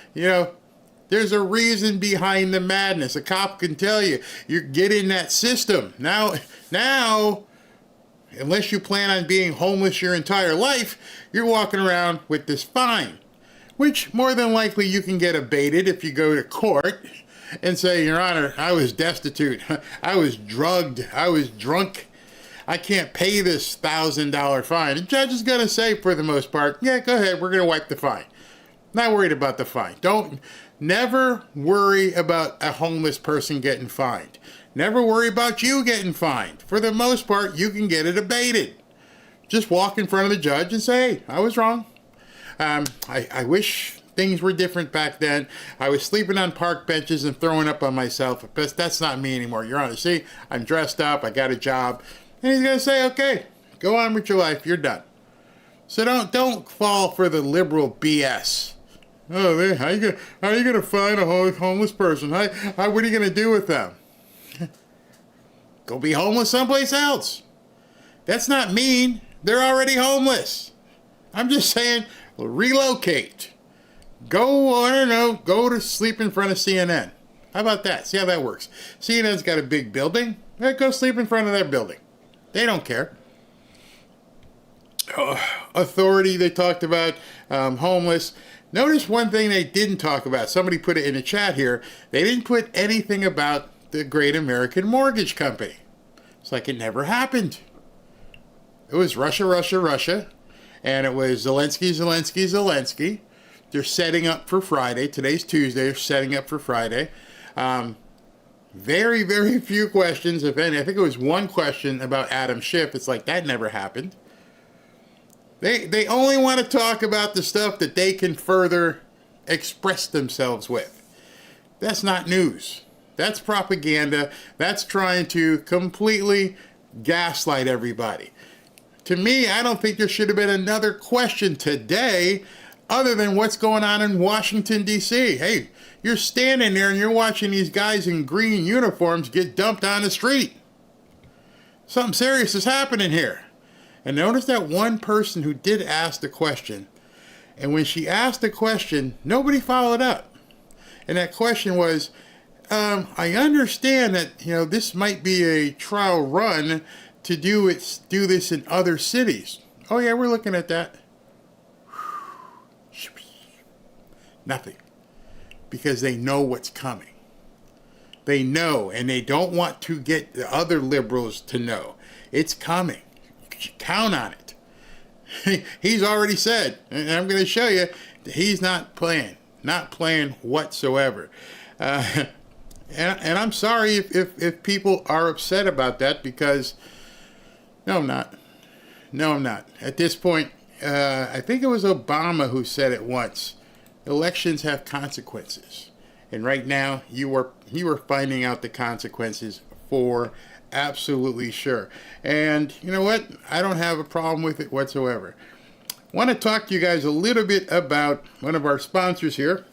There's a reason behind the madness. A cop can tell you, you get in that system. Now, unless you plan on being homeless your entire life, you're walking around with this fine, which more than likely you can get abated if you go to court and say, Your Honor, I was destitute, I was drugged, I was drunk, I can't pay this $1,000 fine. The judge is going to say, for the most part, yeah, go ahead, we're going to wipe the fine. Not worried about the fine. Never worry about a homeless person getting fined. Never worry about you getting fined. For the most part, you can get it abated. Just walk in front of the judge and say, hey, I was wrong. I wish things were different back then. I was sleeping on park benches and throwing up on myself. But that's not me anymore. Your Honor, see, I'm dressed up, I got a job. And he's going to say, okay, go on with your life, you're done. So don't fall for the liberal BS. Oh, how are you going to find a homeless person? What are you going to do with them? Go be homeless someplace else. That's not mean. They're already homeless. I'm just saying, relocate. Go, I don't know, go to sleep in front of CNN. How about that? See how that works. CNN's got a big building. Go sleep in front of their building. They don't care. Authority, they talked about, homeless. Notice one thing they didn't talk about. Somebody put it in the chat here. They didn't put anything about the Great American Mortgage Company. It's like it never happened. It was Russia, Russia, Russia. And it was Zelensky, Zelensky, Zelensky. They're setting up for Friday. Today's Tuesday. They're setting up for Friday. Very, very few questions, if any. I think it was one question about Adam Schiff. It's like that never happened. They only want to talk about the stuff that they can further express themselves with. That's not news. That's propaganda. That's trying to completely gaslight everybody. To me, I don't think there should have been another question today other than what's going on in Washington, D.C. Hey, you're standing there and you're watching these guys in green uniforms get dumped on the street. Something serious is happening here. And notice that one person who did ask the question, and when she asked the question, nobody followed up. And that question was, I understand that this might be a trial run to do this in other cities. Oh yeah, we're looking at that. Nothing, because they know what's coming. They know, and they don't want to get the other liberals to know. It's coming. Count on it. He's already said, and I'm going to show you, he's not playing whatsoever. And I'm sorry if people are upset about that, because no, I'm not. No, I'm not. At this point, I think it was Obama who said it once. Elections have consequences. And right now, you are finding out the consequences for absolutely sure. And you know what? I don't have a problem with it whatsoever. I want to talk to you guys a little bit about one of our sponsors here,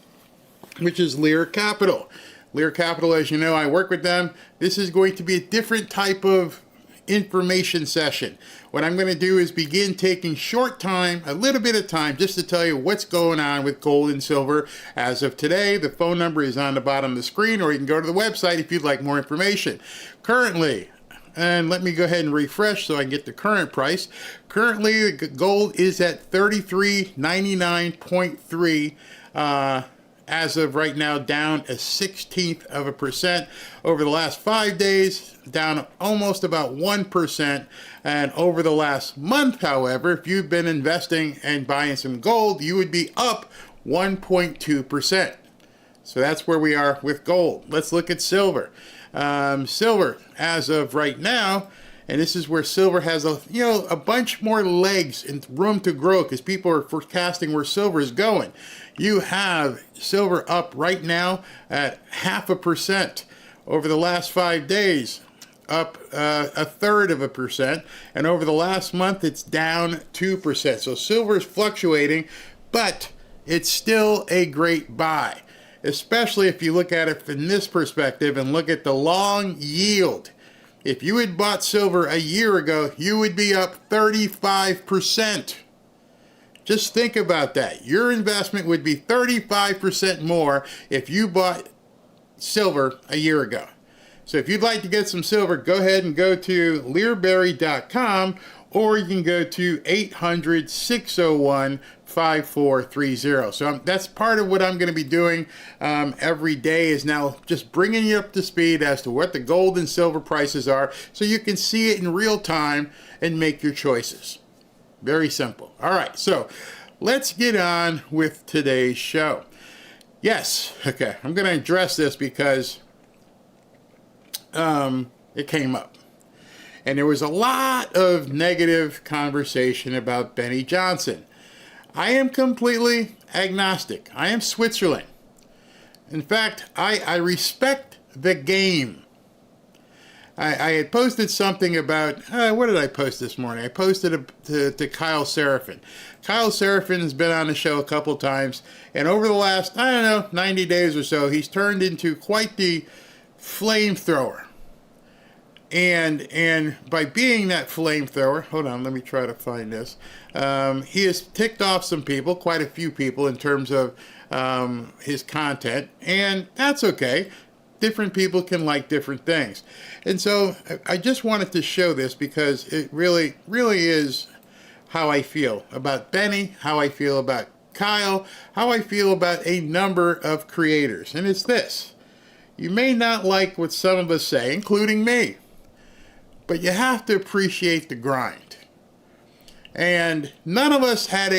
which is Lear Capital. Lear Capital, as you know, I work with them. This is going to be a different type of information session. What I'm going to do is begin taking a little bit of time, just to tell you what's going on with gold and silver as of today. The phone number is on the bottom of the screen, or you can go to the website if you'd like more information. Currently, and let me go ahead and refresh so I can get the current price. Currently, gold is at 33.99.3 as of right now, down a 1/16%. Over the last 5 days, down almost about 1%. And over the last month, however, if you've been investing and buying some gold, you would be up 1.2%. So that's where we are with gold. Let's look at silver. Silver, as of right now, and this is where silver has a bunch more legs and room to grow, because people are forecasting where silver is going. You have silver up right now at 0.5%. Over the last 5 days, up 1/3%, and over the last month it's down 2%. So silver is fluctuating, but it's still a great buy, especially if you look at it from this perspective and look at the long yield. If you had bought silver a year ago, you would be up 35%. Just think about that. Your investment would be 35% more if you bought silver a year ago. So if you'd like to get some silver, go ahead and go to learberry.com, or you can go to 800-601-5430. So that's part of what I'm going to be doing every day, is now just bringing you up to speed as to what the gold and silver prices are, so you can see it in real time and make your choices. Very simple. All right, so let's get on with today's show. Yes, okay, I'm going to address this because it came up. And there was a lot of negative conversation about Benny Johnson. I am completely agnostic. I am Switzerland. In fact, I respect the game. I had posted something about, what did I post this morning? I posted to Kyle Seraphin. Kyle Seraphin has been on the show a couple times, and over the last, 90 days or so, he's turned into quite the flamethrower. And by being that flamethrower, hold on, let me try to find this. He has ticked off some people, quite a few people, in terms of his content, and that's okay. Different people can like different things. And so I just wanted to show this because it really, really is how I feel about Benny, how I feel about Kyle, how I feel about a number of creators. And it's this: you may not like what some of us say, including me, but you have to appreciate the grind. And none of us had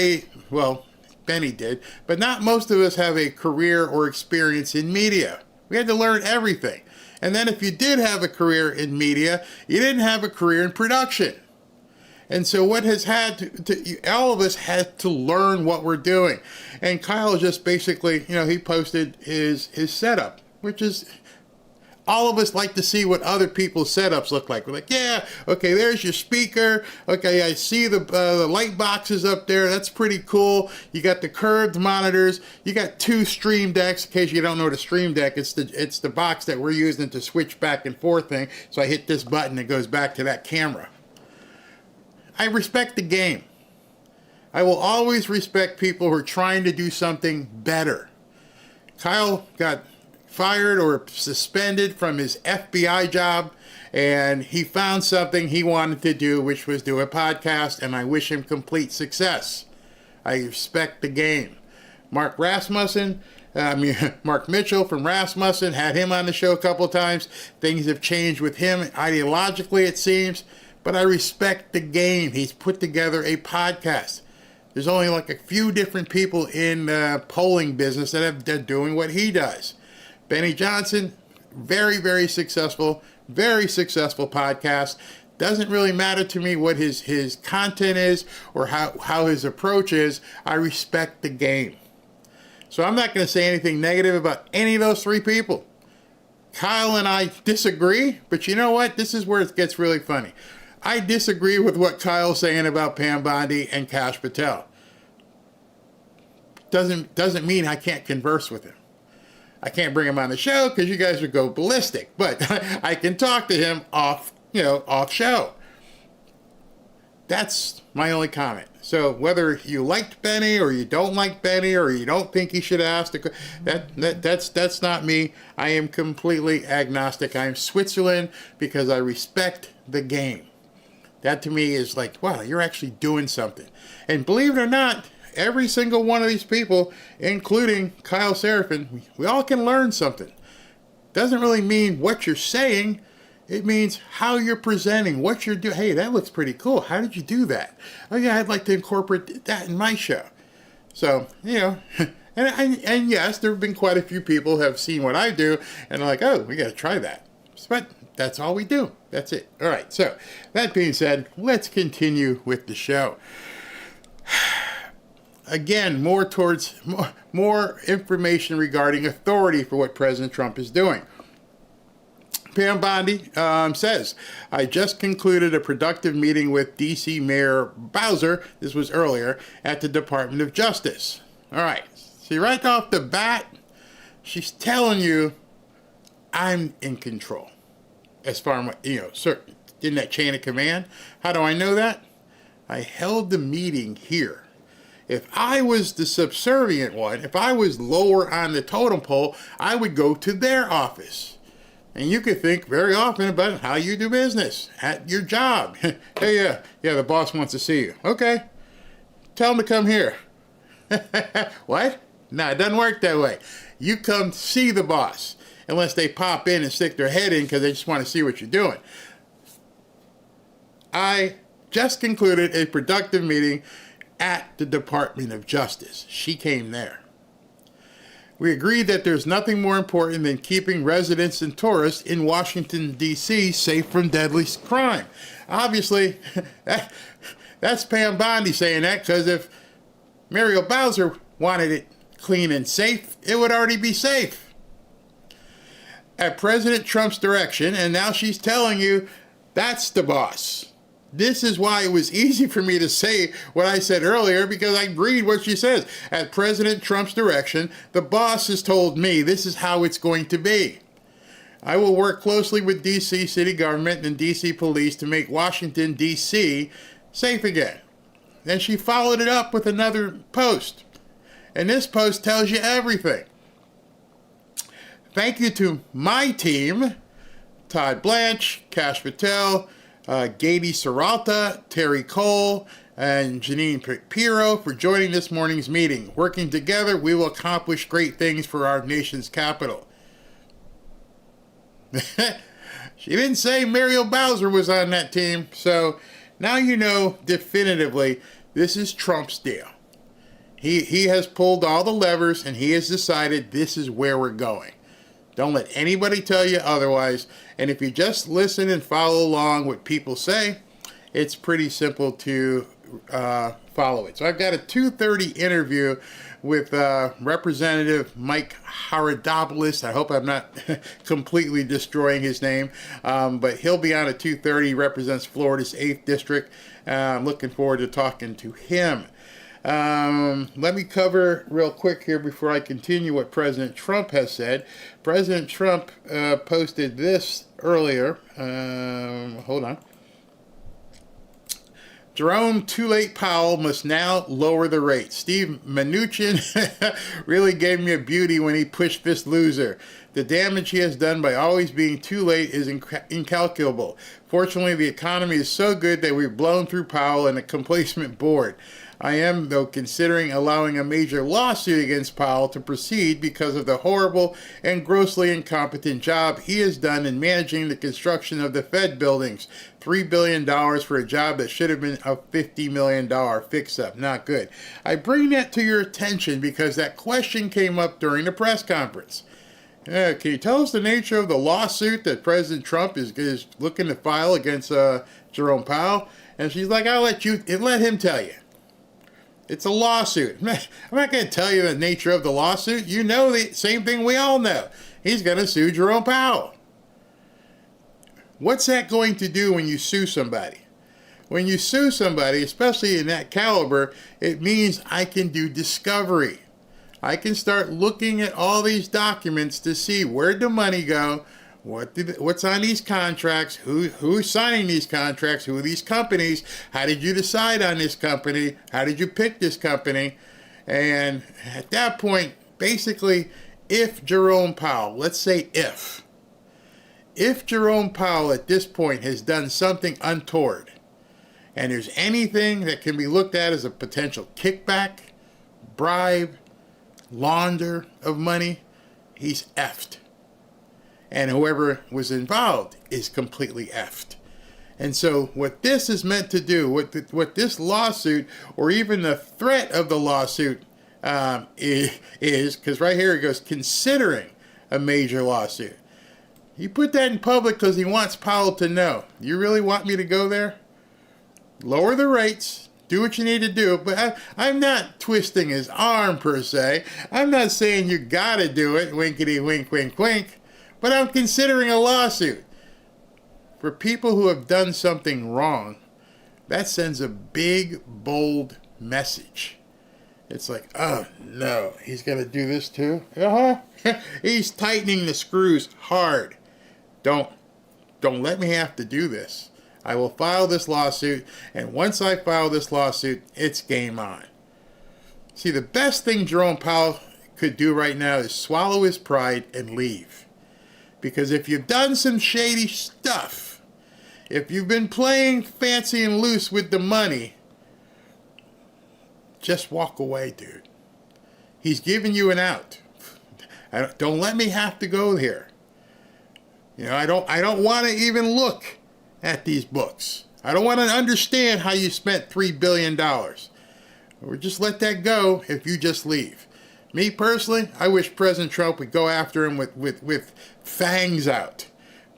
Benny did, but not most of us have a career or experience in media. We had to learn everything. And then if you did have a career in media, you didn't have a career in production. And so what has had all of us had to learn what we're doing. And Kyle just basically, he posted his setup, which is, all of us like to see what other people's setups look like. We're like, yeah, okay, there's your speaker. Okay, I see the light boxes up there. That's pretty cool. You got the curved monitors. You got 2 Stream Decks. In case you don't know what a Stream Deck, it's the box that we're using to switch back and forth thing. So I hit this button, it goes back to that camera. I respect the game. I will always respect people who are trying to do something better. Kyle got fired or suspended from his FBI job, and he found something he wanted to do, which was do a podcast, and I wish him complete success. I respect the game. Mark Rasmussen, Mark Mitchell from Rasmussen, had him on the show a couple of times. Things have changed with him ideologically, it seems, but I respect the game. He's put together a podcast. There's only like a few different people in the polling business that are doing what he does. Benny Johnson, very, very successful podcast. Doesn't really matter to me what his content is or how his approach is. I respect the game. So I'm not going to say anything negative about any of those three people. Kyle and I disagree, but you know what? This is where it gets really funny. I disagree with what Kyle's saying about Pam Bondi and Kash Patel. Doesn't mean I can't converse with him. I can't bring him on the show because you guys would go ballistic, but I can talk to him off show. That's my only comment. So whether you liked Benny or you don't like Benny or you don't think he should ask, that's not me. I am completely agnostic. I am Switzerland because I respect the game. That to me is like, wow, you're actually doing something. And believe it or not, every single one of these people, including Kyle Seraphin, we all can learn something. Doesn't really mean what you're saying. It means how you're presenting, what you're doing. Hey, that looks pretty cool. How did you do that? Oh yeah, I'd like to incorporate that in my show. So, and yes, there have been quite a few people who have seen what I do and are like, oh, we got to try that. But that's all we do. That's it. All right. So that being said, let's continue with the show. Again, more information regarding authority for what President Trump is doing. Pam Bondi says, I just concluded a productive meeting with D.C. Mayor Bowser, this was earlier, at the Department of Justice. All right. See, right off the bat, she's telling you, I'm in control. As far as, in that chain of command. How do I know that? I held the meeting here. If I was the subservient one, if I was lower on the totem pole, I would go to their office. And you could think very often about how you do business at your job. Hey, yeah, the boss wants to see you. Okay, tell him to come here. What? No, it doesn't work that way. You come see the boss, unless they pop in and stick their head in because they just want to see what you're doing. I just concluded a productive meeting at the Department of Justice. She came there. We agreed that there's nothing more important than keeping residents and tourists in Washington, D.C. safe from deadly crime. Obviously, that's Pam Bondi saying that, because if Muriel Bowser wanted it clean and safe, it would already be safe. At President Trump's direction, and now she's telling you that's the boss. This is why it was easy for me to say what I said earlier, because I read what she says. At President Trump's direction, the boss has told me this is how it's going to be. I will work closely with D.C. city government and D.C. police to make Washington, D.C. safe again. Then she followed it up with another post. And this post tells you everything. Thank you to my team, Todd Blanche, Kash Patel, Gady Serralta, Terry Cole, and Janine Pirro for joining this morning's meeting. Working together, we will accomplish great things for our nation's capital. She didn't say Muriel Bowser was on that team, so now you know definitively this is Trump's deal. He has pulled all the levers and he has decided this is where we're going. Don't let anybody tell you otherwise. And if you just listen and follow along what people say, it's pretty simple to follow it. So I've got a 2:30 interview with Representative Mike Haradopoulos. I hope I'm not completely destroying his name, but he'll be on at 2:30. He represents Florida's 8th District. I'm looking forward to talking to him. Let me cover real quick here before I continue what President Trump has said. President Trump posted this earlier. Hold on. Jerome Too Late Powell must now lower the rate. Steve Mnuchin really gave me a beauty when he pushed this loser. The damage he has done by always being too late is incalculable. Fortunately, the economy is so good that we've blown through Powell and a complacent board. I am, though, considering allowing a major lawsuit against Powell to proceed because of the horrible and grossly incompetent job he has done in managing the construction of the Fed buildings. $3 billion for a job that should have been a $50 million fix-up. Not good. I bring that to your attention because that question came up during the press conference. Can you tell us the nature of the lawsuit that President Trump is looking to file against Jerome Powell? And she's like, let him tell you. It's a lawsuit. I'm not going to tell you the nature of the lawsuit. You know the same thing we all know. He's going to sue Jerome Powell. What's that going to do when you sue somebody? When you sue somebody, especially in that caliber, it means I can do discovery. I can start looking at all these documents to see where'd the money go, what's on these contracts, who's signing these contracts, who are these companies, how did you decide on this company, how did you pick this company, and at that point, basically, if Jerome Powell, let's say if Jerome Powell at this point has done something untoward, and there's anything that can be looked at as a potential kickback, bribe, launder of money, he's effed. And whoever was involved is completely effed. And so what this is meant to do, what this lawsuit, or even the threat of the lawsuit is, because right here it goes, considering a major lawsuit. He put that in public because he wants Powell to know. You really want me to go there? Lower the rates. Do what you need to do, but I'm not twisting his arm per se. I'm not saying you gotta do it, winkety wink, wink, wink, but I'm considering a lawsuit. For people who have done something wrong, that sends a big, bold message. It's like, oh no, he's gonna do this too? He's tightening the screws hard. Don't let me have to do this. I will file this lawsuit, and once I file this lawsuit, it's game on. See, the best thing Jerome Powell could do right now is swallow his pride and leave. Because if you've done some shady stuff, if you've been playing fancy and loose with the money, just walk away, dude. He's giving you an out. Don't let me have to go here. You know, I don't want to even look at these books. I don't want to understand how you spent $3 billion. Or just let that go if you just leave. Me personally, I wish President Trump would go after him with fangs out.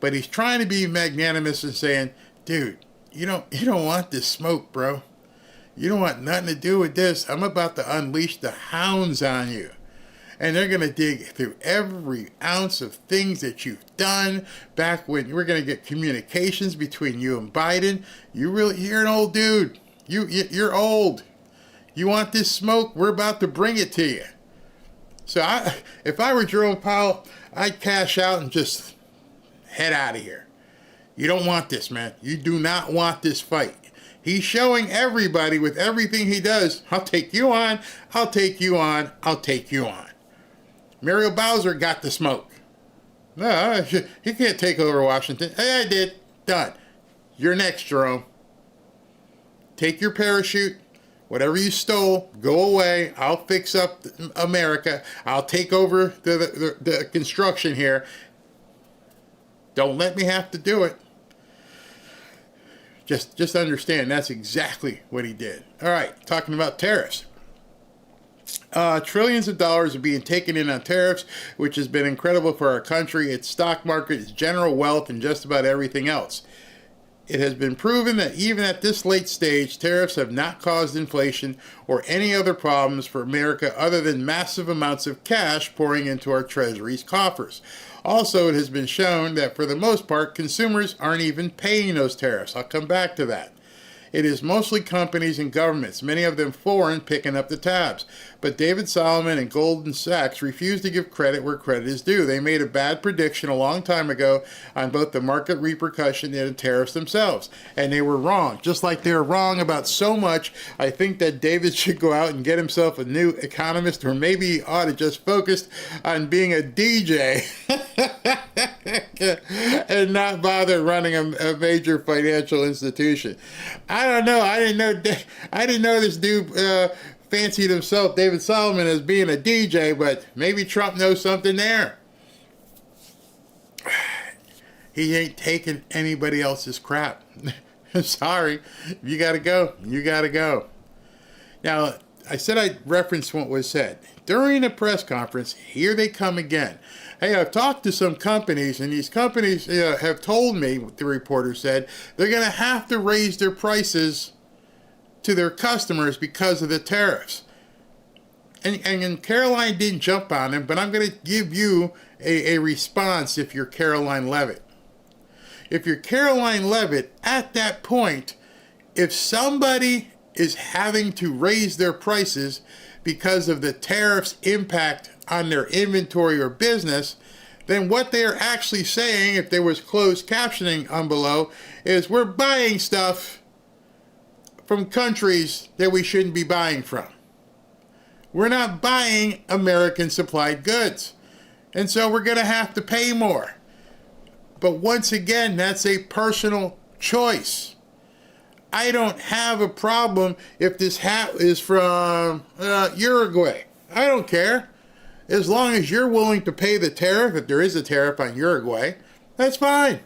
But he's trying to be magnanimous and saying, dude, you don't want this smoke, bro. You don't want nothing to do with this. I'm about to unleash the hounds on you. And they're going to dig through every ounce of things that you've done back when we're going to get communications between you and Biden. You're an old dude. You're old. You want this smoke? We're about to bring it to you. So if I were Jerome Powell, I'd cash out and just head out of here. You don't want this, man. You do not want this fight. He's showing everybody with everything he does, I'll take you on, I'll take you on, I'll take you on. Muriel Bowser got the smoke. No, he can't take over Washington. Hey, I did. Done. You're next, Jerome. Take your parachute. Whatever you stole, go away. I'll fix up America. I'll take over the construction here. Don't let me have to do it. Just understand that's exactly what he did. All right, talking about tariffs. Trillions of dollars are being taken in on tariffs, which has been incredible for our country, its stock market, its general wealth, and just about everything else. It has been proven that even at this late stage, tariffs have not caused inflation or any other problems for America other than massive amounts of cash pouring into our Treasury's coffers. Also, it has been shown that for the most part, consumers aren't even paying those tariffs. I'll come back to that. It is mostly companies and governments, many of them foreign, picking up the tabs. But David Solomon and Goldman Sachs refuse to give credit where credit is due. They made a bad prediction a long time ago on both the market repercussion and the tariffs themselves. And they were wrong. Just like they were wrong about so much, I think that David should go out and get himself a new economist, or maybe he ought to just focus on being a DJ. and not bother running a major financial institution. I don't know. I didn't know this dude fancied himself, David Solomon, as being a DJ, but maybe Trump knows something there. He ain't taking anybody else's crap. Sorry. If you got to go, you got to go. Now, I said I'd reference what was said. During a press conference, here they come again. Hey, I've talked to some companies, and these companies have told me, the reporter said, they're going to have to raise their prices to their customers because of the tariffs. And Karoline didn't jump on him, but I'm going to give you a response if you're Karoline Leavitt. If you're Karoline Leavitt, at that point, if somebody is having to raise their prices because of the tariffs' impact on their inventory or business, then what they're actually saying, if there was closed captioning on below, is we're buying stuff from countries that we shouldn't be buying from. We're not buying American supplied goods. And so we're going to have to pay more. But once again, that's a personal choice. I don't have a problem if this hat is from Uruguay. I don't care. As long as you're willing to pay the tariff, if there is a tariff on Uruguay, that's fine.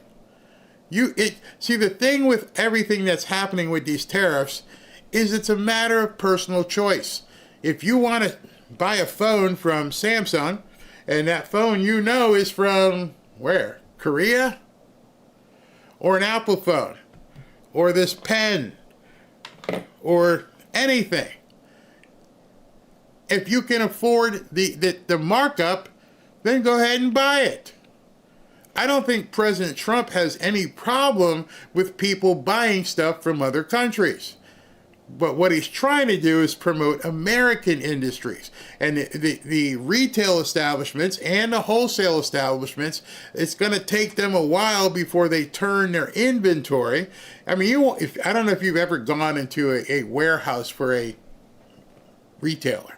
See, the thing with everything that's happening with these tariffs is it's a matter of personal choice. If you want to buy a phone from Samsung, and that phone is from where? Korea? Or an Apple phone? Or this pen? Or anything? If you can afford the markup, then go ahead and buy it. I don't think President Trump has any problem with people buying stuff from other countries. But what he's trying to do is promote American industries. And the retail establishments and the wholesale establishments, it's going to take them a while before they turn their inventory. I mean, I don't know if you've ever gone into a warehouse for a retailer.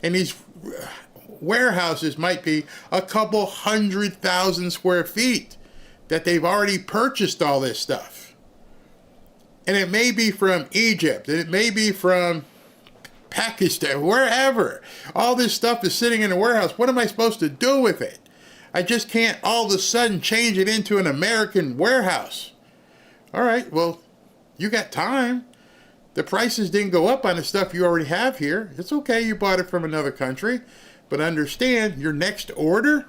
And these warehouses might be a couple 100,000 square feet that they've already purchased all this stuff. And it may be from Egypt, and it may be from Pakistan, wherever. All this stuff is sitting in a warehouse. What am I supposed to do with it? I just can't all of a sudden change it into an American warehouse. All right, well, you got time. The prices didn't go up on the stuff you already have here. It's okay, you bought it from another country. But understand, your next order,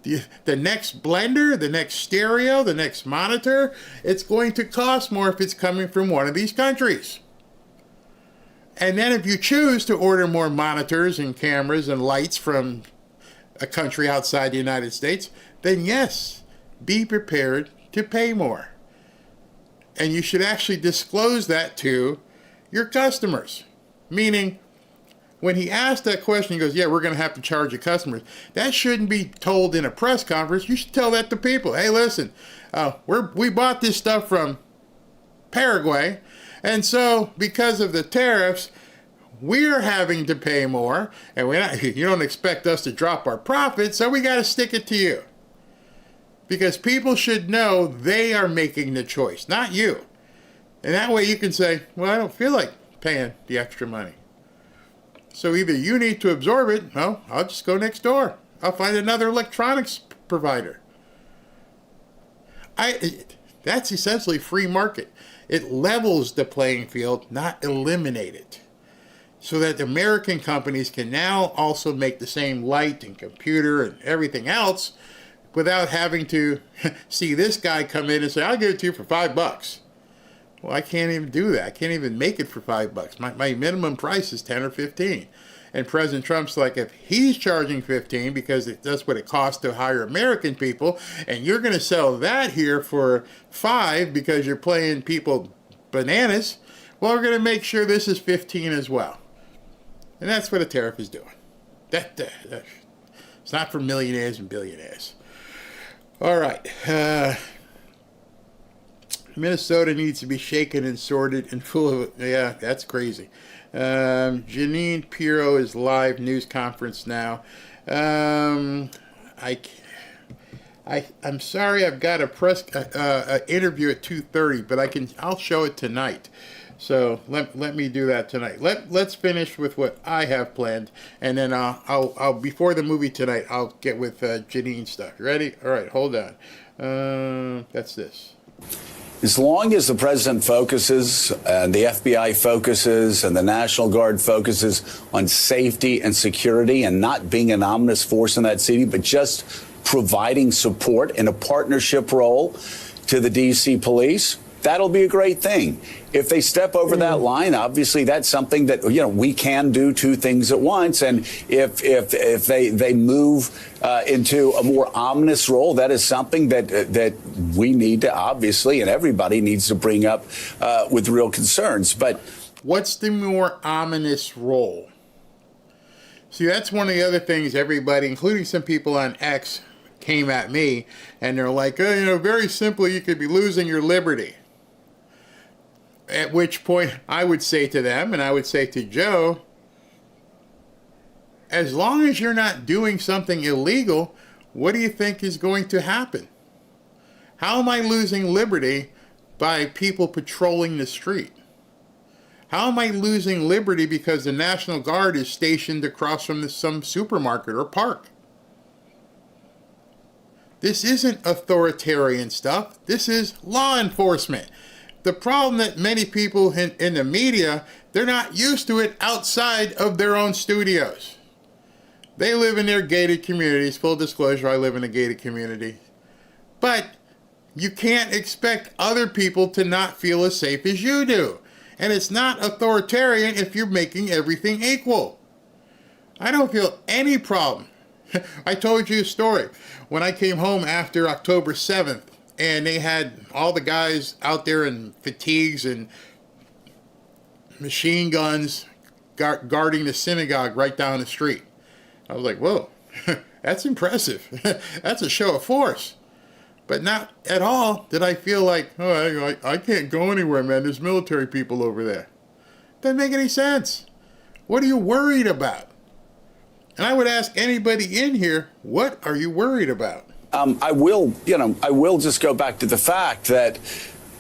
the next blender, the next stereo, the next monitor, it's going to cost more if it's coming from one of these countries. And then if you choose to order more monitors and cameras and lights from a country outside the United States, then yes, be prepared to pay more. And you should actually disclose that to your customers. Meaning, when he asked that question, he goes, yeah, we're going to have to charge the customers. That shouldn't be told in a press conference. You should tell that to people. Hey, listen, we bought this stuff from Paraguay, and so because of the tariffs, we're having to pay more, and you don't expect us to drop our profits, so we got to stick it to you. Because people should know they are making the choice, not you. And that way you can say, well, I don't feel like paying the extra money. So either you need to absorb it, no, I'll just go next door. I'll find another electronics provider. That's essentially free market. It levels the playing field, not eliminate it. So that American companies can now also make the same light and computer and everything else without having to see this guy come in and say, I'll give it to you for $5. Well, I can't even do that. I can't even make it for $5. My minimum price is 10 or 15. And President Trump's like, if he's charging 15 because that's what it costs to hire American people, and you're going to sell that here for 5 because you're playing people bananas, well, we're going to make sure this is 15 as well. And that's what a tariff is doing. It's not for millionaires and billionaires. All right. Minnesota needs to be shaken and sorted and full of, yeah, that's crazy. Janine Pirro is live news conference now. I'm sorry, I've got a press interview at 2:30, but I'll show it tonight. So let me do that tonight. Let's finish with what I have planned, and then I'll before the movie tonight I'll get with Janine stuff. Ready? All right, hold on. That's this. As long as the president focuses and the FBI focuses and the National Guard focuses on safety and security and not being an ominous force in that city, but just providing support in a partnership role to the D.C. police, that'll be a great thing. If they step over that line, obviously that's something that, we can do two things at once. And if they move into a more ominous role, that is something that we need to obviously, and everybody needs to bring up with real concerns. But what's the more ominous role? See, that's one of the other things everybody, including some people on X, came at me, and they're like, very simply, you could be losing your liberty. At which point I would say to them, and I would say to Joe, as long as you're not doing something illegal, what do you think is going to happen? How am I losing liberty by people patrolling the street? How am I losing liberty because the National Guard is stationed across from some supermarket or park? This isn't authoritarian stuff. This is law enforcement. The problem that many people in the media, they're not used to it outside of their own studios. They live in their gated communities. Full disclosure, I live in a gated community. But you can't expect other people to not feel as safe as you do. And it's not authoritarian if you're making everything equal. I don't feel any problem. I told you a story. When I came home after October 7th, and they had all the guys out there in fatigues and machine guns guarding the synagogue right down the street. I was like, whoa, that's impressive. That's a show of force. But not at all did I feel like, I can't go anywhere, man. There's military people over there. Doesn't make any sense. What are you worried about? And I would ask anybody in here, what are you worried about? I will just go back to the fact that,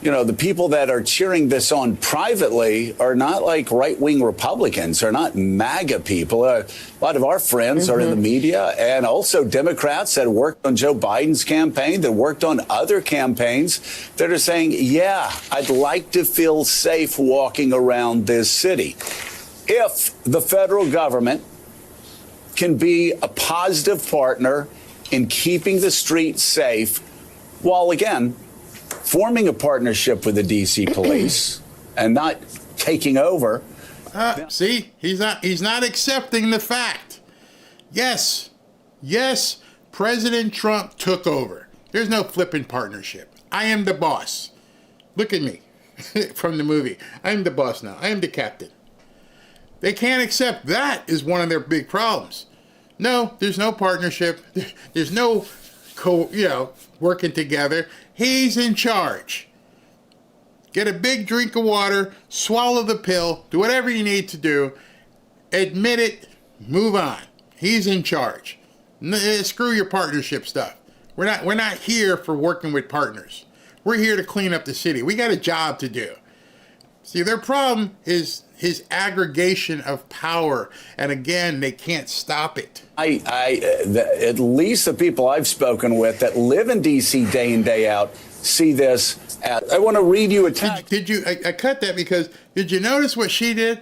the people that are cheering this on privately are not like right-wing Republicans, are not MAGA people. A lot of our friends are in the media, and also Democrats that worked on Joe Biden's campaign, that worked on other campaigns, that are saying, yeah, I'd like to feel safe walking around this city. If the federal government can be a positive partner in keeping the streets safe, while again forming a partnership with the DC police and not taking over. See, he's not accepting the fact. Yes, President Trump took over. There's no flipping partnership. I am the boss. Look at me from the movie. I'm the boss now. I am the captain. They can't accept that is one of their big problems. No, there's no partnership. There's no working together. He's in charge. Get a big drink of water, swallow the pill, do whatever you need to do, admit it, move on. He's in charge. Screw your partnership stuff. We're not here for working with partners. We're here to clean up the city. We got a job to do. See, their problem is his aggregation of power, and again, they can't stop it. At least the people I've spoken with that live in D.C. day in, day out see this. I want to read you a text. I cut that because did you notice what she did?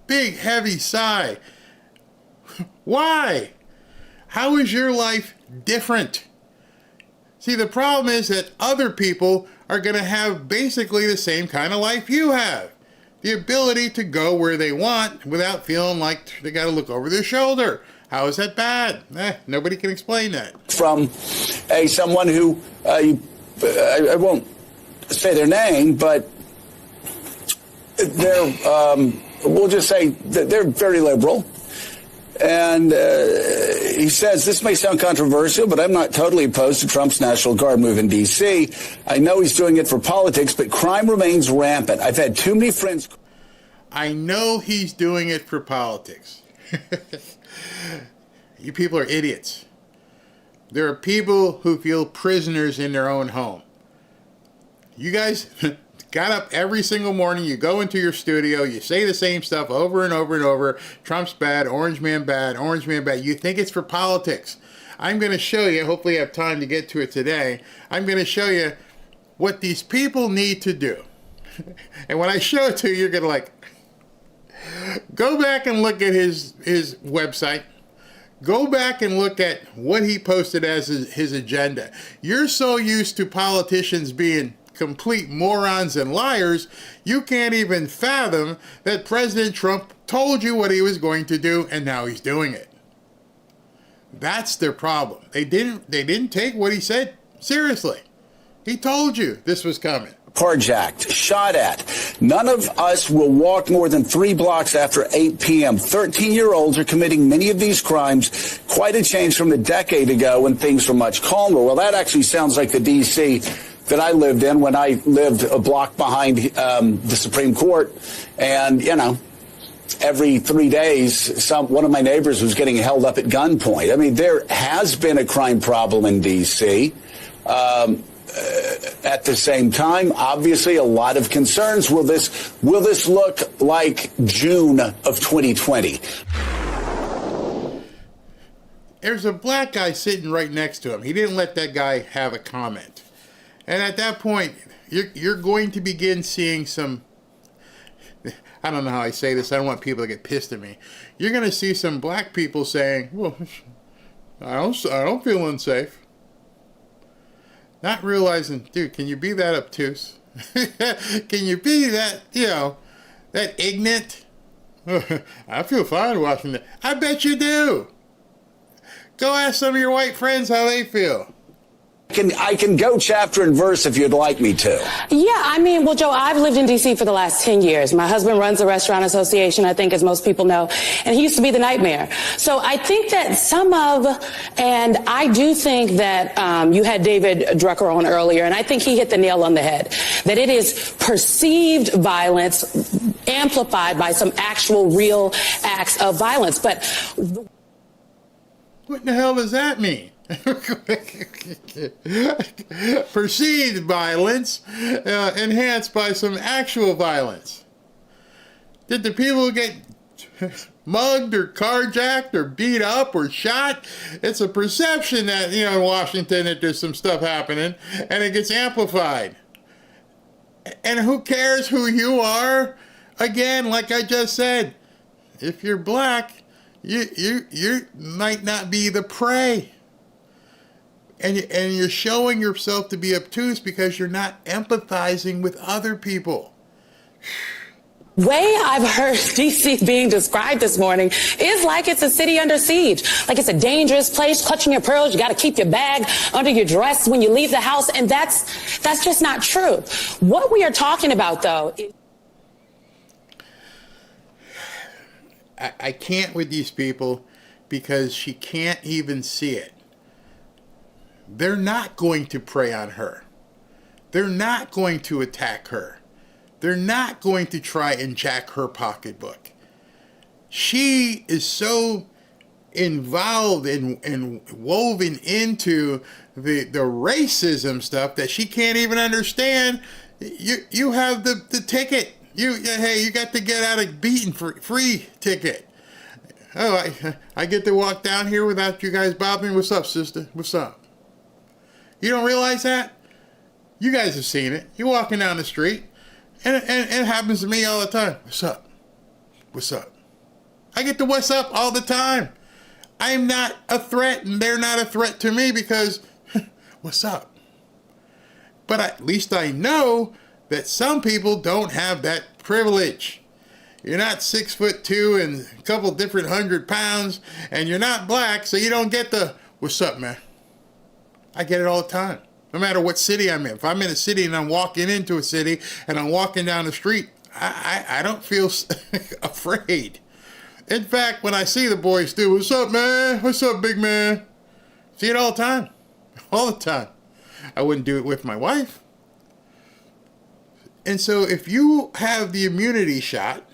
Big, heavy sigh. Why? How is your life different? See, the problem is that other people are going to have basically the same kind of life you have. The ability to go where they want without feeling like they got to look over their shoulder. How is that bad? Nobody can explain that. From someone who, I won't say their name, but they're, we'll just say that they're very liberal. And he says, this may sound controversial, but I'm not totally opposed to Trump's National Guard move in D.C. I know he's doing it for politics, but crime remains rampant. I've had too many friends. I know he's doing it for politics. You people are idiots. There are people who feel prisoners in their own home. You guys got up every single morning, you go into your studio, you say the same stuff over and over and over. Trump's bad, Orange Man bad, Orange Man bad. You think it's for politics. I'm going to show you, hopefully I have time to get to it today, I'm going to show you what these people need to do. And when I show it to you, you're going to like, go back and look at his website. Go back and look at what he posted as his agenda. You're so used to politicians being complete morons and liars, you can't even fathom that President Trump told you what he was going to do, and now he's doing it. That's their problem. They didn't take what he said seriously. He told you this was coming. Carjacked, shot at. None of us will walk more than 3 blocks after 8 p.m. 13-year-olds are committing many of these crimes. Quite a change from a decade ago when things were much calmer. Well, that actually sounds like the D.C. that I lived in when I lived a block behind the Supreme Court. And, you know, every 3 days, one of my neighbors was getting held up at gunpoint. I mean, there has been a crime problem in D.C. At the same time, obviously, a lot of concerns. Will this look like June of 2020? There's a black guy sitting right next to him. He didn't let that guy have a comment. And at that point, you're going to begin seeing some, I don't know how I say this, I don't want people to get pissed at me. You're going to see some black people saying, well, I don't feel unsafe. Not realizing, dude, can you be that obtuse? Can you be that, that ignorant? I feel fine watching that. I bet you do. Go ask some of your white friends how they feel. I can go chapter and verse if you'd like me to. Yeah, I mean, well, Joe, I've lived in D.C. for the last 10 years. My husband runs a restaurant association, I think, as most people know, and he used to be the nightmare. So I think that and I do think that you had David Drucker on earlier, and I think he hit the nail on the head, that it is perceived violence amplified by some actual real acts of violence. But what in the hell does that mean? Perceived violence enhanced by some actual violence. Did the people get mugged or carjacked or beat up or shot? It's a perception that, in Washington that there's some stuff happening, and it gets amplified. And who cares who you are? Again, like I just said, if you're black, you might not be the prey. And you're showing yourself to be obtuse because you're not empathizing with other people. Way I've heard D.C. being described this morning is like it's a city under siege. Like it's a dangerous place, clutching your pearls. You got to keep your bag under your dress when you leave the house. And that's just not true. What we are talking about, though, is... I can't with these people because she can't even see it. They're not going to prey on her. They're not going to attack her. They're not going to try and jack her pocketbook. She is so involved and woven into the racism stuff that she can't even understand. You have the ticket. Hey, you got the get out of beaten free ticket. Oh, I get to walk down here without you guys bothering. What's up, sister? What's up? You don't realize that? You guys have seen it. You're walking down the street, and it happens to me all the time. What's up? What's up? I get the what's up all the time. I'm not a threat, and they're not a threat to me because, what's up? But at least I know that some people don't have that privilege. You're not 6'2" and a couple different 100 pounds, and you're not black, so you don't get the, what's up, man? I get it all the time, no matter what city I'm in. If I'm in a city and I'm walking into a city and I'm walking down the street, I don't feel afraid. In fact, when I see the boys do, what's up, man? What's up, big man? See it all the time. All the time. I wouldn't do it with my wife. And so if you have the immunity shot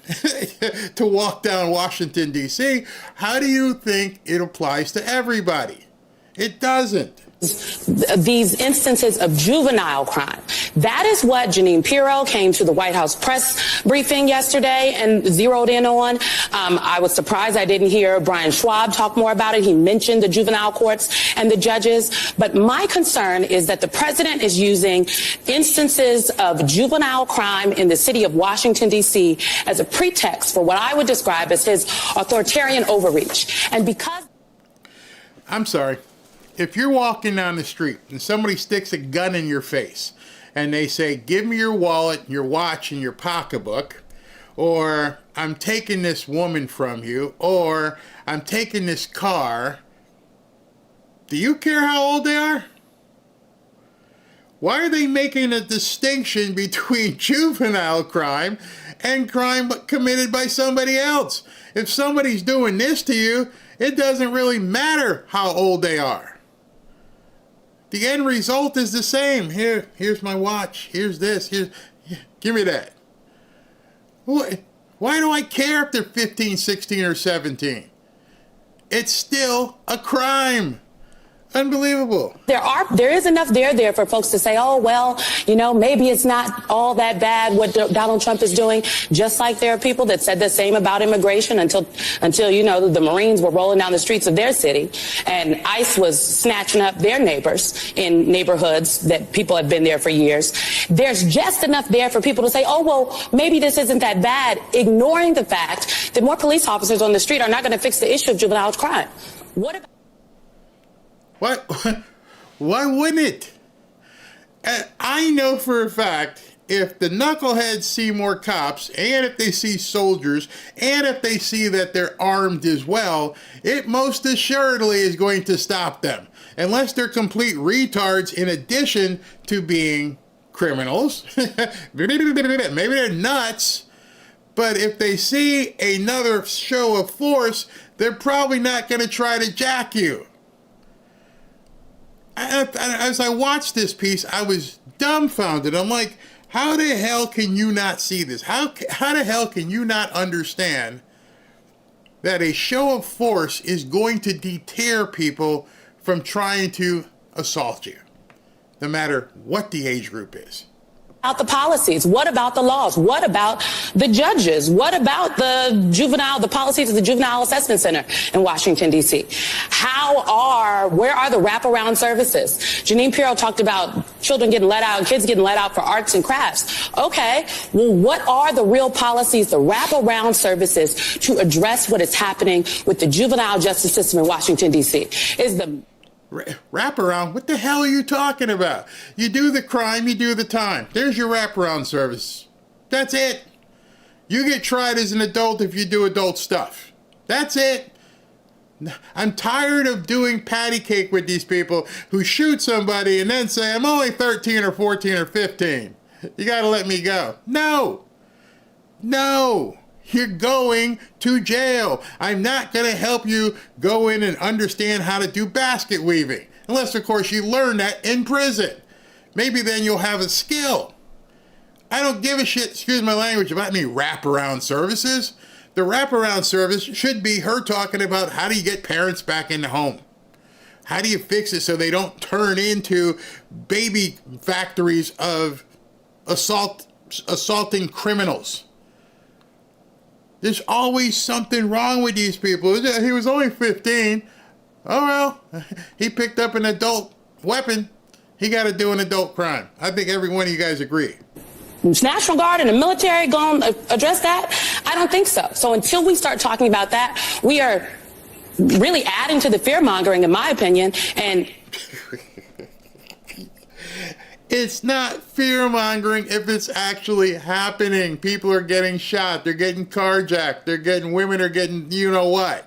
to walk down Washington, D.C., how do you think it applies to everybody? It doesn't. These instances of juvenile crime. That is what Jeanine Pirro came to the White House press briefing yesterday and zeroed in on. I was surprised I didn't hear Brian Schwab talk more about it. He mentioned the juvenile courts and the judges. But my concern is that the president is using instances of juvenile crime in the city of Washington, D.C. as a pretext for what I would describe as his authoritarian overreach. And because... I'm sorry. If you're walking down the street and somebody sticks a gun in your face and they say, give me your wallet, your watch, and your pocketbook, or I'm taking this woman from you, or I'm taking this car, do you care how old they are? Why are they making a distinction between juvenile crime and crime committed by somebody else? If somebody's doing this to you, it doesn't really matter how old they are. The end result is the same. Here's my watch. Here's this. Give me that. Why do I care if they're 15, 16, or 17? It's still a crime. Unbelievable. There is enough there for folks to say, oh, well, maybe it's not all that bad what Donald Trump is doing. Just like there are people that said the same about immigration until the Marines were rolling down the streets of their city and ICE was snatching up their neighbors in neighborhoods that people have been there for years. There's just enough there for people to say, oh, well, maybe this isn't that bad, ignoring the fact that more police officers on the street are not going to fix the issue of juvenile crime. What about... Why wouldn't it? I know for a fact if the knuckleheads see more cops, and if they see soldiers, and if they see that they're armed as well, it most assuredly is going to stop them. Unless they're complete retards in addition to being criminals. Maybe they're nuts. But if they see another show of force, they're probably not going to try to jack you. As I watched this piece, I was dumbfounded. I'm like, how the hell can you not see this? How the hell can you not understand that a show of force is going to deter people from trying to assault you, no matter what the age group is? About the policies? What about the laws? What about the judges? What about the policies of the Juvenile Assessment Center in Washington, D.C.? Where are the wraparound services? Jeanine Pirro talked about kids getting let out for arts and crafts. Okay, well, what are the real policies, the wraparound services to address what is happening with the juvenile justice system in Washington, D.C.? Wraparound? What the hell are you talking about? You do the crime, you do the time. There's your wraparound service. That's it. You get tried as an adult if you do adult stuff. That's it. I'm tired of doing patty cake with these people who shoot somebody and then say, I'm only 13 or 14 or 15. You gotta let me go. No. You're going to jail. I'm not going to help you go in and understand how to do basket weaving. Unless, of course, you learn that in prison. Maybe then you'll have a skill. I don't give a shit, excuse my language, about any wraparound services. The wraparound service should be her talking about how do you get parents back in the home? How do you fix it so they don't turn into baby factories of assaulting criminals? There's always something wrong with these people. He was only 15. Oh, well, he picked up an adult weapon. He got to do an adult crime. I think every one of you guys agree. Is National Guard and the military going to address that? I don't think so. So until we start talking about that, we are really adding to the fear-mongering, in my opinion, and... It's not fear-mongering if it's actually happening. People are getting shot. They're getting carjacked. Women are getting you-know-what.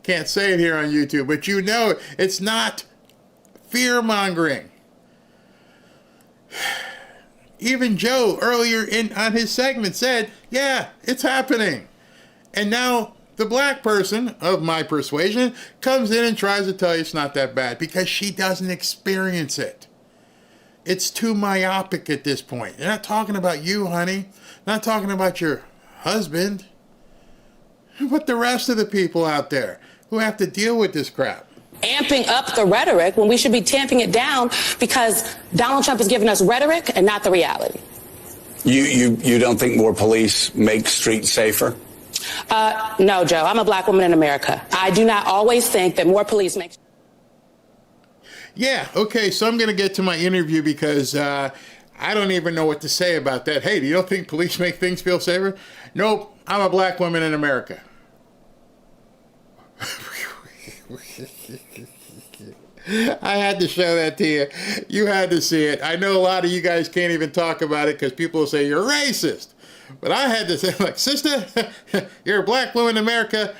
Can't say it here on YouTube, but you know it. It's not fear-mongering. Even Joe earlier on his segment said, yeah, it's happening. And now the black person of my persuasion comes in and tries to tell you it's not that bad because she doesn't experience it. It's too myopic at this point. They're not talking about you, honey. Not talking about your husband. But the rest of the people out there who have to deal with this crap. amping up the rhetoric when we should be tamping it down, because Donald Trump has given us rhetoric and not the reality. You don't think more police make streets safer? No, Joe. I'm a black woman in America. I do not always think that more police make. Yeah, okay, so I'm going to get to my interview because I don't even know what to say about that. Hey, do you don't think police make things feel safer? Nope, I'm a black woman in America. I had to show that to you. You had to see it. I know a lot of you guys can't even talk about it because people will say you're racist. But I had to say, like, sister, you're a black woman in America,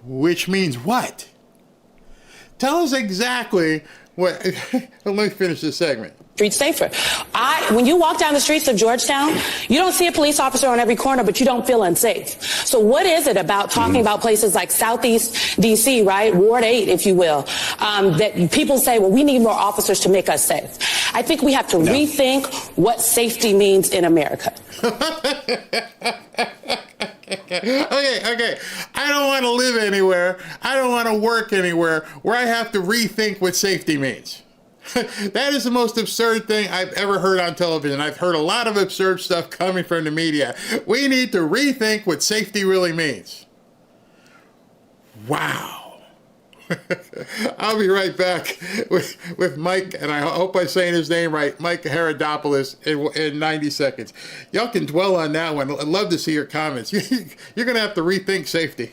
which means what? Tell us exactly what. Let me finish this segment. Streets safer. When you walk down the streets of Georgetown, you don't see a police officer on every corner, but you don't feel unsafe. So what is it about talking about places like Southeast D.C., right, Ward 8, if you will, that people say, well, we need more officers to make us safe? I think we have to rethink what safety means in America. Okay. I don't want to live anywhere. I don't want to work anywhere where I have to rethink what safety means. That is the most absurd thing I've ever heard on television. I've heard a lot of absurd stuff coming from the media. We need to rethink what safety really means. Wow. I'll be right back with Mike, and I hope I'm saying his name right, Mike Herodopoulos, in 90 seconds. Y'all can dwell on that one. I'd love to see your comments. You're going to have to rethink safety.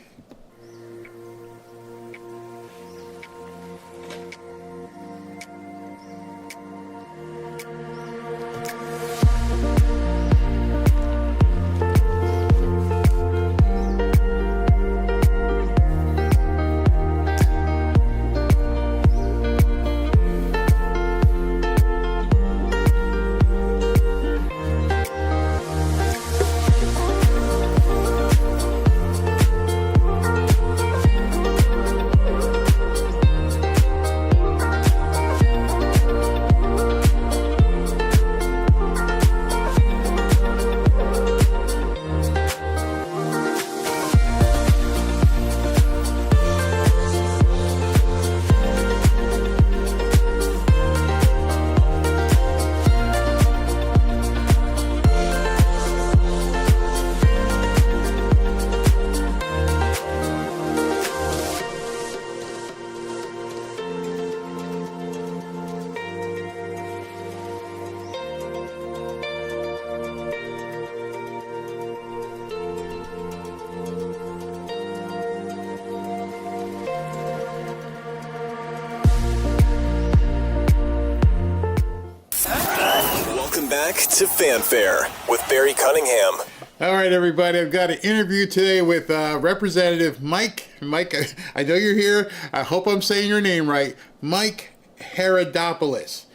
Back to Fanfare with Barry Cunningham. All right, everybody. I've got an interview today with Representative Mike. Mike, I know you're here. I hope I'm saying your name right. Mike Herodopoulos.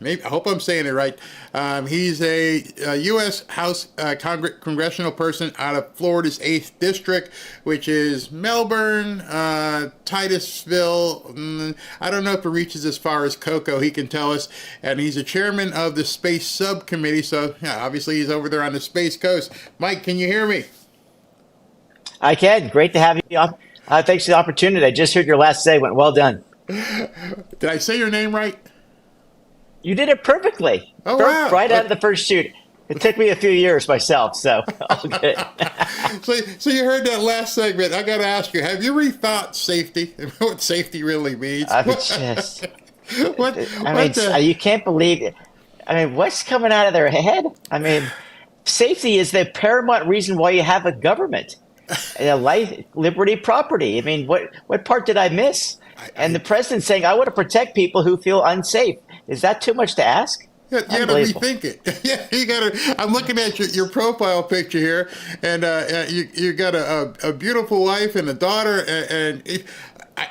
Maybe, I hope I'm saying it right. He's a U.S. House congressional person out of Florida's 8th District, which is Melbourne, Titusville. I don't know if it reaches as far as Cocoa. He can tell us. And he's a chairman of the Space Subcommittee. So, yeah, obviously he's over there on the Space Coast. Mike, can you hear me? I can. Great to have you on. Thanks for the opportunity. I just heard your last segment. Well done. Did I say your name right? You did it perfectly. Oh, wow. Right out of the first shoot. It took me a few years myself, so all good. So you heard that last segment. I got to ask you, have you rethought safety and what safety really means? You can't believe it. I mean, what's coming out of their head? I mean, safety is the paramount reason why you have a government. Life, liberty, property. I mean, what part did I miss? And the president saying, I want to protect people who feel unsafe. Is that too much to ask? You got to rethink it. Yeah, you got to. I'm looking at your profile picture here, and you got a beautiful wife and a daughter, and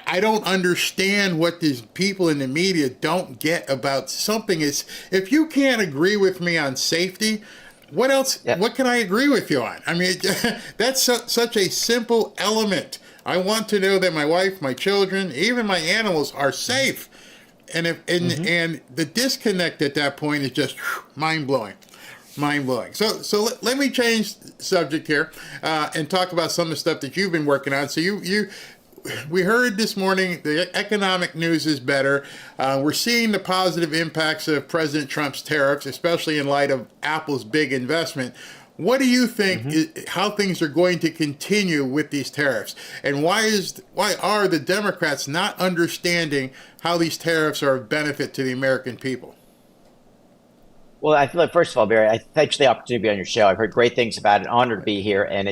I don't understand what these people in the media don't get about something. Is if you can't agree with me on safety, what else? Yeah. What can I agree with you on? I mean, that's such a simple element. I want to know that my wife, my children, even my animals are safe. And and the disconnect at that point is just mind blowing. So let me change subject here and talk about some of the stuff that you've been working on. So we heard this morning the economic news is better. We're seeing the positive impacts of President Trump's tariffs, especially in light of Apple's big investment. What do you think how things are going to continue with these tariffs? And why are the Democrats not understanding how these tariffs are of benefit to the American people? Well, I feel like, first of all, Barry, I thanks for the opportunity to be on your show. I've heard great things about it. Honored to be here, and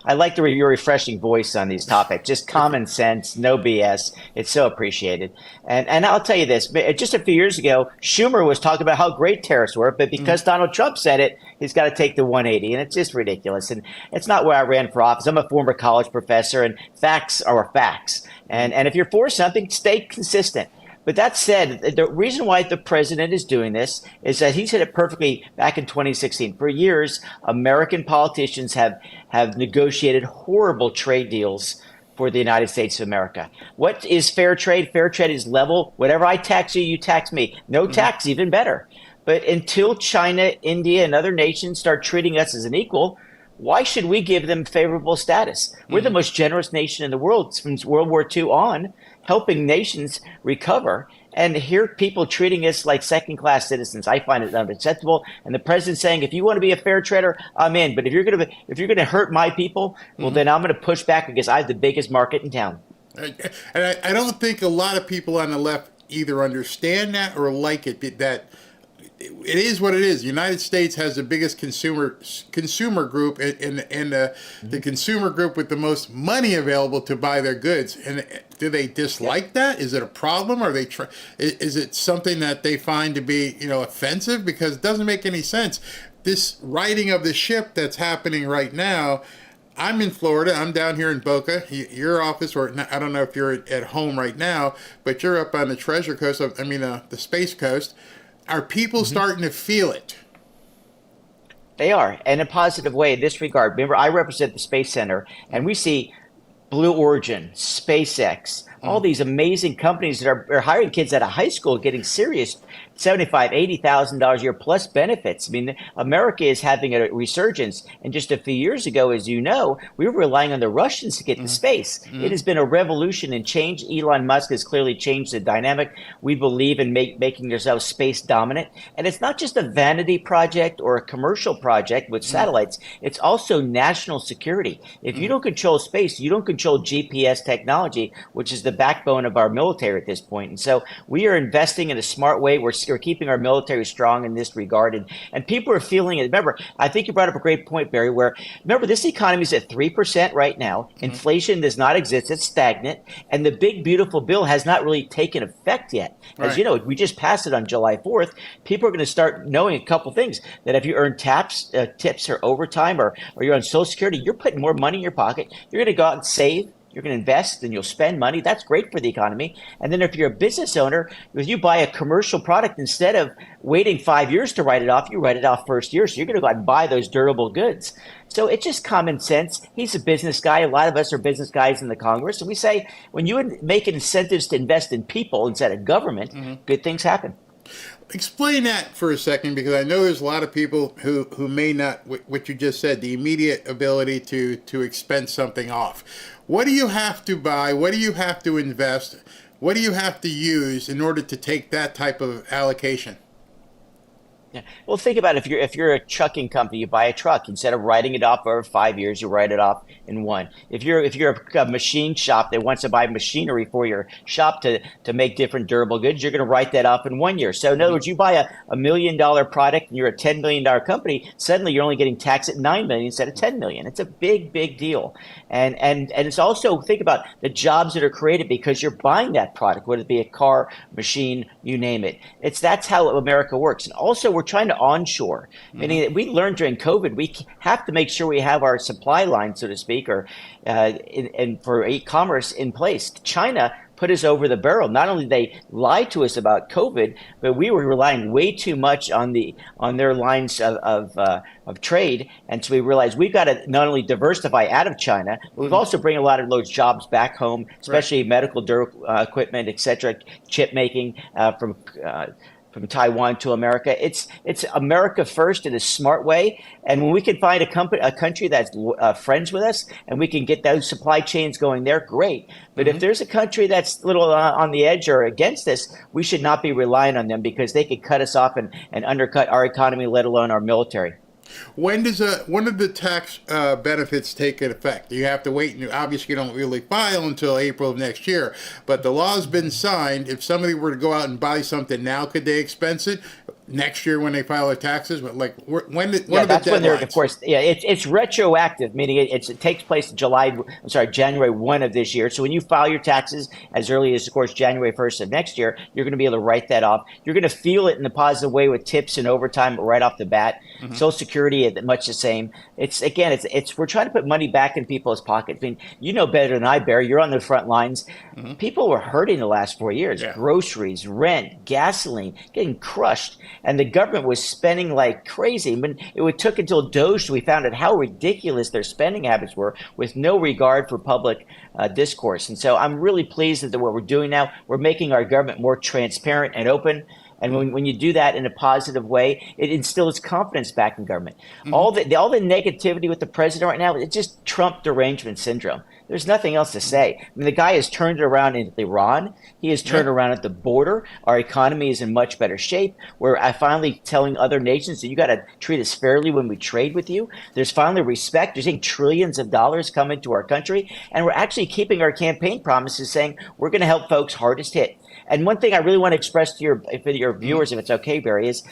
I like your refreshing voice on these topics. Just common sense, no BS. It's so appreciated. And I'll tell you this: just a few years ago, Schumer was talking about how great tariffs were, but because Donald Trump said it, he's got to take the 180, and it's just ridiculous. And it's not where I ran for office. I'm a former college professor, and facts are facts. And if you're for something, stay consistent. But that said, the reason why the president is doing this is that he said it perfectly back in 2016. For years, American politicians have negotiated horrible trade deals for the United States of America. What is fair trade? Fair trade is level. Whatever I tax you, you tax me. No tax, even better. But until China, India, and other nations start treating us as an equal, why should we give them favorable status? We're the most generous nation in the world since World War II on, helping nations recover. And here people treating us like second-class citizens, I find it unacceptable. And the president saying, if you want to be a fair trader, I'm in. But if you're going to hurt my people, well, then I'm going to push back because I have the biggest market in town. And I don't think a lot of people on the left either understand that or like it, that it is what it is. The United States has the biggest consumer group and the consumer group with the most money available to buy their goods. And do they dislike that? Is it a problem? Or is it something that they find to be offensive? Because it doesn't make any sense. This righting of the ship that's happening right now. I'm in Florida. I'm down here in Boca. Your office, or I don't know if you're at home right now, but you're up on the Treasure Coast. The Space Coast. Are people starting to feel it? They are, in a positive way in this regard. Remember, I represent the Space Center, and we see Blue Origin, SpaceX, all these amazing companies that are hiring kids out of high school, getting serious $75,000, $80,000 a year plus benefits. I mean, America is having a resurgence. And just a few years ago, as you know, we were relying on the Russians to get to space. It has been a revolution and change. Elon Musk has clearly changed the dynamic. We believe in making ourselves space dominant. And it's not just a vanity project or a commercial project with satellites. It's also national security. If you don't control space, you don't control GPS technology, which is the backbone of our military at this point. And so we are investing in a smart way. We're keeping our military strong in this regard. And people are feeling it. Remember, I think you brought up a great point, Barry, where, remember, this economy is at 3% right now. Inflation does not exist. It's stagnant. And the big, beautiful bill has not really taken effect yet. As you know, we just passed it on July 4th. People are going to start knowing a couple things, that if you earn tips or overtime or you're on Social Security, you're putting more money in your pocket. You're going to go out and save. You're going to invest and you'll spend money. That's great for the economy. And then if you're a business owner, if you buy a commercial product, instead of waiting 5 years to write it off, you write it off first year. So you're going to go out and buy those durable goods. So it's just common sense. He's a business guy. A lot of us are business guys in the Congress. And we say, when you make incentives to invest in people instead of government, good things happen. Explain that for a second, because I know there's a lot of people who may not, what you just said, the immediate ability to expense something off. What do you have to buy? What do you have to invest? What do you have to use in order to take that type of allocation? Yeah. Well, think about it. If you're a trucking company, you buy a truck. Instead of writing it off over 5 years, you write it off in one. If you're a machine shop that wants to buy machinery for your shop to make different durable goods, you're going to write that off in 1 year. So in other words, you buy a $1 million product and you're a $10 million company, suddenly you're only getting taxed at $9 million instead of $10 million. It's a big, big deal. And it's also, think about the jobs that are created because you're buying that product, whether it be a car, machine, you name it. That's how America works. And also, we're trying to onshore, meaning that we learned during COVID, we have to make sure we have our supply line, so to speak, or and for e-commerce in place. China put us over the barrel. Not only did they lie to us about COVID, but we were relying way too much on their lines of trade. And so we realized we've got to not only diversify out of China, but we've also bring a lot of those jobs back home, especially medical equipment, et cetera, chip making from from Taiwan to America. It's America first in a smart way. And when we can find a country that's friends with us and we can get those supply chains going there, great. But if there's a country that's a little on the edge or against us, we should not be relying on them because they could cut us off and undercut our economy, let alone our military. When does one of the tax benefits take effect? You have to wait, and obviously you don't really file until April of next year. But the law's been signed. If somebody were to go out and buy something now, could they expense it next year when they file their taxes? But like, when are the that's when they're, deadlines? of course, it's retroactive, meaning it takes place January 1 of this year. So when you file your taxes as early as, of course, January 1st of next year, you're going to be able to write that off. You're going to feel it in a positive way with tips and overtime right off the bat. Social Security, much the same. We're trying to put money back in people's pockets. I mean, you know better than I, Barry. You're on the front lines. People were hurting the last 4 years. Yeah. Groceries, rent, gasoline, getting crushed. And the government was spending like crazy. I mean, it took until Doge we found out how ridiculous their spending habits were with no regard for public discourse. And so I'm really pleased that what we're doing now, we're making our government more transparent and open. And when you do that in a positive way, it instills confidence back in government. All the negativity with the president right now, it's just Trump derangement syndrome. There's nothing else to say. I mean, the guy has turned it around in Iran. He has turned around at the border. Our economy is in much better shape. We're finally telling other nations that you got to treat us fairly when we trade with you. There's finally respect. You're seeing trillions of dollars come into our country. And we're actually keeping our campaign promises saying we're going to help folks hardest hit. And one thing I really want to express to your viewers, if it's okay, Barry, is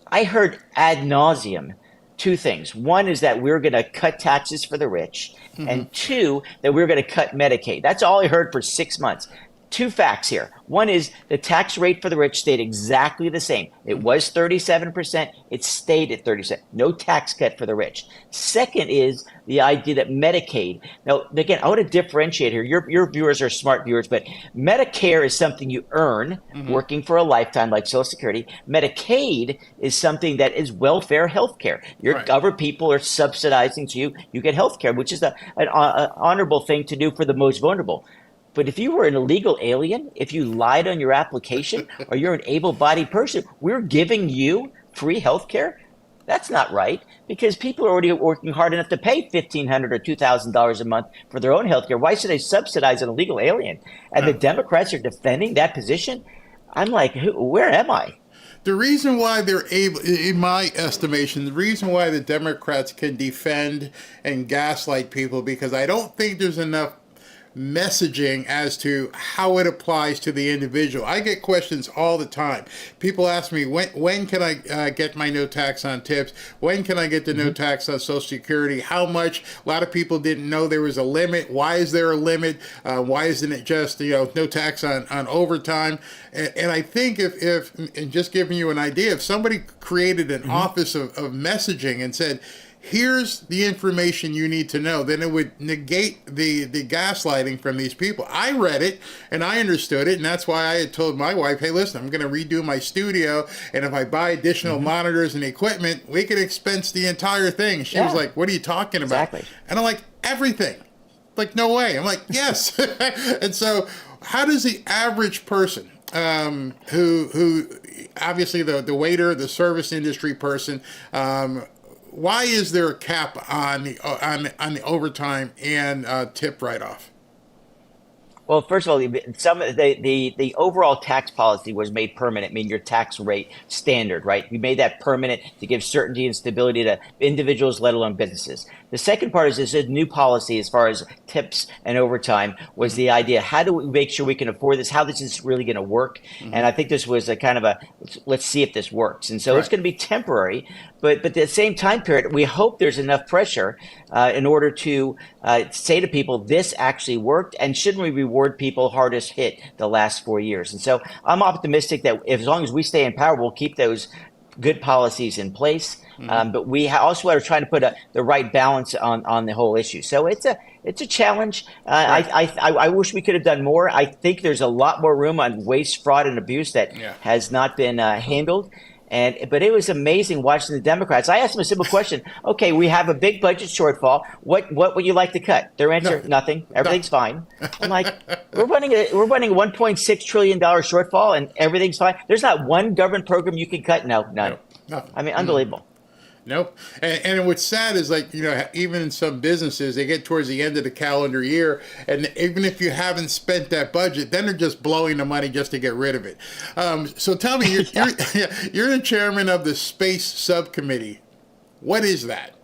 I heard ad nauseum two things. One is that we're going to cut taxes for the rich, and two, that we're going to cut Medicaid. That's all I heard for 6 months. Two facts here. One is the tax rate for the rich stayed exactly the same. It was 37%. It stayed at 37%. No tax cut for the rich. Second is the idea that Medicaid. Now, again, I want to differentiate here. Your viewers are smart viewers, but Medicare is something you earn working for a lifetime like Social Security. Medicaid is something that is welfare health care. Other people are subsidizing so you get health care, which is an honorable thing to do for the most vulnerable. But if you were an illegal alien, if you lied on your application, or you're an able-bodied person, we're giving you free health care? That's not right, because people are already working hard enough to pay $1,500 or $2,000 a month for their own health care. Why should they subsidize an illegal alien? And the Democrats are defending that position? I'm like, where am I? The reason why they're able, in my estimation, the reason why the Democrats can defend and gaslight people, because I don't think there's enough messaging as to how it applies to the individual. I get questions all the time. People ask me, when can I get my no tax on tips? When can I get the no tax on Social Security? How much? A lot of people didn't know there was a limit. Why is there a limit? Why isn't it just, no tax on overtime? And I think if and just giving you an idea, if somebody created an office of messaging and said, here's the information you need to know, then it would negate the gaslighting from these people. I read it and I understood it, and that's why I had told my wife, hey, listen, I'm going to redo my studio, and if I buy additional monitors and equipment, we could expense the entire thing. She was like, what are you talking about? Exactly. And I'm like, everything. Like, no way. I'm like, yes. And so how does the average person who obviously the waiter, the service industry person, why is there a cap on the overtime and tip write-off? Well, first of all, the overall tax policy was made permanent, meaning your tax rate standard, right? We made that permanent to give certainty and stability to individuals, let alone businesses. The second part is this new policy as far as tips and overtime was the idea, how do we make sure we can afford this? How this is really going to work? And I think this was a kind of a, let's see if this works. And so it's going to be temporary, but at the same time period, we hope there's enough pressure in order to say to people, this actually worked, and shouldn't we reward people hardest hit the last 4 years? And so I'm optimistic that as long as we stay in power, we'll keep those good policies in place. But we also are trying to put the right balance on the whole issue. So it's a challenge. I wish we could have done more. I think there's a lot more room on waste, fraud, and abuse that has not been handled. But it was amazing watching the Democrats. I asked them a simple question. Okay, we have a big budget shortfall. What would you like to cut? Their answer, nothing. Everything's fine. I'm like, we're running a $1.6 trillion shortfall and everything's fine. There's not one government program you can cut. No, none. No. I mean, unbelievable. Nope. And what's sad is, like, even in some businesses, they get towards the end of the calendar year, and even if you haven't spent that budget, then they're just blowing the money just to get rid of it. So tell me, you're the chairman of the Space Subcommittee. What is that?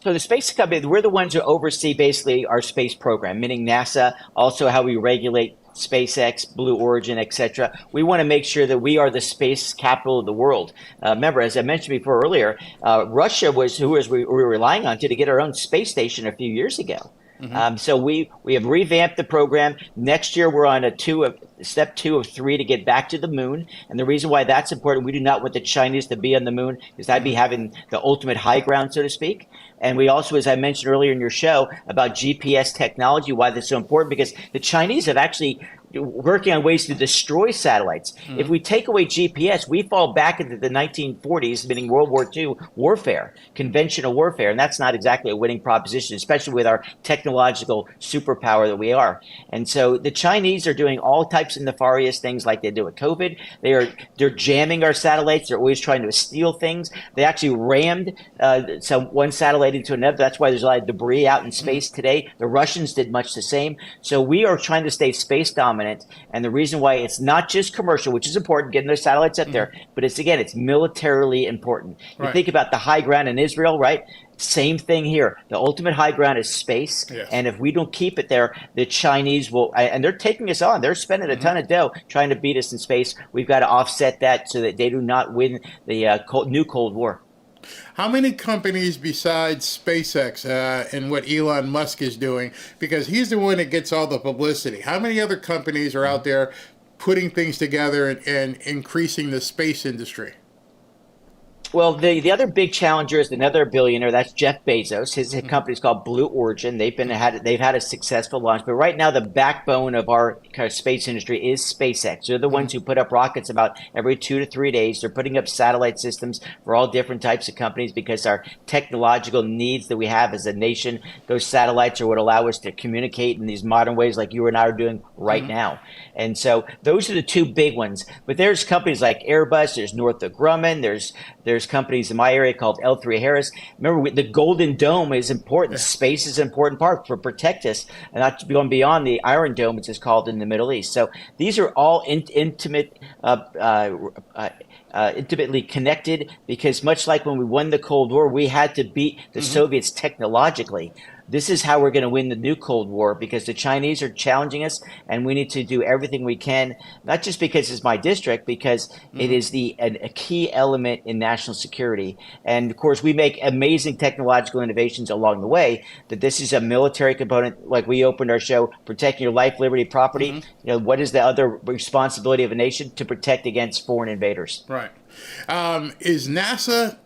So the Space Subcommittee, we're the ones who oversee basically our space program, meaning NASA, also how we regulate SpaceX, Blue Origin, etc. We want to make sure that we are the space capital of the world. Remember, as I mentioned before earlier, Russia was who we were relying on to get our own space station a few years ago. So we have revamped the program. Next year, we're on step 2 of 3 to get back to the moon. And the reason why that's important, we do not want the Chinese to be on the moon, because that'd be having the ultimate high ground, so to speak. And we also, as I mentioned earlier in your show, about GPS technology, why that's so important, because the Chinese have actually working on ways to destroy satellites. If we take away GPS, we fall back into the 1940s, meaning World War II warfare, conventional warfare, and that's not exactly a winning proposition, especially with our technological superpower that we are. And so the Chinese are doing all types of nefarious things like they do with COVID. They're jamming our satellites. They're always trying to steal things. They actually rammed one satellite into another. That's why there's a lot of debris out in space today. The Russians did much the same. So we are trying to stay space dominant. And the reason why it's not just commercial, which is important, getting those satellites up there, but it's militarily important. You think about the high ground in Israel, right? Same thing here. The ultimate high ground is space. Yes. And if we don't keep it there, the Chinese will, and they're taking us on. They're spending a ton of dough trying to beat us in space. We've got to offset that so that they do not win the new Cold War. How many companies besides SpaceX and what Elon Musk is doing, because he's the one that gets all the publicity, how many other companies are out there putting things together and increasing the space industry? Well, the other big challenger is another billionaire. That's Jeff Bezos. His company's called Blue Origin. They've had a successful launch, but right now the backbone of our kind of space industry is SpaceX. They're the ones who put up rockets about every 2 to 3 days. They're putting up satellite systems for all different types of companies because our technological needs that we have as a nation, those satellites are what allow us to communicate in these modern ways like you and I are doing right now. And so those are the two big ones. But there's companies like Airbus, there's Northrop Grumman, there's companies in my area called L3 Harris. Remember, the Golden Dome is important. Space is an important part for protect us, and not going beyond the Iron Dome, which is called in the Middle East. So these are all intimately connected, because much like when we won the Cold War, we had to beat the Soviets technologically. This is how we're going to win the new Cold War, because the Chinese are challenging us, and we need to do everything we can, not just because it's my district, because it is a key element in national security. And of course, we make amazing technological innovations along the way, but this is a military component. Like we opened our show, protecting your life, liberty, property. What is the other responsibility of a nation? To protect against foreign invaders. Right. Is NASA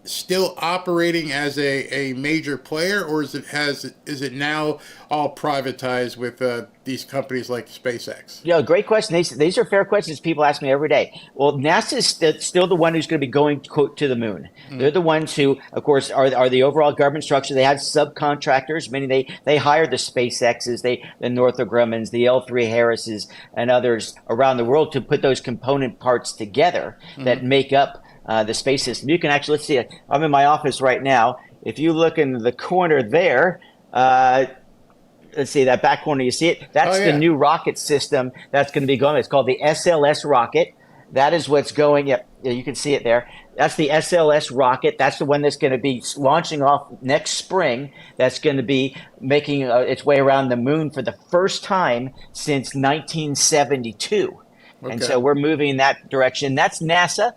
still operating as a major player, or is it now all privatized with these companies like SpaceX? Yeah, great question. These are fair questions people ask me every day. Well, NASA is still the one who's going to be going to the moon. They're the ones who, of course, are the overall government structure. They have subcontractors, meaning they hire the SpaceXs, the Northrop Grummans, the L3 Harrises, and others around the world to put those component parts together that make up the space system. You can actually, let's see, I'm in my office right now. If you look in the corner there, let's see, that back corner, you see it? That's the new rocket system that's going to be going. It's called the SLS rocket. That is what's going, yeah, you can see it there. That's the SLS rocket. That's the one that's going to be launching off next spring. That's going to be making its way around the moon for the first time since 1972. And so we're moving in that direction. That's NASA.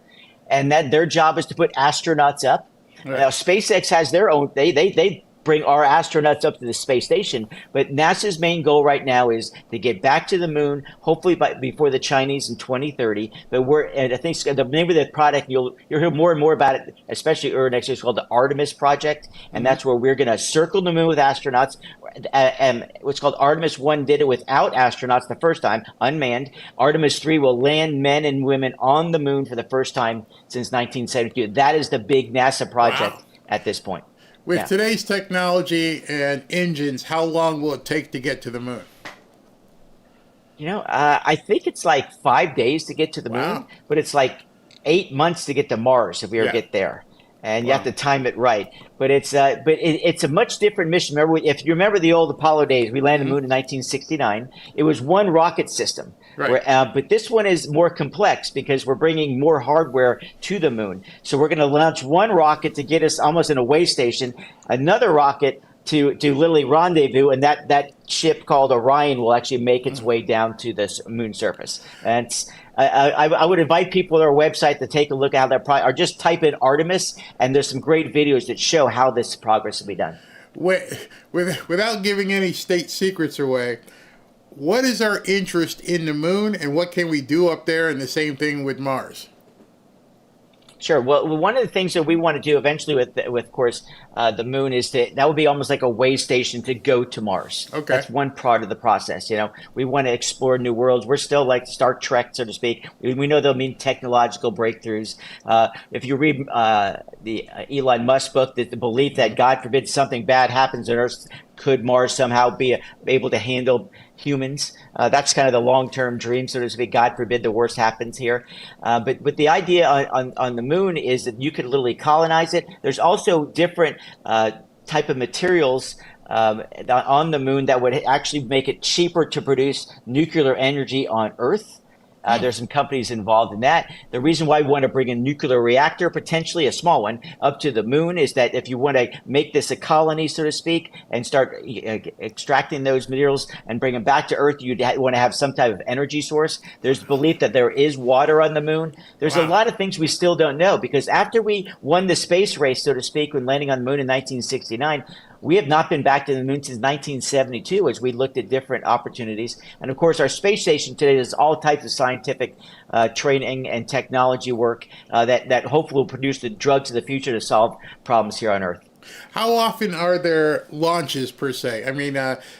And that their job is to put astronauts up. Right. Now, SpaceX has their own. They bring our astronauts up to the space station. But NASA's main goal right now is to get back to the moon, hopefully before the Chinese in 2030. But and I think the name of the project, you'll hear more and more about it, especially early next year. It's called the Artemis Project, and that's where we're going to circle the moon with astronauts. And what's called Artemis 1 did it without astronauts the first time, unmanned. Artemis 3 will land men and women on the moon for the first time since 1972. That is the big NASA project at this point. With today's technology and engines, how long will it take to get to the moon? I think it's like 5 days to get to the moon, but it's like 8 months to get to Mars if we ever get there. And you have to time it right. But it's a much different mission. Remember, if you remember the old Apollo days, we landed on the moon in 1969. It was one rocket system. Right. But this one is more complex because we're bringing more hardware to the moon. So we're going to launch one rocket to get us almost in a way station, another rocket to literally rendezvous, and that ship called Orion will actually make its way down to the moon surface. And I would invite people to our website to take a look at how that or just type in Artemis, and there's some great videos that show how this progress will be done. Without giving any state secrets away, what is our interest in the moon, and what can we do up there, and the same thing with Mars? Sure. Well, one of the things that we want to do eventually with of course, the moon is that would be almost like a way station to go to Mars. Okay. That's one part of the process. We want to explore new worlds. We're still like Star Trek, so to speak. We know there'll be technological breakthroughs. If you read the Elon Musk book, the belief that God forbid something bad happens on Earth, could Mars somehow be able to handle humans? That's kind of the long-term dream, so to speak. God forbid the worst happens here. But the idea on the moon is that you could literally colonize it. There's also different type of materials on the moon that would actually make it cheaper to produce nuclear energy on Earth. There's some companies involved in that. The reason why we want to bring a nuclear reactor, potentially a small one, up to the moon is that if you want to make this a colony, so to speak, and start extracting those materials and bring them back to Earth, you'd want to have some type of energy source. There's belief that there is water on the moon. There's a lot of things we still don't know, because after we won the space race, so to speak, when landing on the moon in 1969, we have not been back to the moon since 1972 as we looked at different opportunities. And of course, our space station today does all types of scientific training and technology work that hopefully will produce the drugs of the future to solve problems here on Earth. How often are there launches per se? I mean,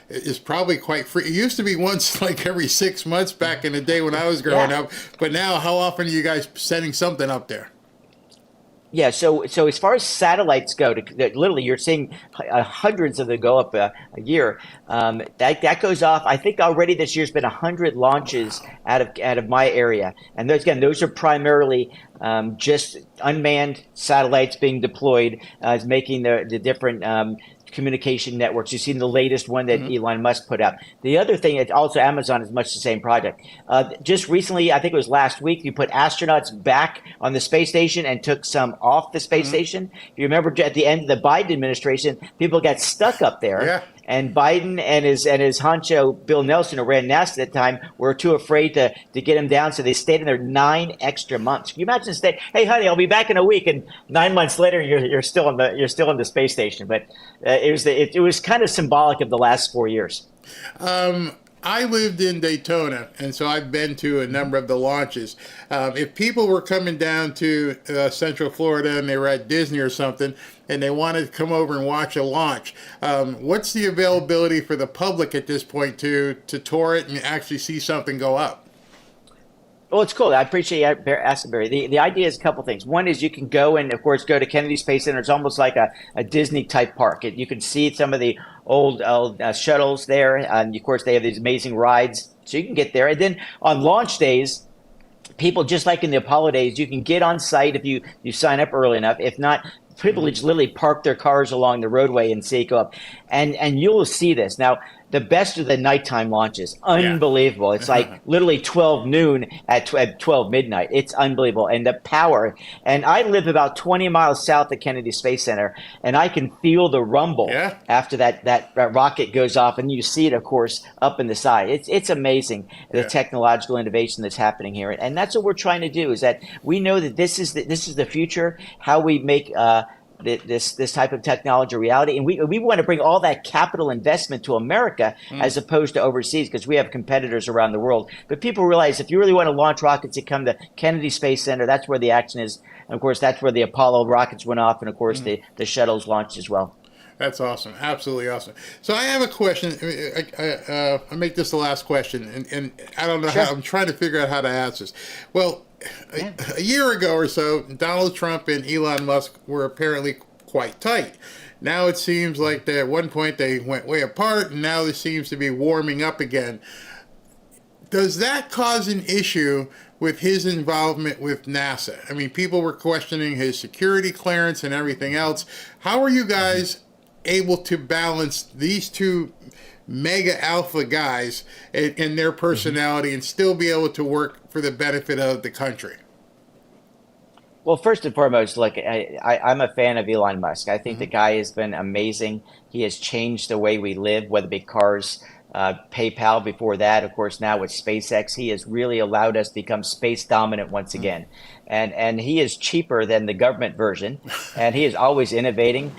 it's probably quite free. It used to be once like every 6 months back in the day when I was growing up. But now, how often are you guys sending something up there? Yeah, so as far as satellites go, literally you're seeing hundreds of them go up a year. That goes off. I think already this year's been 100 launches out of my area, and those are primarily just unmanned satellites being deployed, making the different communication networks. You've seen the latest one that Elon Musk put out. The other thing is also Amazon is much the same project. Just recently, I think it was last week, you put astronauts back on the space station and took some off the space station. If you remember at the end of the Biden administration, people got stuck up there. Yeah. And Biden and his honcho, Bill Nelson, who ran NASA at the time, were too afraid to get him down, so they stayed in there 9 extra months. Can you imagine staying? Hey, honey, I'll be back in a week, and 9 months later, you're still on the space station. But it was kind of symbolic of the last 4 years. I lived in Daytona, and so I've been to a number of the launches. If people were coming down to Central Florida and they were at Disney or something, and they wanted to come over and watch a launch, what's the availability for the public at this point to tour it and actually see something go up? Well, it's cool. I appreciate you asking, Barry. The idea is a couple things. One is you can go and, of course, go to Kennedy Space Center. It's almost like a Disney-type park. You can see some of the old shuttles there. And, of course, they have these amazing rides. So you can get there. And then on launch days, people, just like in the Apollo days, you can get on site if you sign up early enough. If not, people just literally park their cars along the roadway and see it go up. And you'll see this. Now, the best of the nighttime launches, unbelievable. It's like literally 12 noon at 12 midnight. It's unbelievable. And the power. And I live about 20 miles south of Kennedy Space Center, and I can feel the rumble after that rocket goes off. And you see it, of course, up in the side. It's amazing, the technological innovation that's happening here. And that's what we're trying to do, is that we know that this is the future, how we make this type of technology reality, and we want to bring all that capital investment to America as opposed to overseas, because we have competitors around the world. But people realize if you really want to launch rockets, you come to Kennedy Space Center. That's where the action is, and of course that's where the Apollo rockets went off, and of course the shuttles launched as well. That's awesome. Absolutely awesome. So I have a question. I make this the last question, and I don't know how, I'm trying to figure out how to ask this. Well, a year ago or so, Donald Trump and Elon Musk were apparently quite tight. Now it seems like at one point they went way apart, and now this seems to be warming up again. Does that cause an issue with his involvement with NASA? I mean, people were questioning his security clearance and everything else. How are you guys able to balance these two mega alpha guys and their personality and still be able to work for the benefit of the country? Well, first and foremost, look, I'm a fan of Elon Musk. I think the guy has been amazing. He has changed the way we live, whether it be cars, PayPal before that, of course, now with SpaceX. He has really allowed us to become space dominant once again. And he is cheaper than the government version, and he is always innovating.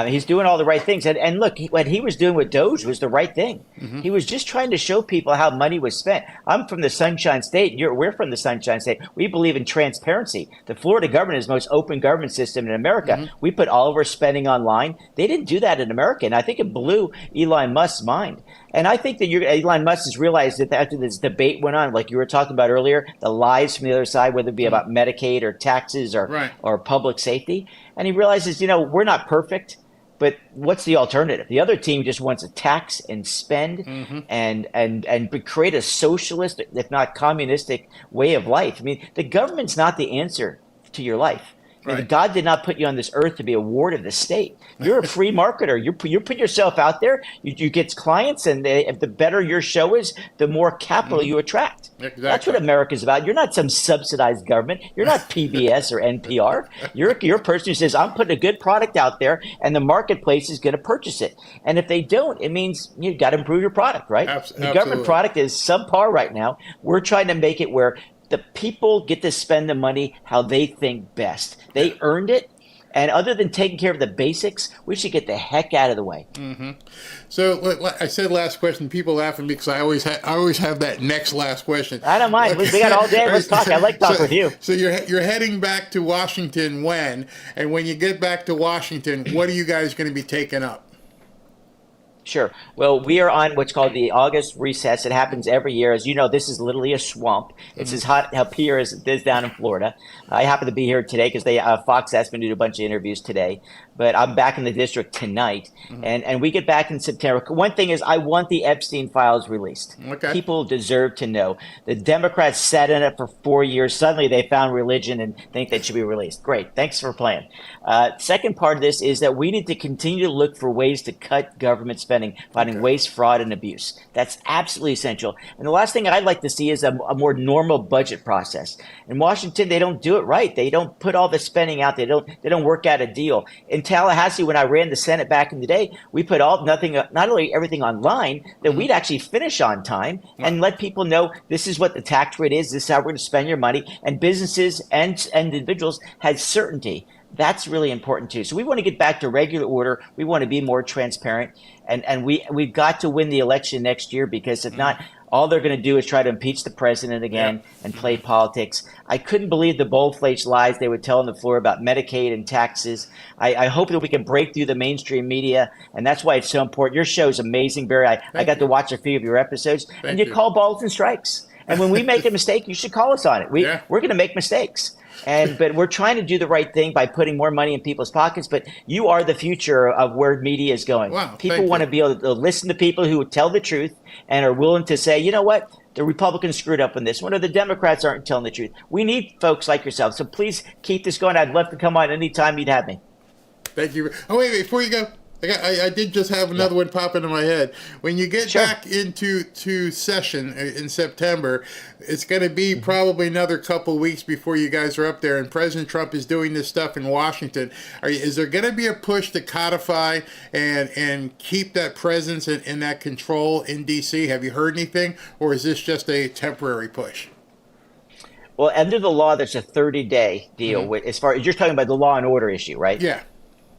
He's doing all the right things. And look, what he was doing with Doge was the right thing. He was just trying to show people how money was spent. I'm from the Sunshine State. We're from the Sunshine State. We believe in transparency. The Florida government is the most open government system in America. We put all of our spending online. They didn't do that in America, and I think it blew Elon Musk's mind. And I think that Elon Musk has realized that after this debate went on, like you were talking about earlier, the lies from the other side, whether it be about Medicaid or taxes or public safety, and he realizes, we're not perfect, but what's the alternative? The other team just wants to tax and spend and create a socialist, if not communistic, way of life. I mean, the government's not the answer to your life. God did not put you on this earth to be a ward of the state. You're a free marketer. You put yourself out there. You get clients, and if the better your show is, the more capital you attract. Exactly. That's what America's about. You're not some subsidized government. You're not PBS or NPR. You're a person who says, I'm putting a good product out there, and the marketplace is going to purchase it. And if they don't, it means you've got to improve your product, right? The government product is subpar right now. We're trying to make it where the people get to spend the money how they think best. They earned it. And other than taking care of the basics, we should get the heck out of the way. So, like I said, last question. People laugh at me because I always have that next last question. I don't mind. We got all day. Let's talk. I like talking with you. So you're heading back to Washington when? And when you get back to Washington, what are you guys going to be taking up? Sure. Well, we are on what's called the August recess. It happens every year. As you know, this is literally a swamp. It's as hot up here as it is down in Florida. I happen to be here today because Fox asked me to do a bunch of interviews today. But I'm back in the district tonight, and we get back in September. One thing is, I want the Epstein files released. People deserve to know. The Democrats sat in it for 4 years. Suddenly, they found religion and think that should be released. Great. Thanks for playing. Second part of this is that we need to continue to look for ways to cut government spending, fighting waste, fraud, and abuse. That's absolutely essential. And the last thing I'd like to see is a more normal budget process. In Washington, they don't do it right. They don't put all the spending out. They don't work out a deal. In Tallahassee, when I ran the Senate back in the day, we put not only everything online, that we'd actually finish on time and let people know this is what the tax rate is, this is how we're going to spend your money, and businesses and individuals had certainty. That's really important too. So we want to get back to regular order. We want to be more transparent, and we've got to win the election next year, because if not, all they're going to do is try to impeach the president again and play politics. I couldn't believe the bold-faced lies they would tell on the floor about Medicaid and taxes. I hope that we can break through the mainstream media, and that's why it's so important. Your show is amazing, Barry. I got to watch a few of your episodes, and you call balls and strikes. And when we make a mistake, you should call us on it. We're going to make mistakes. But we're trying to do the right thing by putting more money in people's pockets. But you are the future of where media is going. People want to be able to listen to people who tell the truth and are willing to say, you know what, the Republicans screwed up on this one, or the Democrats aren't telling the truth. We need folks like yourself. So please keep this going. I'd love to come on anytime you'd have me. Thank you. Oh, wait, before you go, I did just have another one pop into my head. When you get back into session in September, it's going to be probably another couple of weeks before you guys are up there, and President Trump is doing this stuff in Washington. Is there going to be a push to codify and keep that presence and that control in D.C.? Have you heard anything, or is this just a temporary push? Well, under the law, there's a 30-day deal. As far as you're talking about the law and order issue, right? Yeah.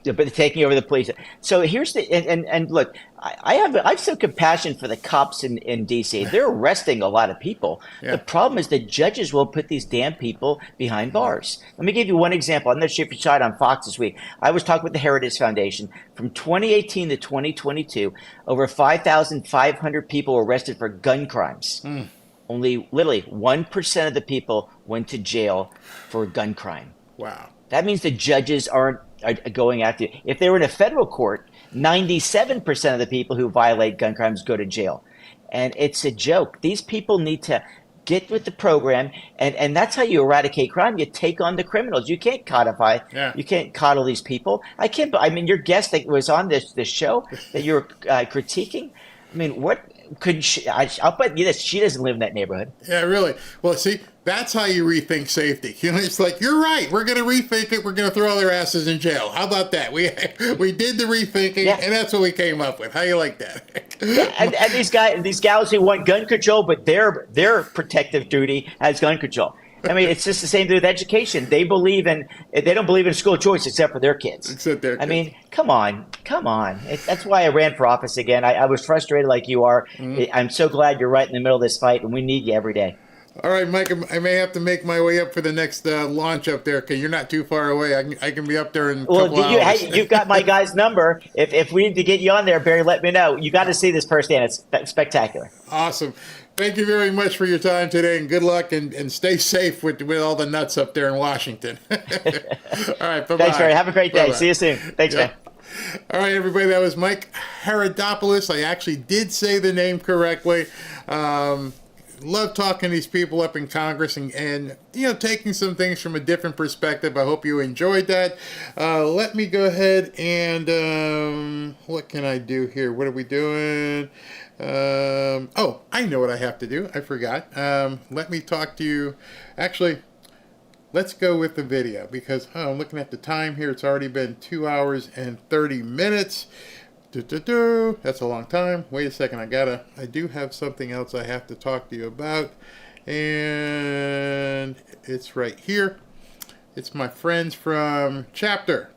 but taking over the police. So here's the and look, I have some compassion for the cops in DC. They're arresting a lot of people. Yeah. The problem is the judges will put these damn people behind bars. Let me give you one example. I'm not sure if you saw it on Fox this week. I was talking with the Heritage Foundation. From 2018 to 2022, over 5,500 people were arrested for gun crimes. Only literally 1% of the people went to jail for a gun crime. Wow. That means the judges are going after you. If they were in a federal court, 97% of the people who violate gun crimes go to jail. And it's a joke. These people need to get with the program, and that's how you eradicate crime. You take on the criminals. You can't codify. Yeah. You can't coddle these people. I mean, your guest that was on this show that you were critiquing, I mean, what could she, I'll bet you this, she doesn't live in that neighborhood. Yeah, really. Well, see, that's how you rethink safety. You know, it's like, you're right. We're going to rethink it. We're going to throw all their asses in jail. How about that? We did the rethinking, and that's what we came up with. How you like that? and these gals who want gun control, but their protective duty has gun control. I mean, it's just the same thing with education. They don't believe in school choice except for their kids. Except their kids. I mean, come on. That's why I ran for office again. I was frustrated like you are. I'm so glad you're right in the middle of this fight, and we need you every day. All right, Mike, I may have to make my way up for the next launch up there, because you're not too far away. I can be up there in a couple hours. Hey, you've got my guy's number. If we need to get you on there, Barry, let me know. You got to see this firsthand. It's spectacular. Awesome. Thank you very much for your time today, and good luck, and stay safe with all the nuts up there in Washington. All right, bye-bye. Thanks, Barry. Have a great day. Bye-bye. See you soon. Thanks, man. All right, everybody, that was Mike Herodopoulos. I actually did say the name correctly. Love talking to these people up in Congress and taking some things from a different perspective. I hope you enjoyed that. Let me go ahead and what can I do here? What are we doing? Oh, I know what I have to do. I forgot. Let me talk to you. Actually, let's go with the video, because I'm looking at the time here. It's already been 2 hours and 30 minutes. That's a long time. Wait a second. I do have something else I have to talk to you about. And it's right here. It's my friends from Chapter.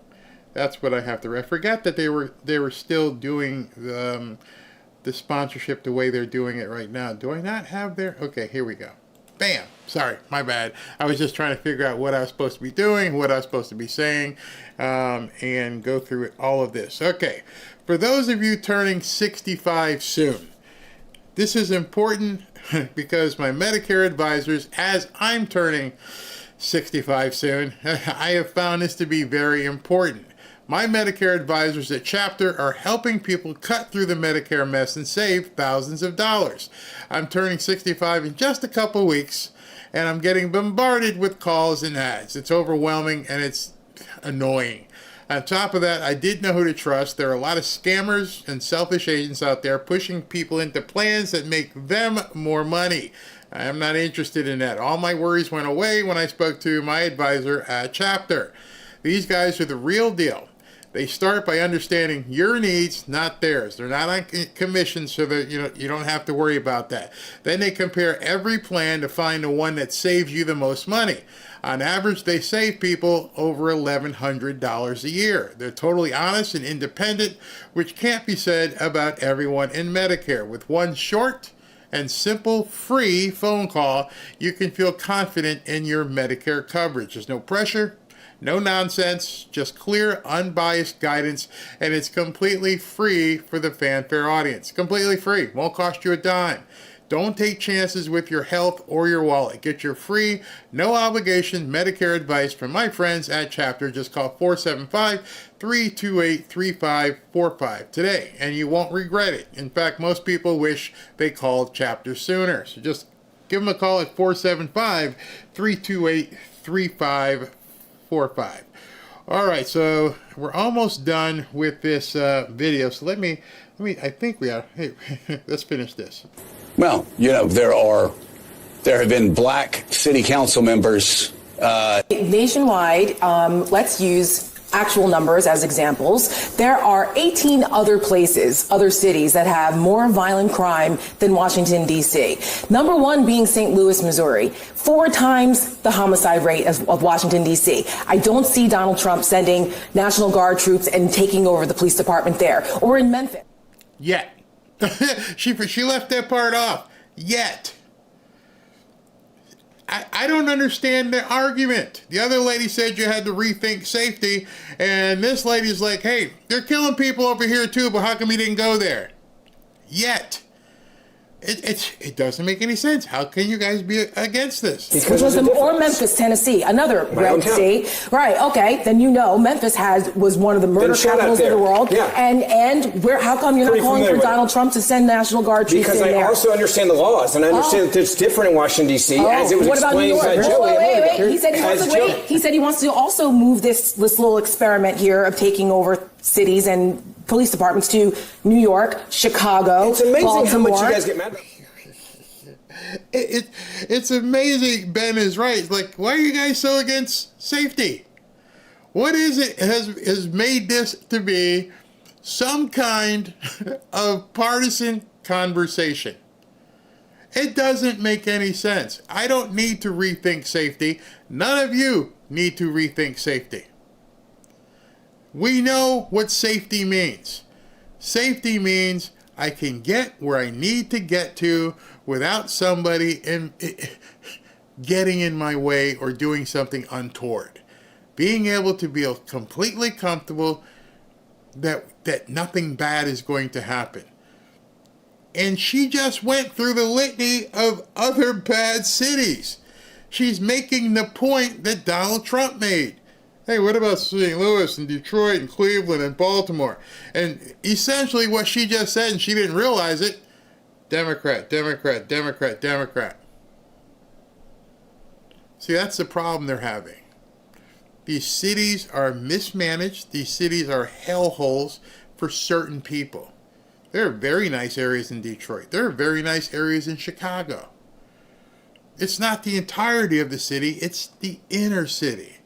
That's what I have to. I forgot that they were still doing the sponsorship the way they're doing it right now. Do I not have their? Okay, here we go. Bam. Sorry, my bad. I was just trying to figure out what I was supposed to be doing, what I was supposed to be saying, and go through all of this. Okay, for those of you turning 65 soon, this is important because my Medicare advisors, as I'm turning 65 soon, I have found this to be very important. My Medicare advisors at Chapter are helping people cut through the Medicare mess and save thousands of dollars. I'm turning 65 in just a couple weeks, and I'm getting bombarded with calls and ads. It's overwhelming, and it's annoying. On top of that, I didn't know who to trust. There are a lot of scammers and selfish agents out there pushing people into plans that make them more money. I'm not interested in that. All my worries went away when I spoke to my advisor at Chapter. These guys are the real deal. They start by understanding your needs, not theirs. They're not on commission, so that you don't have to worry about that. Then they compare every plan to find the one that saves you the most money. On average, they save people over $1,100 a year. They're totally honest and independent, which can't be said about everyone in Medicare. With one short and simple free phone call, you can feel confident in your Medicare coverage. There's no pressure. No nonsense, just clear, unbiased guidance, and it's completely free for the Fanfare audience. Completely free. Won't cost you a dime. Don't take chances with your health or your wallet. Get your free, no obligation Medicare advice from my friends at Chapter. Just call 475-328-3545 today, and you won't regret it. In fact, most people wish they called Chapter sooner. So just give them a call at 475-328-3545. All right, so we're almost done with this video. So let me. I think we are. Hey, let's finish this. Well, there have been black city council members. Nationwide, let's use actual numbers as examples, there are 18 other places, other cities that have more violent crime than Washington, D.C. Number one being St. Louis, Missouri, 4 times the homicide rate of Washington, D.C. I don't see Donald Trump sending National Guard troops and taking over the police department there. Or in Memphis. Yet. She left that part off. Yet. I don't understand the argument. The other lady said you had to rethink safety, and this lady's like, hey, they're killing people over here too, but how come you didn't go there? Yet. It doesn't make any sense. How can you guys be against this? Or Memphis, Tennessee, another red state. Right, okay, then Memphis was one of the murder capitals of the world. Yeah. And how come you're not calling for Donald Trump to send National Guard troops in there? Because I also understand the laws, and I understand that it's different in Washington, D.C., as it was explained by Joey. Wait. He said he wants to also move this little experiment here of taking over cities and police departments to New York, Chicago, It's amazing Baltimore. how much you guys get mad about. It's amazing. Ben is right. It's like, why are you guys so against safety? What is it has made this to be some kind of partisan conversation? It doesn't make any sense. I don't need to rethink safety. None of you need to rethink safety. We know what safety means. Safety means I can get where I need to get to without somebody getting in my way or doing something untoward. Being able to be completely comfortable that nothing bad is going to happen. And she just went through the litany of other bad cities. She's making the point that Donald Trump made. Hey, what about St. Louis and Detroit and Cleveland and Baltimore? And essentially what she just said, and she didn't realize it, Democrat, Democrat, Democrat, Democrat. See, that's the problem they're having. These cities are mismanaged. These cities are hellholes for certain people. There are very nice areas in Detroit. There are very nice areas in Chicago. It's not the entirety of the city, it's the inner city.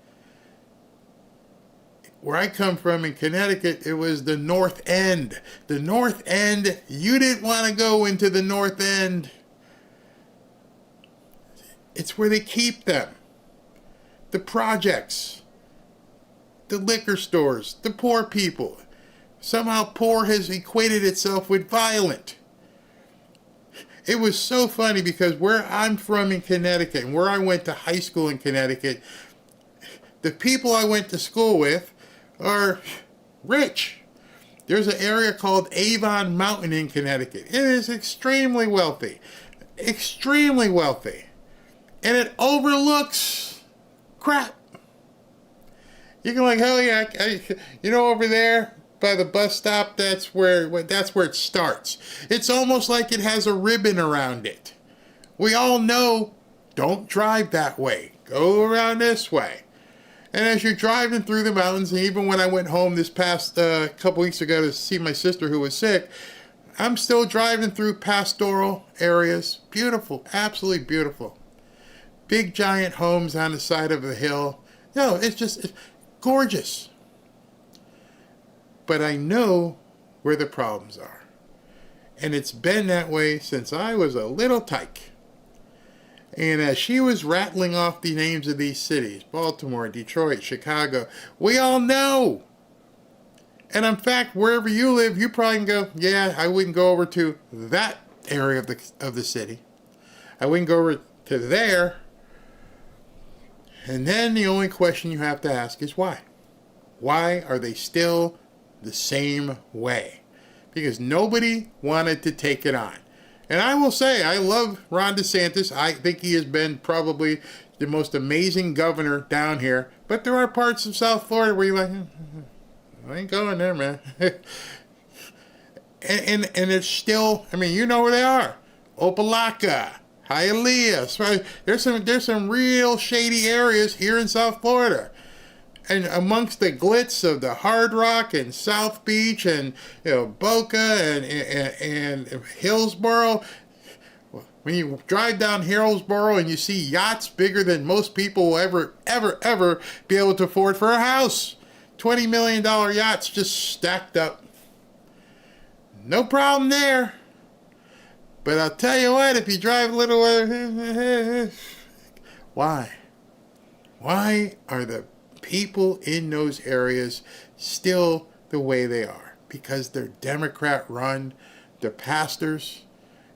Where I come from in Connecticut, it was the North End. The North End, you didn't want to go into the North End. It's where they keep them. The projects, the liquor stores, the poor people. Somehow poor has equated itself with violent. It was so funny because where I'm from in Connecticut and where I went to high school in Connecticut, the people I went to school with are rich. There's an area called Avon Mountain in Connecticut. It is extremely wealthy. Extremely wealthy. And it overlooks crap. You can hell yeah, over there by the bus stop, that's where it starts. It's almost like it has a ribbon around it. We all know, don't drive that way. Go around this way. And as you're driving through the mountains, and even when I went home this past couple weeks ago to see my sister who was sick, I'm still driving through pastoral areas. Beautiful, absolutely beautiful. Big giant homes on the side of a hill. No, it's gorgeous. But I know where the problems are. And it's been that way since I was a little tyke. And as she was rattling off the names of these cities, Baltimore, Detroit, Chicago, we all know. And in fact, wherever you live, you probably can go, yeah, I wouldn't go over to that area of the city. I wouldn't go over to there. And then the only question you have to ask is why? Why are they still the same way? Because nobody wanted to take it on. And I will say, I love Ron DeSantis. I think he has been probably the most amazing governor down here. But there are parts of South Florida where you're like, I ain't going there, man. and it's still, you know where they are. Opelika, Hialeah. There's some real shady areas here in South Florida. And amongst the glitz of the Hard Rock and South Beach and Boca and Hillsborough, when you drive down Hillsborough and you see yachts bigger than most people will ever be able to afford for a house. $20 million yachts just stacked up. No problem there. But I'll tell you what, if you drive a little... why? Why are the people in those areas still the way they are? Because they're Democrat-run, they're pastors,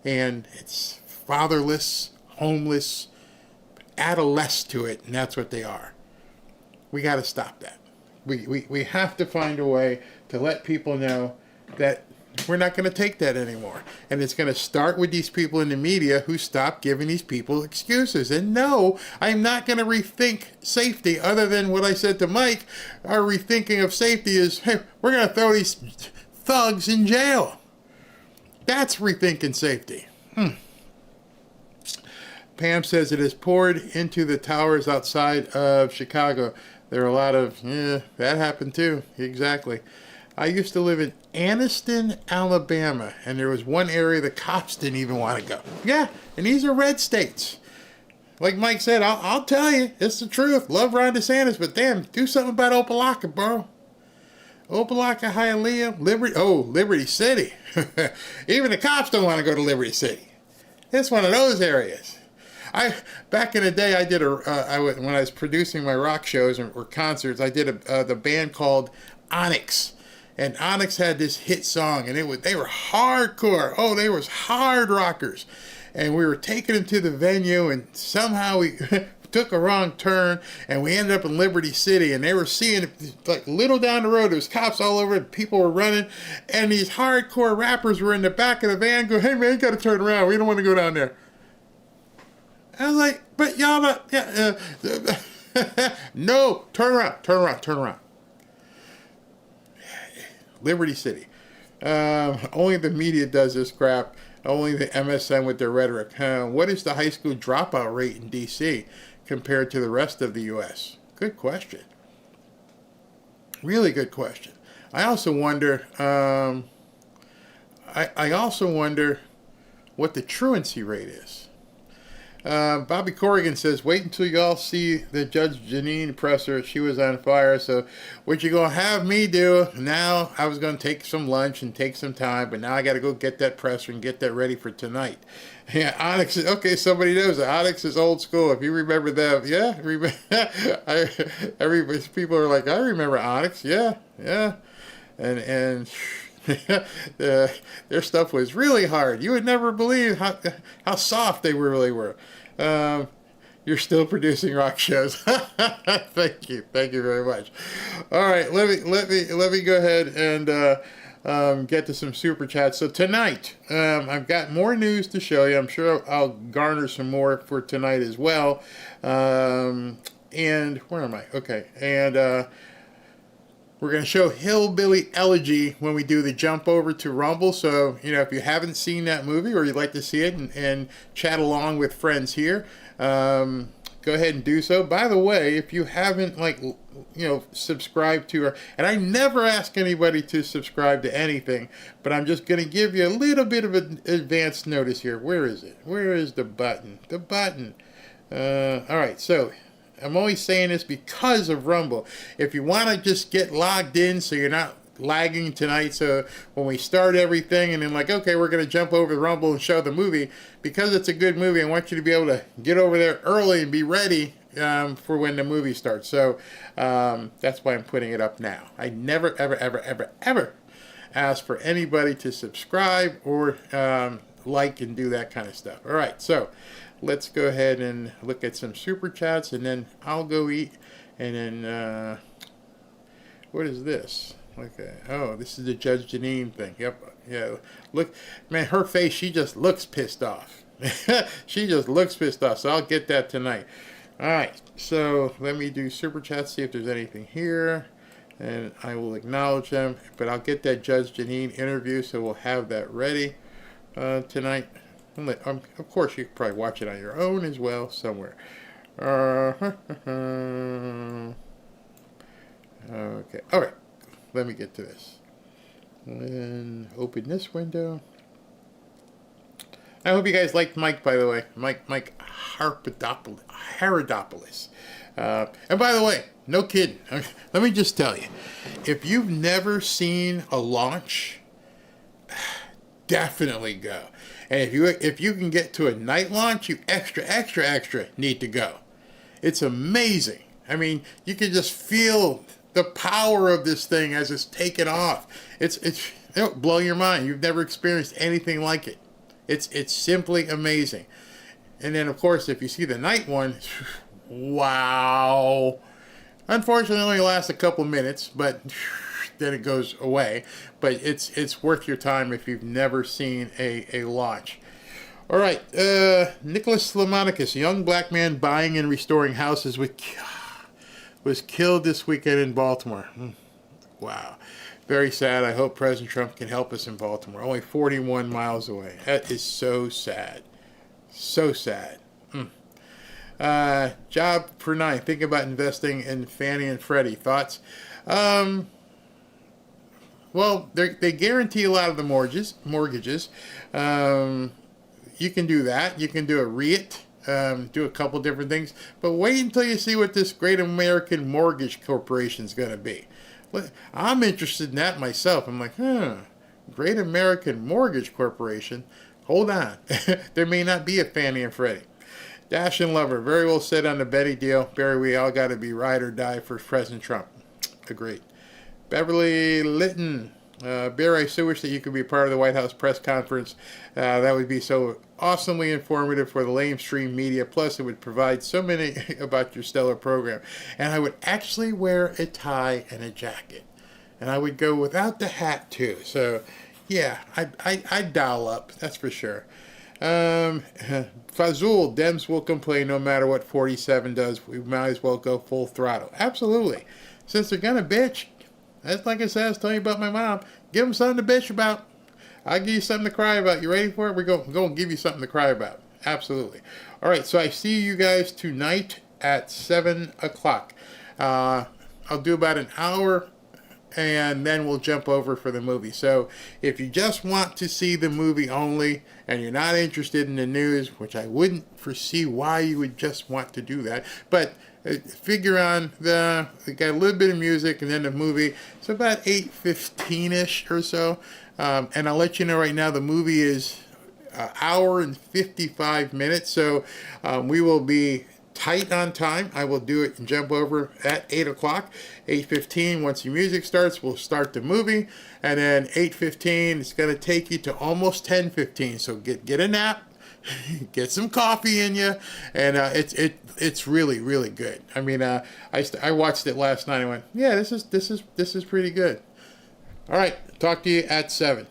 and it's fatherless, homeless, add a less to it, and that's what they are. We got to stop that. We have to find a way to let people know that we're not going to take that anymore. And it's going to start with these people in the media who stop giving these people excuses. And no, I'm not going to rethink safety other than what I said to Mike. Our rethinking of safety is, hey, we're going to throw these thugs in jail. That's rethinking safety. Pam says it has poured into the towers outside of Chicago. There are a lot of, that happened too. Exactly. I used to live in Anniston, Alabama, and there was one area the cops didn't even want to go. Yeah, and these are red states. Like Mike said, I'll tell you, it's the truth. Love Ron DeSantis, but damn, do something about Opelika, bro. Opelika, Hialeah, Liberty City. Even the cops don't want to go to Liberty City. It's one of those areas. Back in the day, I did when I was producing my rock shows or concerts, I did the band called Onyx. And Onyx had this hit song, and they were hardcore. Oh, they was hard rockers. And we were taking them to the venue, and somehow we took a wrong turn, and we ended up in Liberty City, and they were seeing, like, little down the road, there was cops all over, and people were running, and these hardcore rappers were in the back of the van going, hey, man, you got to turn around. We don't want to go down there. I was like, but y'all not, no, turn around. Liberty City. Only the media does this crap. Only the MSN with their rhetoric. What is the high school dropout rate in D.C. compared to the rest of the U.S.? Good question. Really good question. I also wonder. I also wonder what the truancy rate is. Bobby Corrigan says, wait until you all see the Judge Janine presser. She was on fire. So what you going to have me do? Now I was going to take some lunch and take some time, but now I got to go get that presser and get that ready for tonight. Yeah, Onyx is, okay, somebody knows that. Onyx is old school. If you remember them, yeah. People are like, I remember Onyx. Yeah. And their stuff was really hard. You would never believe how soft they really were. You're still producing rock shows. Thank you very much. All right, let me go ahead and get to some super chats. So tonight, I've got more news to show you. I'm sure I'll garner some more for tonight as well. And where am I? Okay, and we're going to show Hillbilly Elegy when we do the jump over to Rumble. So, if you haven't seen that movie or you'd like to see it and chat along with friends here, go ahead and do so. By the way, if you haven't, subscribed to her, and I never ask anybody to subscribe to anything, but I'm just going to give you a little bit of an advance notice here. Where is it? Where is the button? The button. All right, so I'm only saying this because of Rumble. If you want to just get logged in so you're not lagging tonight, so when we start everything and then okay, we're going to jump over to Rumble and show the movie, because it's a good movie, I want you to be able to get over there early and be ready for when the movie starts. So that's why I'm putting it up now. I never, ever ask for anybody to subscribe or like and do that kind of stuff. All right, so let's go ahead and look at some super chats, and then I'll go eat. And then, what is this? Okay. Oh, this is the Judge Janine thing. Yep. Yeah. Look, man, her face, she just looks pissed off. She just looks pissed off. So I'll get that tonight. All right. So let me do super chats, see if there's anything here. And I will acknowledge them. But I'll get that Judge Janine interview, so we'll have that ready tonight. Of course, you can probably watch it on your own as well somewhere. Okay. All right. Let me get to this. And open this window. I hope you guys liked Mike, by the way. Mike Haridopoulos. And by the way, No kidding. Let me just tell you, if you've never seen a launch, definitely go. And if you can get to a night launch, you extra need to go. It's amazing. I mean, you can just feel the power of this thing as it's taken off. It'll blow your mind. You've never experienced anything like it. It's simply amazing. And then, of course, if you see the night one, wow. Unfortunately, it only lasts a couple minutes, but then it goes away. But it's worth your time if you've never seen a launch. All right, Nicholas Slamanicus, a young black man buying and restoring houses, was killed this weekend in Baltimore. Wow. Very sad. I hope President Trump can help us in Baltimore. Only 41 miles away. That is so sad. So sad. Job for 9. Think about investing in Fannie and Freddie. Thoughts? Well, they guarantee a lot of the mortgages. You can do that. You can do a REIT. Do a couple different things. But wait until you see what this Great American Mortgage Corporation is going to be. I'm interested in that myself. I'm like, Great American Mortgage Corporation. Hold on. There may not be a Fannie and Freddie. Dash and Lover, very well said on the Betty deal. Barry, we all got to be ride or die for President Trump. Agreed. Beverly Litton, Barry, I so wish that you could be part of the White House press conference. That would be so awesomely informative for the lamestream media. Plus, it would provide so many about your stellar program. And I would actually wear a tie and a jacket. And I would go without the hat, too. So, yeah, I'd dial up. That's for sure. Fazul, Dems will complain no matter what 47 does. We might as well go full throttle. Absolutely. Since they're going to bitch, that's like I said, I was telling you about my mom. Give them something to bitch about. I'll give you something to cry about. You ready for it? We're going to give you something to cry about. Absolutely. All right, so I see you guys tonight at 7 o'clock. I'll do about an hour, and then we'll jump over for the movie. So if you just want to see the movie only, and you're not interested in the news, which I wouldn't foresee why you would just want to do that, but figure on we got a little bit of music and then the movie. It's about 8:15ish or so. And I'll let you know right now the movie is an hour and 55 minutes. So we will be tight on time. I will do it and jump over at 8 o'clock. 8:15, once the music starts, we'll start the movie. And then 8:15, it's going to take you to almost 10:15. So get a nap. Get some coffee in you, and it's really, really good. I mean, I watched it last night. And went, yeah, this is pretty good. All right, talk to you at 7.